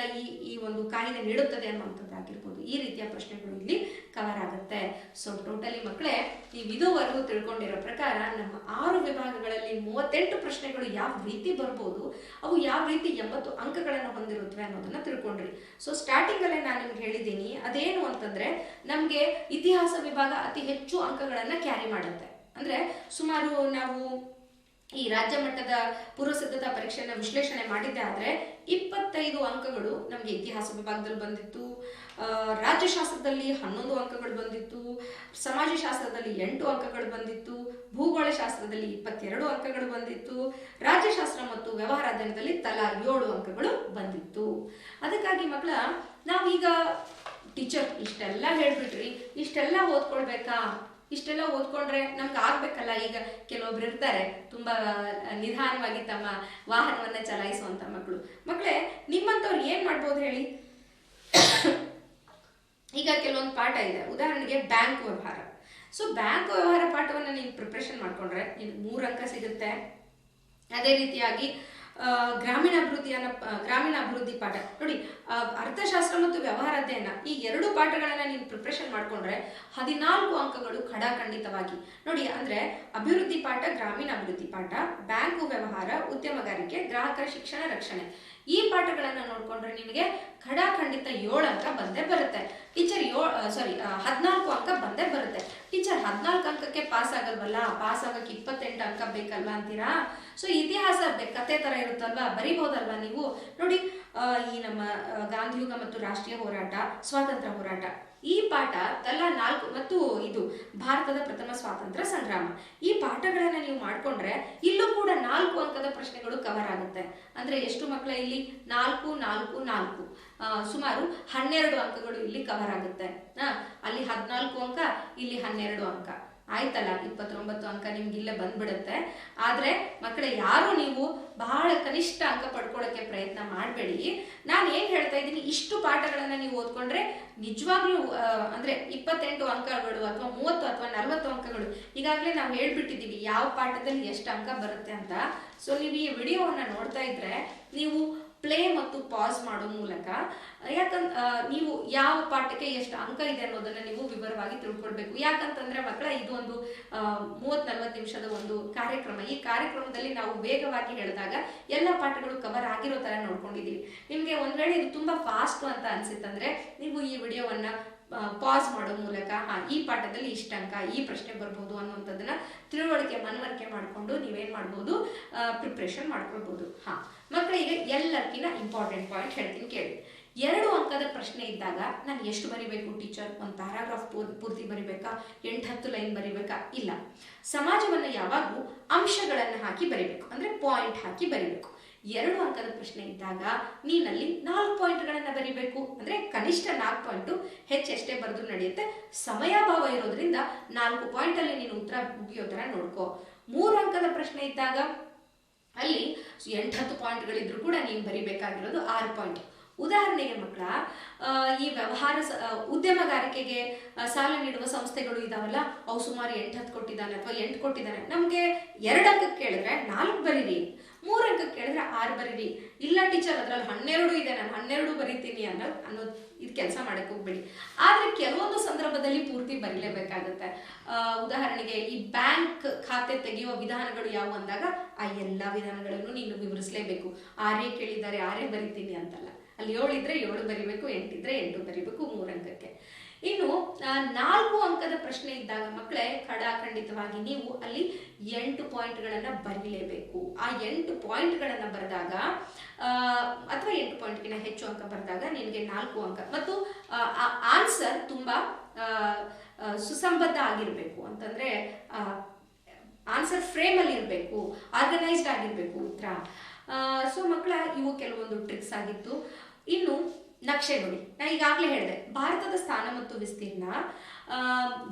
ಈ ಒಂದು ಕಾಯ್ದೆ ನೀಡುತ್ತದೆ ಅನ್ನುವಂಥದ್ದಾಗಿರ್ಬೋದು. ಈ ರೀತಿಯ ಪ್ರಶ್ನೆಗಳು ಇಲ್ಲಿ ಕವರ್ ಆಗುತ್ತೆ. ಸೊ ಟೋಟಲಿ ಮಕ್ಕಳೇ, ನೀವು ಇದುವರೆಗೂ ತಿಳ್ಕೊಂಡಿರೋ ಪ್ರಕಾರ ನಮ್ಮ 6 ವಿಭಾಗಗಳಲ್ಲಿ 38 ಪ್ರಶ್ನೆಗಳು ಯಾವ ರೀತಿ ಬರ್ಬೋದು, ಅವು ಯಾವ ರೀತಿ 80 ಅಂಕಗಳನ್ನು ಹೊಂದಿರುತ್ತವೆ ಅನ್ನೋದನ್ನ ತಿಳ್ಕೊಂಡ್ರಿ. ಸೊ ಸ್ಟಾರ್ಟಿಂಗ್ ಅಲ್ಲೇ ನಾನು ನಿಮ್ಗೆ ಹೇಳಿದ್ದೀನಿ, ಅದೇನು ಅಂತಂದ್ರೆ ನಮ್ಗೆ ಇತಿಹಾಸ ವಿಭಾಗ ಅತಿ ಹೆಚ್ಚು ಅಂಕಗಳನ್ನ ಕ್ಯಾರಿ ಮಾಡುತ್ತೆ. ಅಂದ್ರೆ ಸುಮಾರು ನಾವು ಈ ರಾಜ್ಯ ಮಟ್ಟದ ಪೂರ್ವ ಸಿದ್ಧತಾ ಪರೀಕ್ಷೆಯನ್ನ ವಿಶ್ಲೇಷಣೆ ಮಾಡಿದ್ದೆ ಆದ್ರೆ 25 ಅಂಕಗಳು ನಮಗೆ ಇತಿಹಾಸ ವಿಭಾಗದಲ್ಲಿ ಬಂದಿತ್ತು, ರಾಜ್ಯಶಾಸ್ತ್ರದಲ್ಲಿ 11 ಅಂಕಗಳು ಬಂದಿತ್ತು, ಸಮಾಜಶಾಸ್ತ್ರದಲ್ಲಿ 8 ಅಂಕಗಳು ಬಂದಿತ್ತು, ಭೂಗೋಳ ಶಾಸ್ತ್ರದಲ್ಲಿ 22 ಅಂಕಗಳು ಬಂದಿತ್ತು, ರಾಜ್ಯಶಾಸ್ತ್ರ ಮತ್ತು ವ್ಯವಹಾರ ಅಧ್ಯಯನದಲ್ಲಿ ತಲಾ 7 ಅಂಕಗಳು ಬಂದಿತ್ತು. ಅದಕ್ಕಾಗಿ ಮಕ್ಕಳ, ನಾವೀಗ ಟೀಚರ್ ಇಷ್ಟೆಲ್ಲ ಹೇಳ್ಬಿಟ್ರಿ, ಇಷ್ಟೆಲ್ಲ ಓದ್ಕೊಳ್ಬೇಕಾ, ಇಷ್ಟೆಲ್ಲ ಓದ್ಕೊಂಡ್ರೆ ನಮ್ಗೆ ಆಗ್ಬೇಕಲ್ಲ. ಈಗ ಕೆಲವೊಬ್ರು ಇರ್ತಾರೆ ತುಂಬಾ ನಿಧಾನವಾಗಿ ತಮ್ಮ ವಾಹನವನ್ನ ಚಲಾಯಿಸುವಂತ ಮಕ್ಕಳೇ, ನಿಮ್ಮಂತವ್ರು ಏನ್ ಮಾಡ್ಬೋದು ಹೇಳಿ? ಈಗ ಕೆಲವೊಂದು ಪಾಠ ಇದೆ, ಉದಾಹರಣೆಗೆ ಬ್ಯಾಂಕ್ ವ್ಯವಹಾರ. ಸೊ ಬ್ಯಾಂಕ್ ವ್ಯವಹಾರ ಪಾಠವನ್ನು ನೀವು ಪ್ರಿಪ್ರೇಷನ್ ಮಾಡ್ಕೊಂಡ್ರೆ ನಿಮ್ಗೆ 3 ಅಂಕ ಸಿಗುತ್ತೆ. ಅದೇ ರೀತಿಯಾಗಿ ಗ್ರಾಮೀಣಾಭಿವೃದ್ಧಿ ಪಾಠ ನೋಡಿ, ಅರ್ಥಶಾಸ್ತ್ರ ಮತ್ತು ವ್ಯವಹಾರ ಅಧ್ಯಯನ ಈ 2 ಪಾಠಗಳನ್ನ ನೀವು ಪ್ರಿಪ್ರೇಷನ್ ಮಾಡ್ಕೊಂಡ್ರೆ 14 ಅಂಕಗಳು ಖಡಾಖಂಡಿತವಾಗಿ ನೋಡಿ. ಅಂದ್ರೆ ಅಭಿವೃದ್ಧಿ ಪಾಠ, ಗ್ರಾಮೀಣಾಭಿವೃದ್ಧಿ ಪಾಠ, ಬ್ಯಾಂಕು ವ್ಯವಹಾರ, ಉದ್ಯಮಗಾರಿಕೆ, ಗ್ರಾಹಕರ ಶಿಕ್ಷಣ ರಕ್ಷಣೆ ಈ ಪಾಠಗಳನ್ನ ನೋಡ್ಕೊಂಡ್ರೆ ನಿಮಗೆ ಖಡಾಖಂಡಿತ 7 ಅಂಕ ಬಂದೇ ಬರುತ್ತೆ. ಟೀಚರ್ 14 ಅಂಕ ಬಂದೇ ಬರುತ್ತೆ. ಟೀಚರ್ 14 ಅಂಕಕ್ಕೆ ಪಾಸ್ ಆಗಲ್ವಲ್ಲ, ಪಾಸ್ ಆಗಕ್ಕೆ 28 ಅಂಕ ಬೇಕಲ್ವಾ ಅಂತೀರಾ? ಸೊ ಇತಿಹಾಸ ಕತೆ ತರ ಇರುತ್ತಲ್ವಾ, ಬರಿಬಹುದಲ್ವಾ ನೀವು? ನೋಡಿ, ಈ ನಮ್ಮ ಗಾಂಧಿಯುಗ ಮತ್ತು ರಾಷ್ಟ್ರೀಯ ಹೋರಾಟ, ಸ್ವಾತಂತ್ರ್ಯ ಹೋರಾಟ ಈ ಪಾಠ ತಲಾ 4 ಮತ್ತು ಇದು ಭಾರತದ ಪ್ರಥಮ ಸ್ವಾತಂತ್ರ್ಯ ಸಂಗ್ರಾಮ ಈ ಪಾಠಗಳನ್ನ ನೀವು ಮಾಡ್ಕೊಂಡ್ರೆ ಇಲ್ಲೂ ಕೂಡ 4 ಅಂಕದ ಪ್ರಶ್ನೆಗಳು ಕವರ್ ಆಗುತ್ತೆ. ಅಂದ್ರೆ ಎಷ್ಟು ಮಕ್ಕಳ ಇಲ್ಲಿ 4 4 4 ಸುಮಾರು 12 ಅಂಕಗಳು ಇಲ್ಲಿ ಕವರ್ ಆಗುತ್ತೆ. ಅಲ್ಲಿ 14 ಅಂಕ, ಇಲ್ಲಿ 12 ಅಂಕ ಆಯ್ತಲ್ಲ, 29 ಅಂಕ ನಿಮ್ಗೆ ಇಲ್ಲೇ ಬಂದ್ಬಿಡುತ್ತೆ. ಆದ್ರೆ ಮಕ್ಕಳೇ, ಯಾರು ನೀವು ಬಹಳ ಕನಿಷ್ಠ ಅಂಕ ಪಡ್ಕೊಳ್ಳೋಕೆ ಪ್ರಯತ್ನ ಮಾಡಬೇಡಿ. ನಾನು ಏನ್ ಹೇಳ್ತಾ ಇದ್ದೀನಿ, ಇಷ್ಟು ಪಾಠಗಳನ್ನ ನೀವು ಓದ್ಕೊಂಡ್ರೆ ನಿಜವಾಗ್ಲೂ ಅಂದ್ರೆ 28 ಅಂಕಗಳು ಅಥವಾ 30 ಅಥವಾ 40 ಅಂಕಗಳು ಈಗಾಗಲೇ ನಾವು ಹೇಳ್ಬಿಟ್ಟಿದೀವಿ ಯಾವ ಪಾಠದಲ್ಲಿ ಎಷ್ಟು ಅಂಕ ಬರುತ್ತೆ ಅಂತ. ಸೊ ನೀವು ಈ ವಿಡಿಯೋವನ್ನ ನೋಡ್ತಾ ಇದ್ರೆ ನೀವು ಪ್ಲೇ ಮತ್ತು ಪಾಸ್ ಮಾಡೋ ಮೂಲಕ ನೀವು ಯಾವ ಪಾಠಕ್ಕೆ ಎಷ್ಟು ಅಂಕ ಇದೆ ಅನ್ನೋದನ್ನ ನೀವು ವಿವರವಾಗಿ ತಿಳ್ಕೊಳ್ಬೇಕು. ಯಾಕಂತಂದ್ರೆ ಮಕ್ಕಳ, ಇದು ಒಂದು 30-40 ನಿಮಿಷದ ಒಂದು ಕಾರ್ಯಕ್ರಮ. ಈ ಕಾರ್ಯಕ್ರಮದಲ್ಲಿ ನಾವು ವೇಗವಾಗಿ ಹೇಳಿದಾಗ ಎಲ್ಲ ಪಾಠಗಳು ಕವರ್ ಆಗಿರೋ ತರ ನೋಡ್ಕೊಂಡಿದೀವಿ. ನಿಮ್ಗೆ ಒಂದ್ ವೇಳೆ ಇದು ತುಂಬಾ ಫಾಸ್ಟ್ ಅಂತ ಅನ್ಸಿತ್ತಂದ್ರೆ ನೀವು ಈ ವಿಡಿಯೋವನ್ನ ಪಾಸ್ ಮಾಡೋ ಮೂಲಕ ಈ ಪಾಠದಲ್ಲಿ ಇಷ್ಟ ಅಂಕ, ಈ ಪ್ರಶ್ನೆ ಬರ್ಬೋದು ಅನ್ನುವಂಥದ್ದನ್ನ ಮನವರಿಕೆ ಮಾಡ್ಕೊಂಡು ನೀವೇನ್ ಮಾಡ್ಬೋದು, ಪ್ರಿಪ್ರೇಷನ್ ಮಾಡ್ಕೊಳ್ಬಹುದು. ಮಕ್ಕಳಿಗೆ ಎಲ್ಲಕ್ಕಿಂತ ಇಂಪಾರ್ಟೆಂಟ್ ಪಾಯಿಂಟ್ ಹೇಳ್ತೀನಿ ಕೇಳಿ. 2 ಅಂಕದ ಪ್ರಶ್ನೆ ಇದ್ದಾಗ ನಾನು ಎಷ್ಟು ಬರಿಬೇಕು ಟೀಚರ್? ಒಂದು ಪ್ಯಾರಾಗ್ರಾಫ್ ಪೂರ್ತಿ ಬರಿಬೇಕಾ? 8-10 ಲೈನ್ ಬರಿಬೇಕಾ? ಇಲ್ಲ. ಸಮಾಜವನ್ನ ಯಾವಾಗೂ ಅಂಶಗಳನ್ನ ಹಾಕಿ ಬರಿಬೇಕು, ಅಂದ್ರೆ ಪಾಯಿಂಟ್ ಹಾಕಿ ಬರಿಬೇಕು. 2 ಅಂಕದ ಪ್ರಶ್ನೆ ಇದ್ದಾಗ ನೀನಲ್ಲಿ 4 ಪಾಯಿಂಟ್ಗಳನ್ನ ಬರಿಬೇಕು. ಅಂದ್ರೆ ಕನಿಷ್ಠ 4 ಪಾಯಿಂಟ್, ಹೆಚ್ಚೆಷ್ಟೇ ಬರೆದು ನಡೆಯುತ್ತೆ. ಸಮಯಾಭಾವ ಇರೋದ್ರಿಂದ 4 ಪಾಯಿಂಟ್ ಅಲ್ಲಿ ನೀನು ಉತ್ತರ ಮುಗಿಯೋ ತರ ನೋಡ್ಕೋ. 3 ಅಂಕದ ಪ್ರಶ್ನೆ ಇದ್ದಾಗ ಅಲ್ಲಿ 8-10 ಪಾಯಿಂಟ್ಗಳಿದ್ರು ಕೂಡ ನೀವು ಬರಿಬೇಕಾಗಿರೋದು 6 ಪಾಯಿಂಟ್. ಉದಾಹರಣೆಗೆ ಮಕ್ಕಳ, ಈ ವ್ಯವಹಾರ ಉದ್ಯಮಗಾರಿಕೆಗೆ ಸಾಲ ನೀಡುವ ಸಂಸ್ಥೆಗಳು ಇದಾವಲ್ಲ, ಅವು ಸುಮಾರು 8-10 ಕೊಟ್ಟಿದ್ದಾನೆ ಅಥವಾ 8 ಕೊಟ್ಟಿದ್ದಾನೆ. ನಮ್ಗೆ 2 ಅಂಕಕ್ಕೆ ಕೇಳಿದ್ರೆ 4 ಬರೀರಿ, 3 ಅಂಕಕ್ಕೆ ಕೇಳಿದ್ರೆ 6 ಬರೀರಿ. ಇಲ್ಲ ಟೀಚರ್ ಅದ್ರಲ್ಲಿ 12 ಇದೆ, ನಾನು 12 ಬರೀತೀನಿ ಅನ್ನೋದು ಇದು ಕೆಲಸ ಮಾಡಕ್ಕೆ ಹೋಗ್ಬೇಡಿ. ಆದ್ರೆ ಕೆಲವೊಂದು ಸಂದರ್ಭದಲ್ಲಿ ಪೂರ್ತಿ ಬರೀಲೇಬೇಕಾಗುತ್ತೆ. ಉದಾಹರಣೆಗೆ ಈ ಬ್ಯಾಂಕ್ ಖಾತೆ ತೆಗೆಯುವ ವಿಧಾನಗಳು ಯಾವುವು ಅಂದಾಗ ಆ ಎಲ್ಲಾ ವಿಧಾನಗಳನ್ನು ನೀನು ವಿವರಿಸಲೇಬೇಕು. 6 ಕೇಳಿದ್ದಾರೆ 6 ಬರೀತೀನಿ ಅಂತಲ್ಲ, ಅಲ್ಲಿ 7 ಇದ್ರೆ 7 ಬರಿಬೇಕು, 8 ಇದ್ರೆ 8 ಬರಿಬೇಕು 3 ಅಂಕಕ್ಕೆ. ಇನ್ನು 4 ಅಂಕದ ಪ್ರಶ್ನೆ ಇದ್ದಾಗ ಮಕ್ಕಳೇ, ಖಡಾಖಂಡಿತವಾಗಿ ನೀವು ಅಲ್ಲಿ 8 ಪಾಯಿಂಟ್ಗಳನ್ನ ಬರೀಲೇಬೇಕು. ಆ 8 ಪಾಯಿಂಟ್ಗಳನ್ನ ಬರೆದಾಗ ಅಥವಾ 8 ಪಾಯಿಂಟ್ಗಿಂತ ಹೆಚ್ಚು ಅಂಕ ಬರೆದಾಗ ನಿಮಗೆ 4 ಅಂಕ. ಮತ್ತು ಆನ್ಸರ್ ತುಂಬಾ ಸುಸಂಬದ್ಧ ಆಗಿರ್ಬೇಕು, ಅಂತಂದ್ರೆ ಆನ್ಸರ್ ಫ್ರೇಮ್ ಅಲ್ಲಿ ಇರಬೇಕು, ಆರ್ಗನೈಸ್ಡ್ ಆಗಿರ್ಬೇಕು ಉತ್ತರ. ಸೊ ಮಕ್ಕಳ, ಇವು ಕೆಲವೊಂದು ಟ್ರಿಕ್ಸ್ ಆಗಿತ್ತು. ಇನ್ನು ನಕ್ಷೆ ನೋಡಿ, ನಾ ಈಗಾಗಲೇ ಹೇಳಿದೆ, ಭಾರತದ ಸ್ಥಾನ ಮತ್ತು ವಿಸ್ತೀರ್ಣ,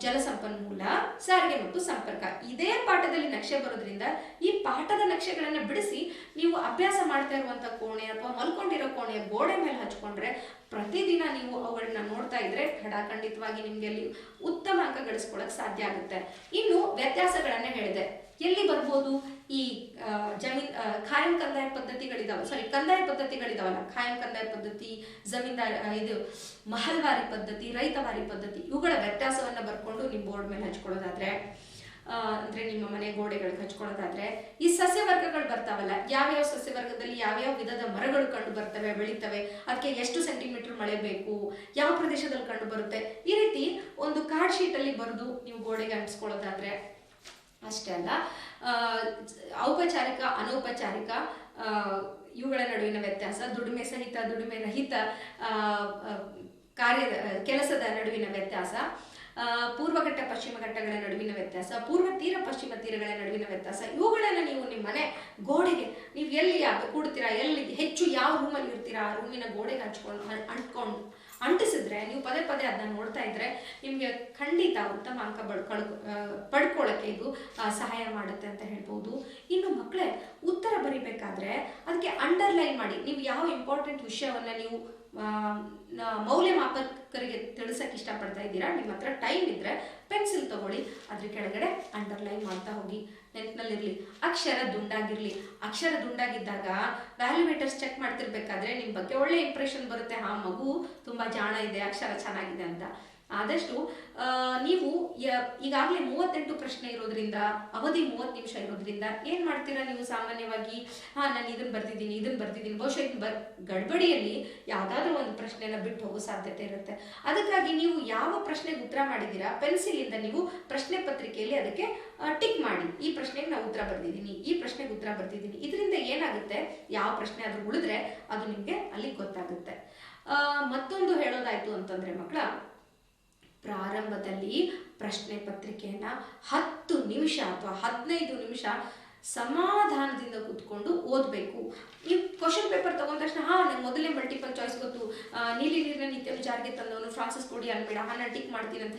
ಜಲಸಂಪನ್ಮೂಲ, ಸಾರಿಗೆ ಮತ್ತು ಸಂಪರ್ಕ ಇದೇ ಪಾಠದಲ್ಲಿ ನಕ್ಷೆ ಬರೋದ್ರಿಂದ ಈ ಪಾಠದ ನಕ್ಷೆಗಳನ್ನ ಬಿಡಿಸಿ ನೀವು ಅಭ್ಯಾಸ ಮಾಡ್ತಾ ಇರುವಂತ ಕೋಣೆ ಅಥವಾ ಮಲ್ಕೊಂಡಿರೋ ಕೋಣೆಯ ಗೋಡೆ ಮೇಲೆ ಹಚ್ಕೊಂಡ್ರೆ ಪ್ರತಿದಿನ ನೀವು ಅವುಗಳನ್ನ ನೋಡ್ತಾ ಇದ್ರೆ ಖಂಡಿತವಾಗಿ ನಿಮ್ಗೆ ಅಲ್ಲಿ ಉತ್ತಮ ಅಂಕ ಗಳಿಸ್ಕೊಳಕ್ ಸಾಧ್ಯ ಆಗುತ್ತೆ. ಇನ್ನು ವ್ಯತ್ಯಾಸಗಳನ್ನ ಹೇಳಿದೆ, ಎಲ್ಲಿ ಬರ್ಬೋದು ಈ ಖಾಯಂ ಕಂದಾಯ ಪದ್ಧತಿಗಳಿದಾವೆ, ಕಂದಾಯ ಪದ್ಧತಿಗಳಿದಾವಲ್ಲ, ಖಾಯಂ ಕಂದಾಯ ಪದ್ಧತಿ, ಜಮೀನ್ದಾರಿ, ಇದು ಮಹಲ್ವಾರಿ ಪದ್ಧತಿ, ರೈತವಾರಿ ಪದ್ಧತಿ, ಇವುಗಳ ವ್ಯತ್ಯಾಸವನ್ನ ಬರ್ಕೊಂಡು ನಿಮ್ ಬೋರ್ಡ್ ಮೇಲೆ ಹಚ್ಕೊಳ್ಳೋದಾದ್ರೆ, ಅಂದ್ರೆ ನಿಮ್ಮ ಮನೆ ಗೋಡೆಗಳಿಗೆ ಹಚ್ಕೊಳ್ಳೋದಾದ್ರೆ, ಈ ಸಸ್ಯವರ್ಗಗಳು ಬರ್ತಾವಲ್ಲ, ಯಾವ್ಯಾವ ಸಸ್ಯವರ್ಗದಲ್ಲಿ ಯಾವ್ಯಾವ ವಿಧದ ಮರಗಳು ಕಂಡು ಬರ್ತವೆ, ಬೆಳಿತವೆ, ಅದಕ್ಕೆ ಎಷ್ಟು ಸೆಂಟಿಮೀಟರ್ ಮಳೆ ಬೇಕು, ಯಾವ ಪ್ರದೇಶದಲ್ಲಿ ಕಂಡು ಬರುತ್ತೆ, ಈ ರೀತಿ ಒಂದು ಕಾರ್ಡ್ ಶೀಟ್ ಅಲ್ಲಿ ಬರೆದು ನೀವು ಗೋಡೆಗೆ ಅಂಟಿಸ್ಕೊಳ್ಳೋದಾದ್ರೆ. ಅಷ್ಟೇ ಅಲ್ಲ, ಔಪಚಾರಿಕ ಅನೌಪಚಾರಿಕ ಇವುಗಳ ನಡುವಿನ ವ್ಯತ್ಯಾಸ, ದುಡಿಮೆ ಸಹಿತ ದುಡಿಮೆ ರಹಿತ ಕೆಲಸದ ನಡುವಿನ ವ್ಯತ್ಯಾಸ, ಪೂರ್ವಘಟ್ಟ ಪಶ್ಚಿಮ ಘಟ್ಟಗಳ ನಡುವಿನ ವ್ಯತ್ಯಾಸ, ಪೂರ್ವ ತೀರ ಪಶ್ಚಿಮ ತೀರಗಳ ನಡುವಿನ ವ್ಯತ್ಯಾಸ, ಇವುಗಳನ್ನ ನೀವು ನಿಮ್ಮ ಮನೆ ಗೋಡೆಗೆ ನೀವು ಎಲ್ಲಿ ಕೂಡ್ತೀರಾ, ಎಲ್ಲಿ ಹೆಚ್ಚು ಯಾವ ರೂಮಲ್ಲಿ ಇರ್ತೀರಾ ಆ ರೂಮಿನ ಗೋಡೆಗೆ ಅಂಟಿಸಿದ್ರೆ ನೀವು ಪದೇ ಪದೇ ಅದನ್ನ ನೋಡ್ತಾ ಇದ್ರೆ ನಿಮ್ಗೆ ಖಂಡಿತ ಉತ್ತಮ ಅಂಕ ಪಡ್ಕೊಳ್ಳಕ್ಕೆ ಇದು ಸಹಾಯ ಮಾಡುತ್ತೆ ಅಂತ ಹೇಳ್ಬೋದು. ಇನ್ನು ಮಕ್ಕಳೇ, ಉತ್ತರ ಬರಿಬೇಕಾದ್ರೆ ಅದಕ್ಕೆ ಅಂಡರ್ಲೈನ್ ಮಾಡಿ. ನೀವು ಯಾವ ಇಂಪಾರ್ಟೆಂಟ್ ವಿಷಯವನ್ನ ನೀವು ಮೌಲ್ಯಮಾಪಕರಿಗೆ ತಿಳಿಸಕ್ಕೆ ಇಷ್ಟಪಡ್ತಾ ಇದ್ದೀರಾ, ನಿಮ್ಮ ಹತ್ರ ಟೈಮ್ ಇದ್ರೆ ಪೆನ್ಸಿಲ್ ತಗೊಳ್ಳಿ, ಅದ್ರ ಕೆಳಗಡೆ ಅಂಡರ್ಲೈನ್ ಮಾಡ್ತಾ ಹೋಗಿ. ನೆನಪಿನಲ್ಲಿರಲಿ, ಅಕ್ಷರ ದುಂಡಾಗಿರ್ಲಿ. ಅಕ್ಷರ ದುಂಡಾಗಿದ್ದಾಗ ವ್ಯಾಲ್ಯುವೇಟರ್ಸ್ ಚೆಕ್ ಮಾಡ್ತಿರ್ಬೇಕಾದ್ರೆ ನಿಮ್ಮ ಬಗ್ಗೆ ಒಳ್ಳೆ ಇಂಪ್ರೆಷನ್ ಬರುತ್ತೆ, ಹಾ ಮಗು ತುಂಬಾ ಜಾಣ ಇದೆ, ಅಕ್ಷರ ಚೆನ್ನಾಗಿದೆ ಅಂತ. ಆದಷ್ಟು ನೀವು ಈಗಾಗಲೇ 38 ಪ್ರಶ್ನೆ ಇರೋದ್ರಿಂದ, ಅವಧಿ 30 ನಿಮಿಷ ಇರೋದ್ರಿಂದ ಏನ್ ಮಾಡ್ತೀರಾ ನೀವು ಸಾಮಾನ್ಯವಾಗಿ, ನಾನು ಇದನ್ನ ಬರ್ದಿದ್ದೀನಿ, ಬಹುಶಃ ಇದನ್ನ ಗಡ್ಬಡಿಯಲ್ಲಿ ಯಾವ್ದಾದ್ರೂ ಒಂದು ಪ್ರಶ್ನೆನ ಬಿಟ್ಟು ಹೋಗೋ ಸಾಧ್ಯತೆ ಇರುತ್ತೆ. ಅದಕ್ಕಾಗಿ ನೀವು ಯಾವ ಪ್ರಶ್ನೆಗೆ ಉತ್ತರ ಮಾಡಿದ್ದೀರಾ ಪೆನ್ಸಿಲ್ ಇಂದ ನೀವು ಪ್ರಶ್ನೆ ಪತ್ರಿಕೆಯಲ್ಲಿ ಅದಕ್ಕೆ ಟಿಕ್ ಮಾಡಿ. ಈ ಪ್ರಶ್ನೆಗೆ ನಾವು ಉತ್ತರ ಬರ್ದಿದ್ದೀನಿ, ಈ ಪ್ರಶ್ನೆಗೆ ಉತ್ತರ ಬರ್ದಿದ್ದೀನಿ. ಇದರಿಂದ ಏನಾಗುತ್ತೆ, ಯಾವ ಪ್ರಶ್ನೆ ಆದ್ರೂ ಉಳಿದ್ರೆ ಅದು ನಿಮ್ಗೆ ಅಲ್ಲಿ ಗೊತ್ತಾಗುತ್ತೆ. ಮತ್ತೊಂದು ಹೇಳೋದಾಯ್ತು ಅಂತಂದ್ರೆ ಮಕ್ಕಳ, ಪ್ರಾರಂಭದಲ್ಲಿ ಪ್ರಶ್ನೆ ಪತ್ರಿಕೆಯನ್ನ 10 ನಿಮಿಷ ಅಥವಾ 15 ನಿಮಿಷ ಸಮಾಧಾನದಿಂದ ಕೂತ್ಕೊಂಡು ಓದಬೇಕು. ನೀವು ಕ್ವಶನ್ ಪೇಪರ್ ತಗೊಂಡ ತಕ್ಷಣ ನಂಗೆ ಮೊದಲೇ ಮಲ್ಟಿಪಲ್ ಚಾಯ್ಸ್ ಗೊತ್ತು, ನೀಲಿ ನೀರಿನ ನಿತ್ಯ ಜಾರಿಗೆ ತಂದವನು ಫ್ರಾನ್ಸಿಸ್ ಕೋಡಿ ಅನ್ಬೇಡ, ನಾನು ಟಿಕ್ ಮಾಡ್ತೀನಿ ಅಂತ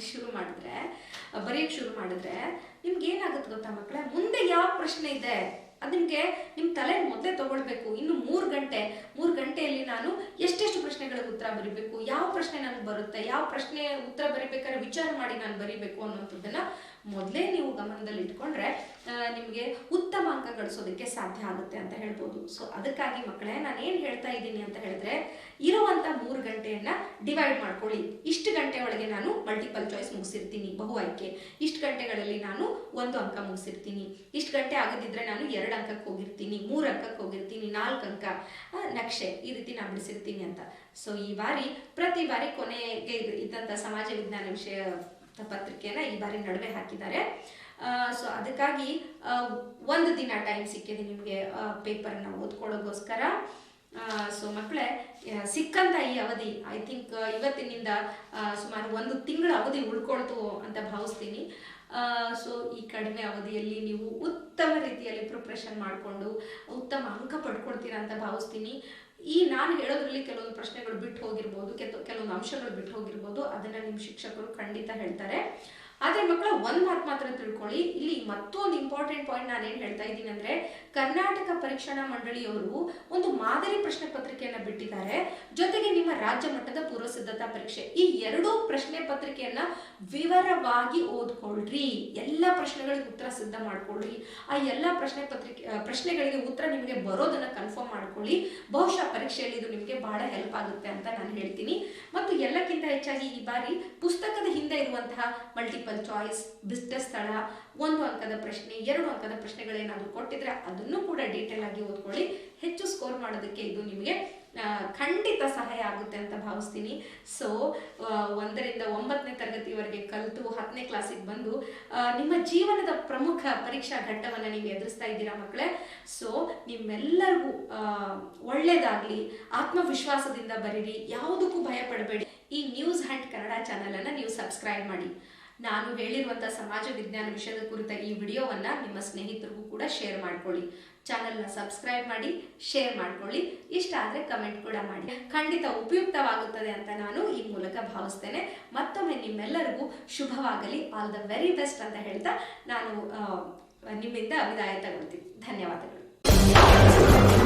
ಬರೆಯಕ್ಕೆ ಶುರು ಮಾಡಿದ್ರೆ ನಿಮ್ಗೆ ಏನಾಗುತ್ತೆ ಗೊತ್ತಾ ಮಕ್ಕಳೇ, ಮುಂದೆ ಯಾವ ಪ್ರಶ್ನೆ ಇದೆ ಅದು ನಿಮಗೆ ನಿಮ್ಮ ತಲೆ ಮೊದಲೇ ತಗೊಳ್ಬೇಕು. ಇನ್ನು 3 ಗಂಟೆಯಲ್ಲಿ ನಾನು ಎಷ್ಟೆಷ್ಟು ಪ್ರಶ್ನೆಗಳಿಗೆ ಉತ್ತರ ಬರೀಬೇಕು, ಯಾವ ಪ್ರಶ್ನೆ ನನಗೆ ಬರುತ್ತೆ, ಯಾವ ಪ್ರಶ್ನೆ ಉತ್ತರ ಬರೀಬೇಕಾದ್ರೆ ವಿಚಾರ ಮಾಡಿ ನಾನು ಬರೀಬೇಕು ಅನ್ನೋಂಥದ್ದನ್ನ ಮೊದಲೇ ನೀವು ಗಮನದಲ್ಲಿ ಇಟ್ಕೊಂಡ್ರೆ ನಿಮಗೆ ಉತ್ತಮ ಅಂಕ ಗಳಿಸೋದಕ್ಕೆ ಸಾಧ್ಯ ಆಗುತ್ತೆ ಅಂತ ಹೇಳ್ಬೋದು. ಸೊ ಅದಕ್ಕಾಗಿ ಮಕ್ಕಳೇ ನಾನು ಏನು ಹೇಳ್ತಾ ಇದ್ದೀನಿ ಅಂತ ಹೇಳಿದ್ರೆ, ಇರುವಂತ 3 ಗಂಟೆಯನ್ನ ಡಿವೈಡ್ ಮಾಡ್ಕೊಳ್ಳಿ. ಇಷ್ಟು ಗಂಟೆ ಒಳಗೆ ನಾನು ಮಲ್ಟಿಪಲ್ ಚಾಯ್ಸ್ ಮುಗಿಸಿರ್ತೀನಿ, ಬಹು ಆಯ್ಕೆ. ಇಷ್ಟು ಗಂಟೆಗಳಲ್ಲಿ ನಾನು 1 ಅಂಕ ಮುಗಿಸಿರ್ತೀನಿ. ಇಷ್ಟು ಗಂಟೆ ಆಗದಿದ್ರೆ ನಾನು 2 ಅಂಕಕ್ಕೆ ಹೋಗಿರ್ತೀನಿ, 3 ಅಂಕಕ್ಕೆ ಹೋಗಿರ್ತೀನಿ, 4 ಅಂಕ ನಕ್ಷೆ ಈ ರೀತಿ ನಾನು ಬಿಡಿಸಿರ್ತೀನಿ ಅಂತ. ಸೊ ಈ ಬಾರಿ ಪ್ರತಿ ಬಾರಿ ಕೊನೆಗೆ ಇದ್ದಂತ ಸಮಾಜ ವಿಜ್ಞಾನ ವಿಷಯ ಪತ್ರಿಕೆಯನ್ನ ಈ ಬಾರಿ ನಡುವೆ ಹಾಕಿದ್ದಾರೆ. ಸೊ ಅದಕ್ಕಾಗಿ 1 ದಿನ ಟೈಮ್ ಸಿಕ್ಕಿದೆ ನಿಮಗೆ ಪೇಪರ್ನ ಓದ್ಕೊಳ್ಳೋಗೋಸ್ಕರ. ಸೊ ಮಕ್ಕಳೇ, ಸಿಕ್ಕಂತ ಈ ಅವಧಿ ಐ ಥಿಂಕ್ ಇವತ್ತಿನಿಂದ ಸುಮಾರು 1 ತಿಂಗಳ ಅವಧಿ ಉಳ್ಕೊಳ್ತು ಅಂತ ಭಾವಿಸ್ತೀನಿ. ಸೊ ಈ ಕಡಿಮೆ ಅವಧಿಯಲ್ಲಿ ನೀವು ಉತ್ತಮ ರೀತಿಯಲ್ಲಿ ಪ್ರಿಪ್ರೇಷನ್ ಮಾಡಿಕೊಂಡು ಉತ್ತಮ ಅಂಕ ಪಡ್ಕೊಳ್ತೀರಾ ಅಂತ ಭಾವಿಸ್ತೀನಿ. ಈ ನಾನು ಹೇಳೋದ್ರಲ್ಲಿ ಕೆಲವೊಂದು ಪ್ರಶ್ನೆಗಳು ಬಿಟ್ಟು ಹೋಗಿರ್ಬೋದು, ಕೆಲವೊಂದು ಅಂಶಗಳು ಬಿಟ್ಟು ಹೋಗಿರ್ಬೋದು, ಅದನ್ನ ನಿಮ್ಮ ಶಿಕ್ಷಕರು ಖಂಡಿತ ಹೇಳ್ತಾರೆ. ಆದ್ರೆ ಮಕ್ಕಳ ಒಂದ್ ಮಾತು ಮಾತ್ರ ತಿಳ್ಕೊಳ್ಳಿ, ಇಲ್ಲಿ ಮತ್ತೊಂದು ಇಂಪಾರ್ಟೆಂಟ್ ಪಾಯಿಂಟ್ ನಾನು ಏನ್ ಹೇಳ್ತಾ ಇದ್ದೀನಿ ಅಂದ್ರೆ, ಕರ್ನಾಟಕ ಪರೀಕ್ಷಣಾ ಮಂಡಳಿಯವರು ಒಂದು ಮಾದರಿ ಪ್ರಶ್ನೆ ಪತ್ರಿಕೆಯನ್ನ ಬಿಟ್ಟಿದ್ದಾರೆ, ಜೊತೆಗೆ ನಿಮ್ಮ ರಾಜ್ಯ ಮಟ್ಟದ ಪೂರ್ವ ಸಿದ್ಧತಾ ಪರೀಕ್ಷೆ, ಈ 2 ಪ್ರಶ್ನೆ ಪತ್ರಿಕೆಯನ್ನ ವಿವರವಾಗಿ ಓದ್ಕೊಳ್ರಿ. ಎಲ್ಲ ಪ್ರಶ್ನೆಗಳಿಗೆ ಉತ್ತರ ಸಿದ್ಧ ಮಾಡ್ಕೊಳ್ಳಿ. ಆ ಎಲ್ಲ ಪ್ರಶ್ನೆಗಳಿಗೆ ಉತ್ತರ ನಿಮಗೆ ಬರೋದನ್ನ ಕನ್ಫರ್ಮ್ ಮಾಡ್ಕೊಳ್ಳಿ. ಬಹುಶಃ ಪರೀಕ್ಷೆಯಲ್ಲಿ ಇದು ನಿಮಗೆ ಬಹಳ ಹೆಲ್ಪ್ ಆಗುತ್ತೆ ಅಂತ ನಾನು ಹೇಳ್ತೀನಿ. ಮತ್ತು ಎಲ್ಲಕ್ಕಿಂತ ಹೆಚ್ಚಾಗಿ ಈ ಬಾರಿ ಪುಸ್ತಕದ ಹಿಂದೆ ಇರುವಂತಹ ಮಲ್ಟಿಪಲ್ ಚಾಯ್ಸ್, ಬಿಟ್ಟ ಸ್ಥಳ, 1 ಅಂಕದ ಪ್ರಶ್ನೆ, 2 ಅಂಕದ ಪ್ರಶ್ನೆಗಳೇನಾದ್ರೂ ಕೊಟ್ಟಿದ್ರೆ ಅದನ್ನು ಕೂಡ ಡೀಟೇಲ್ ಆಗಿ ಓದ್ಕೊಳ್ಳಿ. ಹೆಚ್ಚು ಸ್ಕೋರ್ ಮಾಡೋದಕ್ಕೆ ಇದು ನಿಮಗೆ ಖಂಡಿತ ಸಹಾಯ ಆಗುತ್ತೆ ಅಂತ ಭಾವಿಸ್ತೀನಿ. ಸೊ 1ರಿಂದ 9ನೇ ತರಗತಿವರೆಗೆ ಕಲಿತು 10ನೇ ಕ್ಲಾಸಿಗೆ ಬಂದು ನಿಮ್ಮ ಜೀವನದ ಪ್ರಮುಖ ಪರೀಕ್ಷಾ ಘಟ್ಟವನ್ನು ನೀವು ಎದುರಿಸ್ತಾ ಇದ್ದೀರಾ ಮಕ್ಕಳೇ. ಸೊ ನಿಮ್ಮೆಲ್ಲರಿಗೂ ಒಳ್ಳೇದಾಗ್ಲಿ, ಆತ್ಮವಿಶ್ವಾಸದಿಂದ ಬರೀರಿ, ಯಾವುದಕ್ಕೂ ಭಯ ಪಡಬೇಡಿ. ಈ ನ್ಯೂಸ್ ಹಂಟ್ ಕನ್ನಡ ಚಾನಲ್ ಅನ್ನ ನೀವು ಸಬ್ಸ್ಕ್ರೈಬ್ ಮಾಡಿ. ನಾನು ಹೇಳಿರುವಂತಹ ಸಮಾಜ ವಿಜ್ಞಾನ ವಿಷಯದ ಕುರಿತ ಈ ವಿಡಿಯೋವನ್ನ ನಿಮ್ಮ ಸ್ನೇಹಿತರಿಗೂ ಕೂಡ ಶೇರ್ ಮಾಡ್ಕೊಳ್ಳಿ. ಚಾನೆಲ್ನ ಸಬ್ಸ್ಕ್ರೈಬ್ ಮಾಡಿ, ಶೇರ್ ಮಾಡ್ಕೊಳ್ಳಿ. ಇಷ್ಟ ಆದರೆ ಕಮೆಂಟ್ ಕೂಡ ಮಾಡಿ. ಖಂಡಿತ ಉಪಯುಕ್ತವಾಗುತ್ತದೆ ಅಂತ ನಾನು ಈ ಮೂಲಕ ಭಾವಿಸ್ತೇನೆ. ಮತ್ತೊಮ್ಮೆ ನಿಮ್ಮೆಲ್ಲರಿಗೂ ಶುಭವಾಗಲಿ, ಆಲ್ ದ ವೆರಿ ಬೆಸ್ಟ್ ಅಂತ ಹೇಳ್ತಾ ನಾನು ನಿಮ್ಮಿಂದ ವಿದಾಯ ತಗೊಳ್ತೀನಿ. ಧನ್ಯವಾದಗಳು.